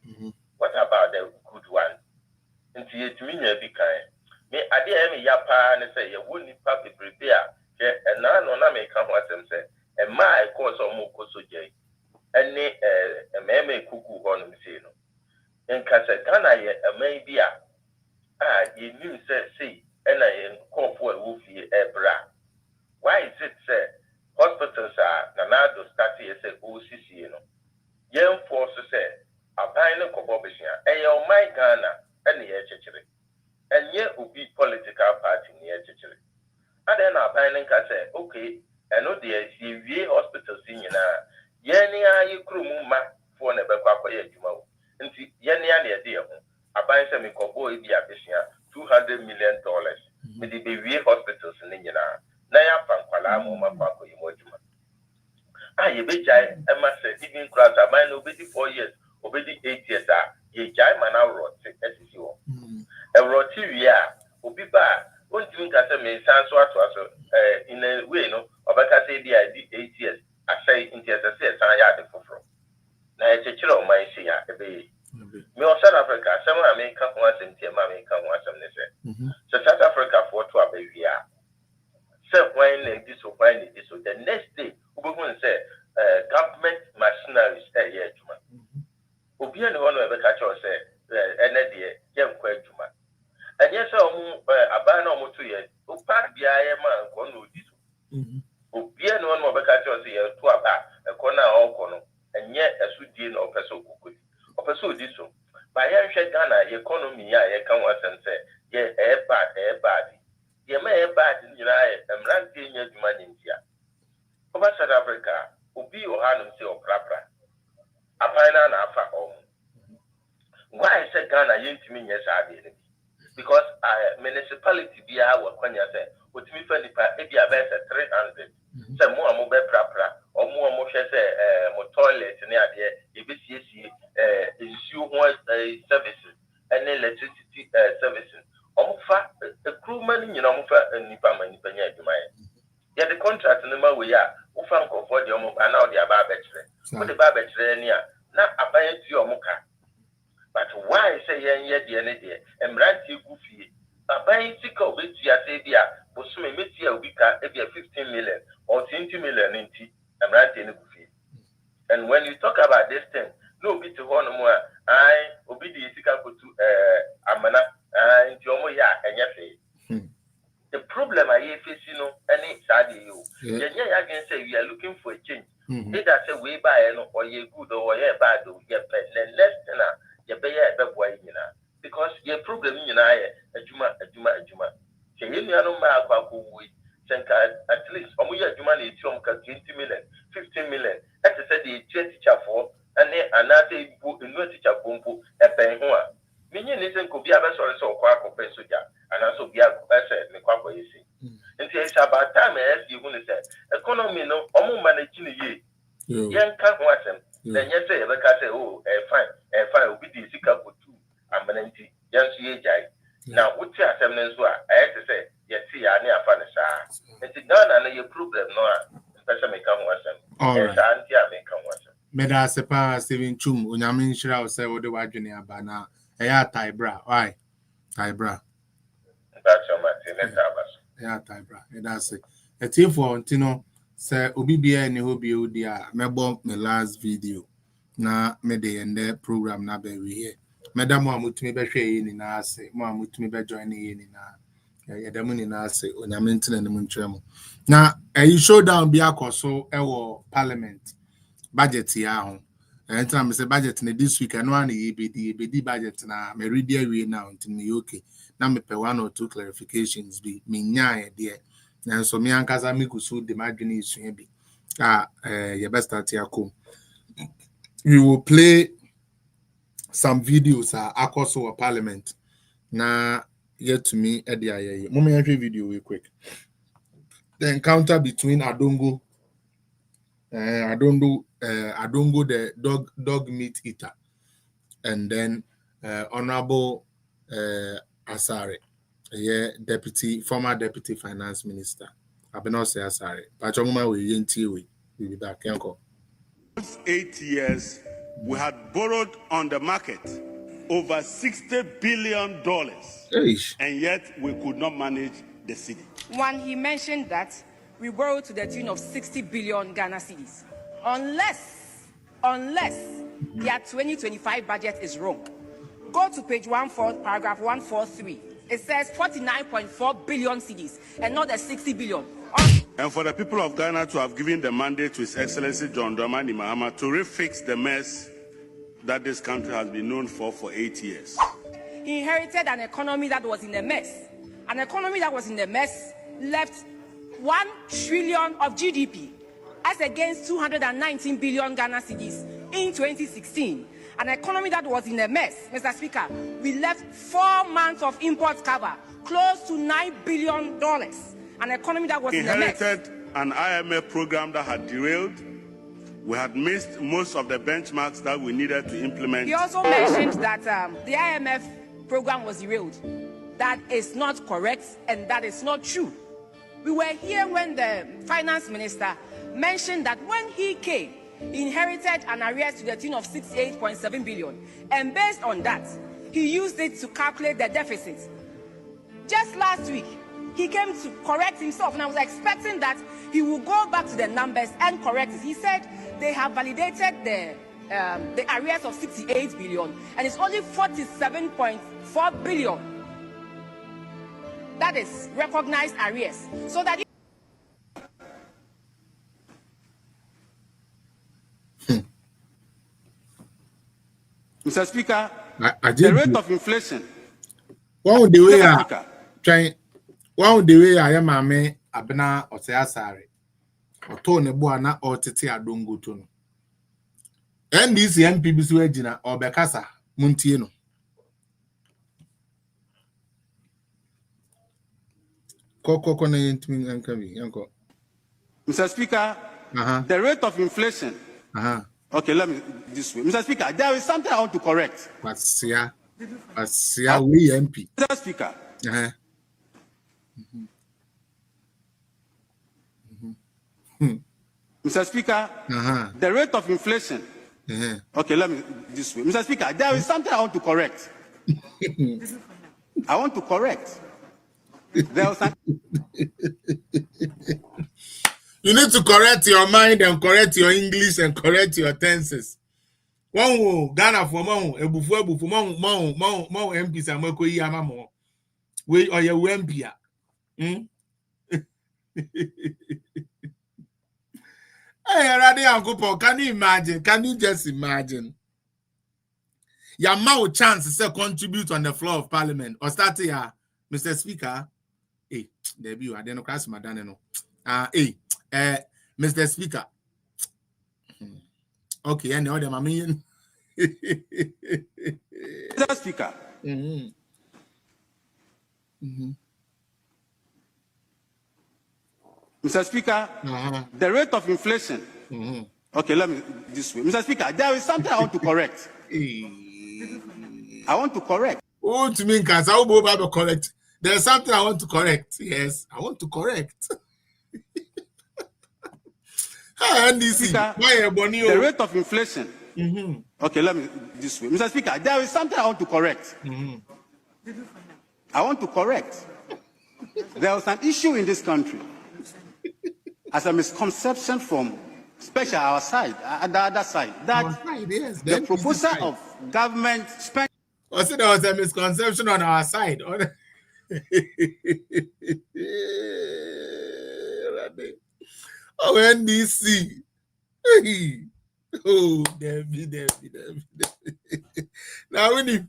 What about the good one? And see it mean a big kind. Me, I dare me yapa and say, you wouldn't papi prepare. And now no make come what them say. And my course or more so jay. And a meme cuckoo on the in Casagana, a maybe you knew, see, and I call for a woofy bra. Why is it, sir? Hospitals are Nanado Stati as a OCC, young forces say, a pine of Cobobishia, and your my Ghana, and the HHR, and yet will be political party near HHR. And then our pine say, okay, and no, dear, see, hospitals in Yenia, you crew ma for never quack Juma. And Yenia, dear, a buy some cobo be a $200 million. With the baby hospitals in India. Naya Panqualamo, Mapako, Yumojuma. Ah, you be jai, and must say, even crowds are mine obey 4 years, obey 8 years, ye jai mana rot, as you are. A rotivia, Ubi bar, won't you cast a man sans in a way, no, of a Cassadia, I did 8 years. I say, in the SSS, I had the for. Now, it's a chill of my sea, a baby. Me or South Africa, some I may come once and tell mammy come once and they say. So South Africa for 2 baby. So when this or when this or the next day, we will say, government machinery is a year to man. Obian one of the catcher say, and a dear, young quack to man. And yes, a ban almost 2 years, Opa biya man kono diso. Obia no one mobeka cho say to aba e kona okono enye esudie na opeso kokodi. Opeso diso. Ba ye hwe Ghana economy ya ye kan wasen say ye e bad. Ye ma e bad nyina e emrante nya dwuma ntia. Over South Africa, obi ohanum say oprapra. Apana na afa why I said Ghana yentimi yes ade because municipality bia wa kwanya say otimi fa nipa e bia be 300 say mo amu be prapra o mo hwe say mo toilet ne ade e be siesie issue ho services and electricity services o fa recruitment nyina o fa nipa nya adwuma ye the contract no ma we ya o fa nkofo de o mo ana o de aba abekire o de ba abekire ni a na aban tu o mo ka. But why say yen ye de ne de emranti gufie aban sika obetia say bia bosume metia obika e bia 15 million or 20 million nti emranti ne gufie. And when you talk about this thing no be to hono mo ai obi de sika kotu amana nti omo ya enye fe. The problem I face no any sad you yen ya again say we are looking for a change. Either say we buy no or ye good or ye bad or ye bad less than because your problem in a juma. Say you know my at least we are money 20 million, 15 million. As I said, the teacher for and then another no teacher bumbu a penhua. Meaning listen could be a vessel so quack or pesoja and also be a person in quack you see. And it's about time as you want to say economy no managing ye. Young can't watch them. Then you say, like I say, oh, fine, we did sick up with 2 ambanenti, young CHI. Now, what's your semblance? I had to say, yes, see, I near Fanasa. It's done and your problem, no, special may come watch them. All right, Auntie, I may come watch them. Meda sepa Steven Chum, Unyamin Shira say, what do I do near Bana? Thai bra, why? Thai bra. That's your Martin, Thai bra, that's it. A team for Tino. Sir, Obibia ni hobi odia mebo me last video na me de ende program na be we here. Madam mo amutumi be hwe yi ni na ase, mo amutumi be join yi ni na yedam ni na ase onyame ntene ne mu nkyeremo. Na showdown bi akoso ewo parliament budget ya ho. Enta me say budget ne this week eno an ebedi budget na me ready awie now ntimi okay. Na me pe 1 or 2 clarifications bi me nyaa de. And so me and Kazami Kusu the margin is be your best at Yakum. We will play some videos Akoso Parliament. Now get to me at the moment video real quick. The encounter between Adongo the dog meat eater and then Honorable Asare. Former deputy finance minister. I've been also sorry. Pachonguma we be back. 8 years, we had borrowed on the market over $60 billion, and yet we could not manage the city. One, he mentioned that we borrowed to the tune of 60 billion Ghana cedis. Unless their 2025 budget is wrong. Go to page 14, paragraph 143. It says 49.4 billion cedis and not the 60 billion. And for the people of Ghana to have given the mandate to His Excellency John Dramani Mahama to refix the mess that this country has been known for 8 years. He inherited an economy that was in a mess. An economy that was in a mess left 1 trillion of GDP as against 219 billion Ghana cedis in 2016. An economy that was in a mess, Mr. Speaker, we left 4 months of import cover, close to $9 billion. An economy that was in a mess. Inherited an IMF program that had derailed. We had missed most of the benchmarks that we needed to implement. He also mentioned that the IMF program was derailed. That is not correct and that is not true. We were here when the finance minister mentioned that when he came, he inherited an arrears to the tune of 68.7 billion. And based on that, he used it to calculate the deficit. Just last week, he came to correct himself, and I was expecting that he will go back to the numbers and correct it. He said they have validated the arrears of 68 billion, and it's only 47.4 billion. that is recognized arrears, so that Mr. Speaker, the rate of inflation. One the way trying. One the way I am a man abena or say sorry. Or tone buana or tete adongo to. And this MPB's wagina or Becasa Montieno. Mr. Speaker, the rate of inflation. Okay, let me this way. Mr. Speaker, there is something I want to correct. Pasia we MP. Mr. Speaker. Mr. Speaker, the rate of inflation. Okay, let me this way. Mr. Speaker, there is something I want to correct. I want to correct. There was You need to correct your mind and correct your English and correct your tenses. One Ghana for mon, ebufu mon MPs amako yi amamo. We or your MP. Hey, Radi Uncle, can you imagine? Can you just imagine? Your mouth chance to contribute on the floor of Parliament or start here, Mr. Speaker. Hey, debut, I didn't cross my dano. Hey, Mr. Speaker. Okay, I know them. I mean, Mr. Speaker. Mr. Speaker, the rate of inflation. Okay, let me this way. Mr. Speaker, there is something I want to correct. I want to correct. Oh, to me, because I will be correct. There's something I want to correct. Yes, I want to correct. Speaker, the rate of inflation. Okay, let me this way. Mr. Speaker, there is something I want to correct. I want to correct. There was an issue in this country as a misconception from especially our side, the other side, that the proposal of government spending. Also, there was a misconception on our side. Oh, NDC. Oh, Debbie. Now, when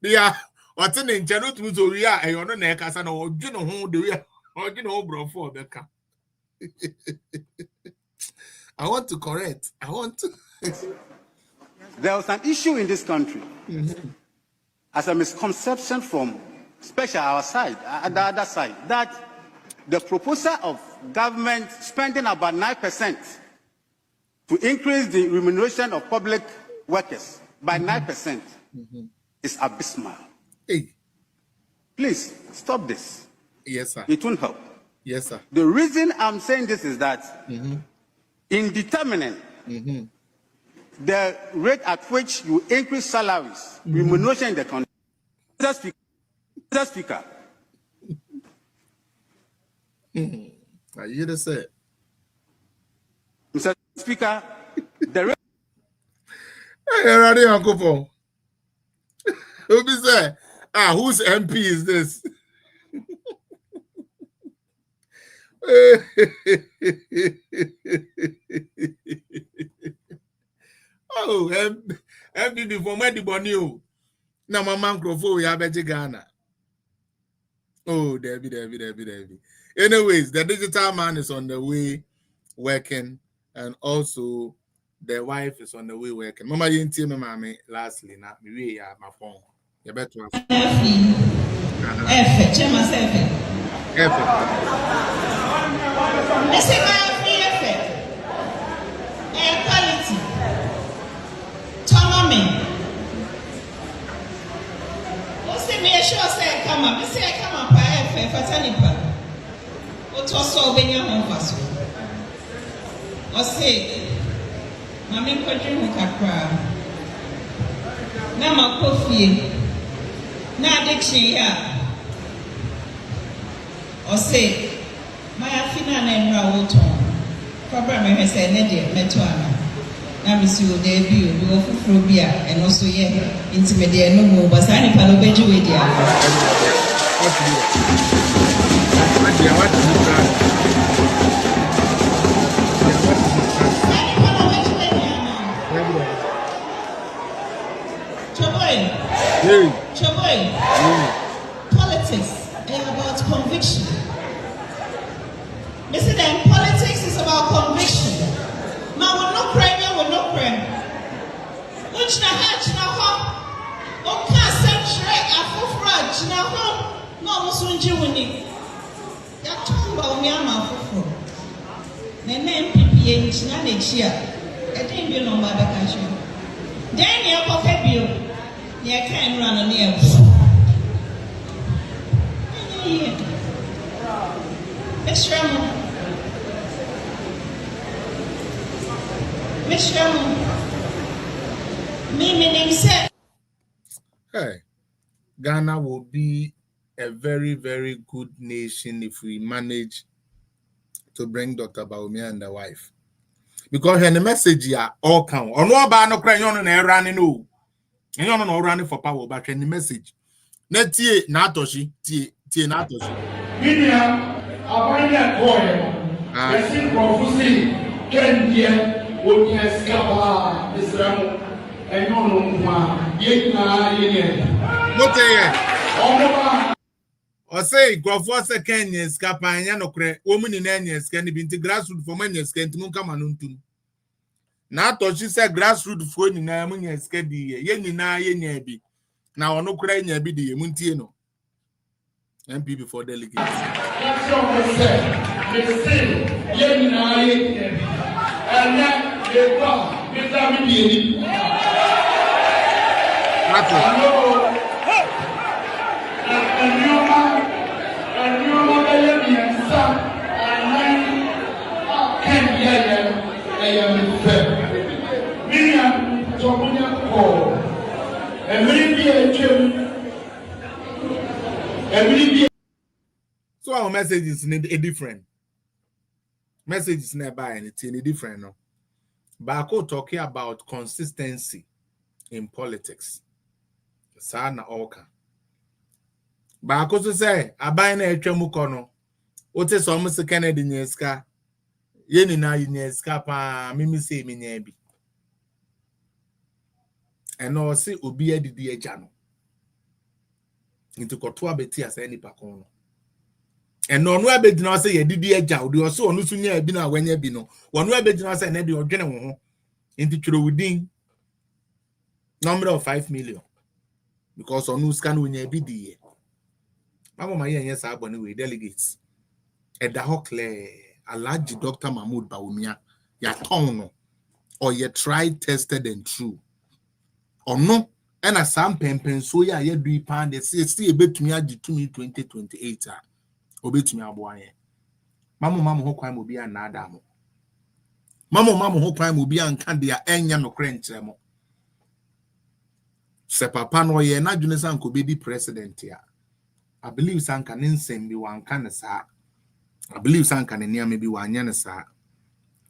they are what's in Channel to Ria, and you're not neck as an old, you know, who do you bro for the car. I want to correct. There was an issue in this country as a misconception from especially our side, the other side, that the proposal of government spending about 9% to increase the remuneration of public workers by 9% is abysmal. Hey. Please stop this. Yes, sir. It won't help. Yes, sir. The reason I'm saying this is that in determining the rate at which you increase salaries, remuneration in the country, Mr. Speaker. I hear the say. Mr. Speaker, the rate. Hey, ready, Uncle Paul. Who be say? Whose MP is this? Oh, MP for my debonio. Now my man Crofo we have a Ghana. Oh, Debbie. Anyways, the digital man is on the way working, and also the wife is on the way working. Mama, you didn't tell me, mommy, lastly, now, we have my phone. You better ask. Listen, quality. Tommy. Listen, me sure say come up. Me say come up. Fatanipa. What was so when you home for so? Or say, Mammy Quadrin Kakra. Now my coffee. Now addiction here. Or say, my afina and Rawoton. Probably has a nedia metuana. Now, Monsieur debut, you go for Frobia, and also, yeah, intermediate no more, but I need to with you. Politics is about conviction. Listen, then politics is about conviction. Man will not pray, man will not pray. Which na hatch na ho. O can't century afufra jina ho. No musunji wuni. Ya tumba umiama afufra. Nene MPP jina nechia. Ede mbio nomba bekacho. Then ya kofe bio. Ya kan run na ya. Hey, Ghana will be a very, very good nation if we manage to bring Dr. Bawumia and the wife. Because when the message here all count. Or no about no crying on and running no. And you're not running for power, but when the message. Net tie Natoshi, tie Natoshi. Media, I that boy. I see prophecy, Kendia, Woodness, Kaba, Israel, and no, yet, what say? Or say, Grofos a Kenyans, Capaniano, woman in Anyas can be into grassroots for many can to come on. Natoshi said grassroots for in Namunia, Skedi, Yenina, Yenabi. Now, no crying, be the Muntino. MP before delegates. That's what they said. They say, and that they got Mr. Midi. And you and son, and can So our message is different. Message is nearby and it's different. No? Bako talking about consistency in politics. Sana oka. Bako to say, abai na etwemu kono. Ote so mo se Kennedy nyeska. Yeni na nyeska pa mimi se mi nyabi. Eno se obi adidi agya no. Into koto abeti asa ni pakono. Eno no abedina say yedidi agya odi o so onu so nya bi na wanya bi no. Wonu abedina say na de odwene wo ho. Into twere within number of 5 million. Because onu scan wo nya bi di. Mama ma yen yes abone we delegates. Eda ho clear Alhaji Dr. Mahmoud Bawumia ya ton no or ye tried, tested and true. Or no, and a sam pempen so ya ye do pan de see a bit me agi to me 2028 obet me aboye. Mama ho kwan mo bia na ada mo. Mama ho kwan mo bia nka de a enya no krenche mo. Se papa no ye na dwene san ko be di president ya. I believe san kan nsem bi wan kan sa. I believe san kan nia me bi wan nya sa.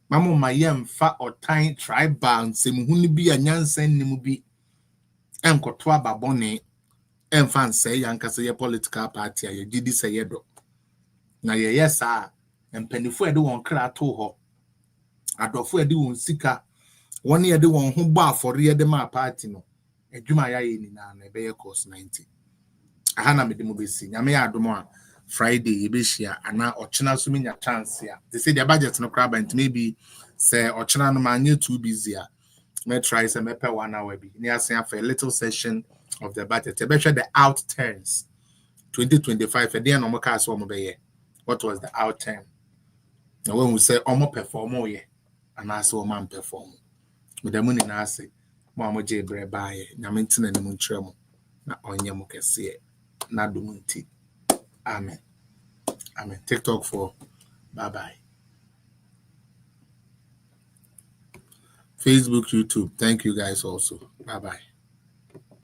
Mama ma yem fa or time tribal nsem hu ni bi anyansan nim bi enkoto ababone enfan say yankase ye political party ye gidi say yedo. Na ye yesa empanifo ede won kra to ho. Adofo ede won sika won ye de won ho gba afore ye de ma party no. Adwuma ya ye ni na ebe ye course 90. Aha na me de mo besi nyame ya adomo a Friday ebehia ana ochena so menya chance ya. They say their budget no crab and maybe say ochena no manye too busy a. Me try say me pe 1 hour bi. Ni asen for a little session of the budget. E be share the out turns 2025 e dey no mo ka so mo be ye. What was the out turn? Now when we say omo perform ye ana say o man perform. Me dem ni na say mo amoje bre ba ye. Nyame ntina ni mo nkyere mo na onye mo kese na dumunti. Amen. Amen. TikTok for bye-bye. Facebook, YouTube. Thank you guys also. Bye-bye.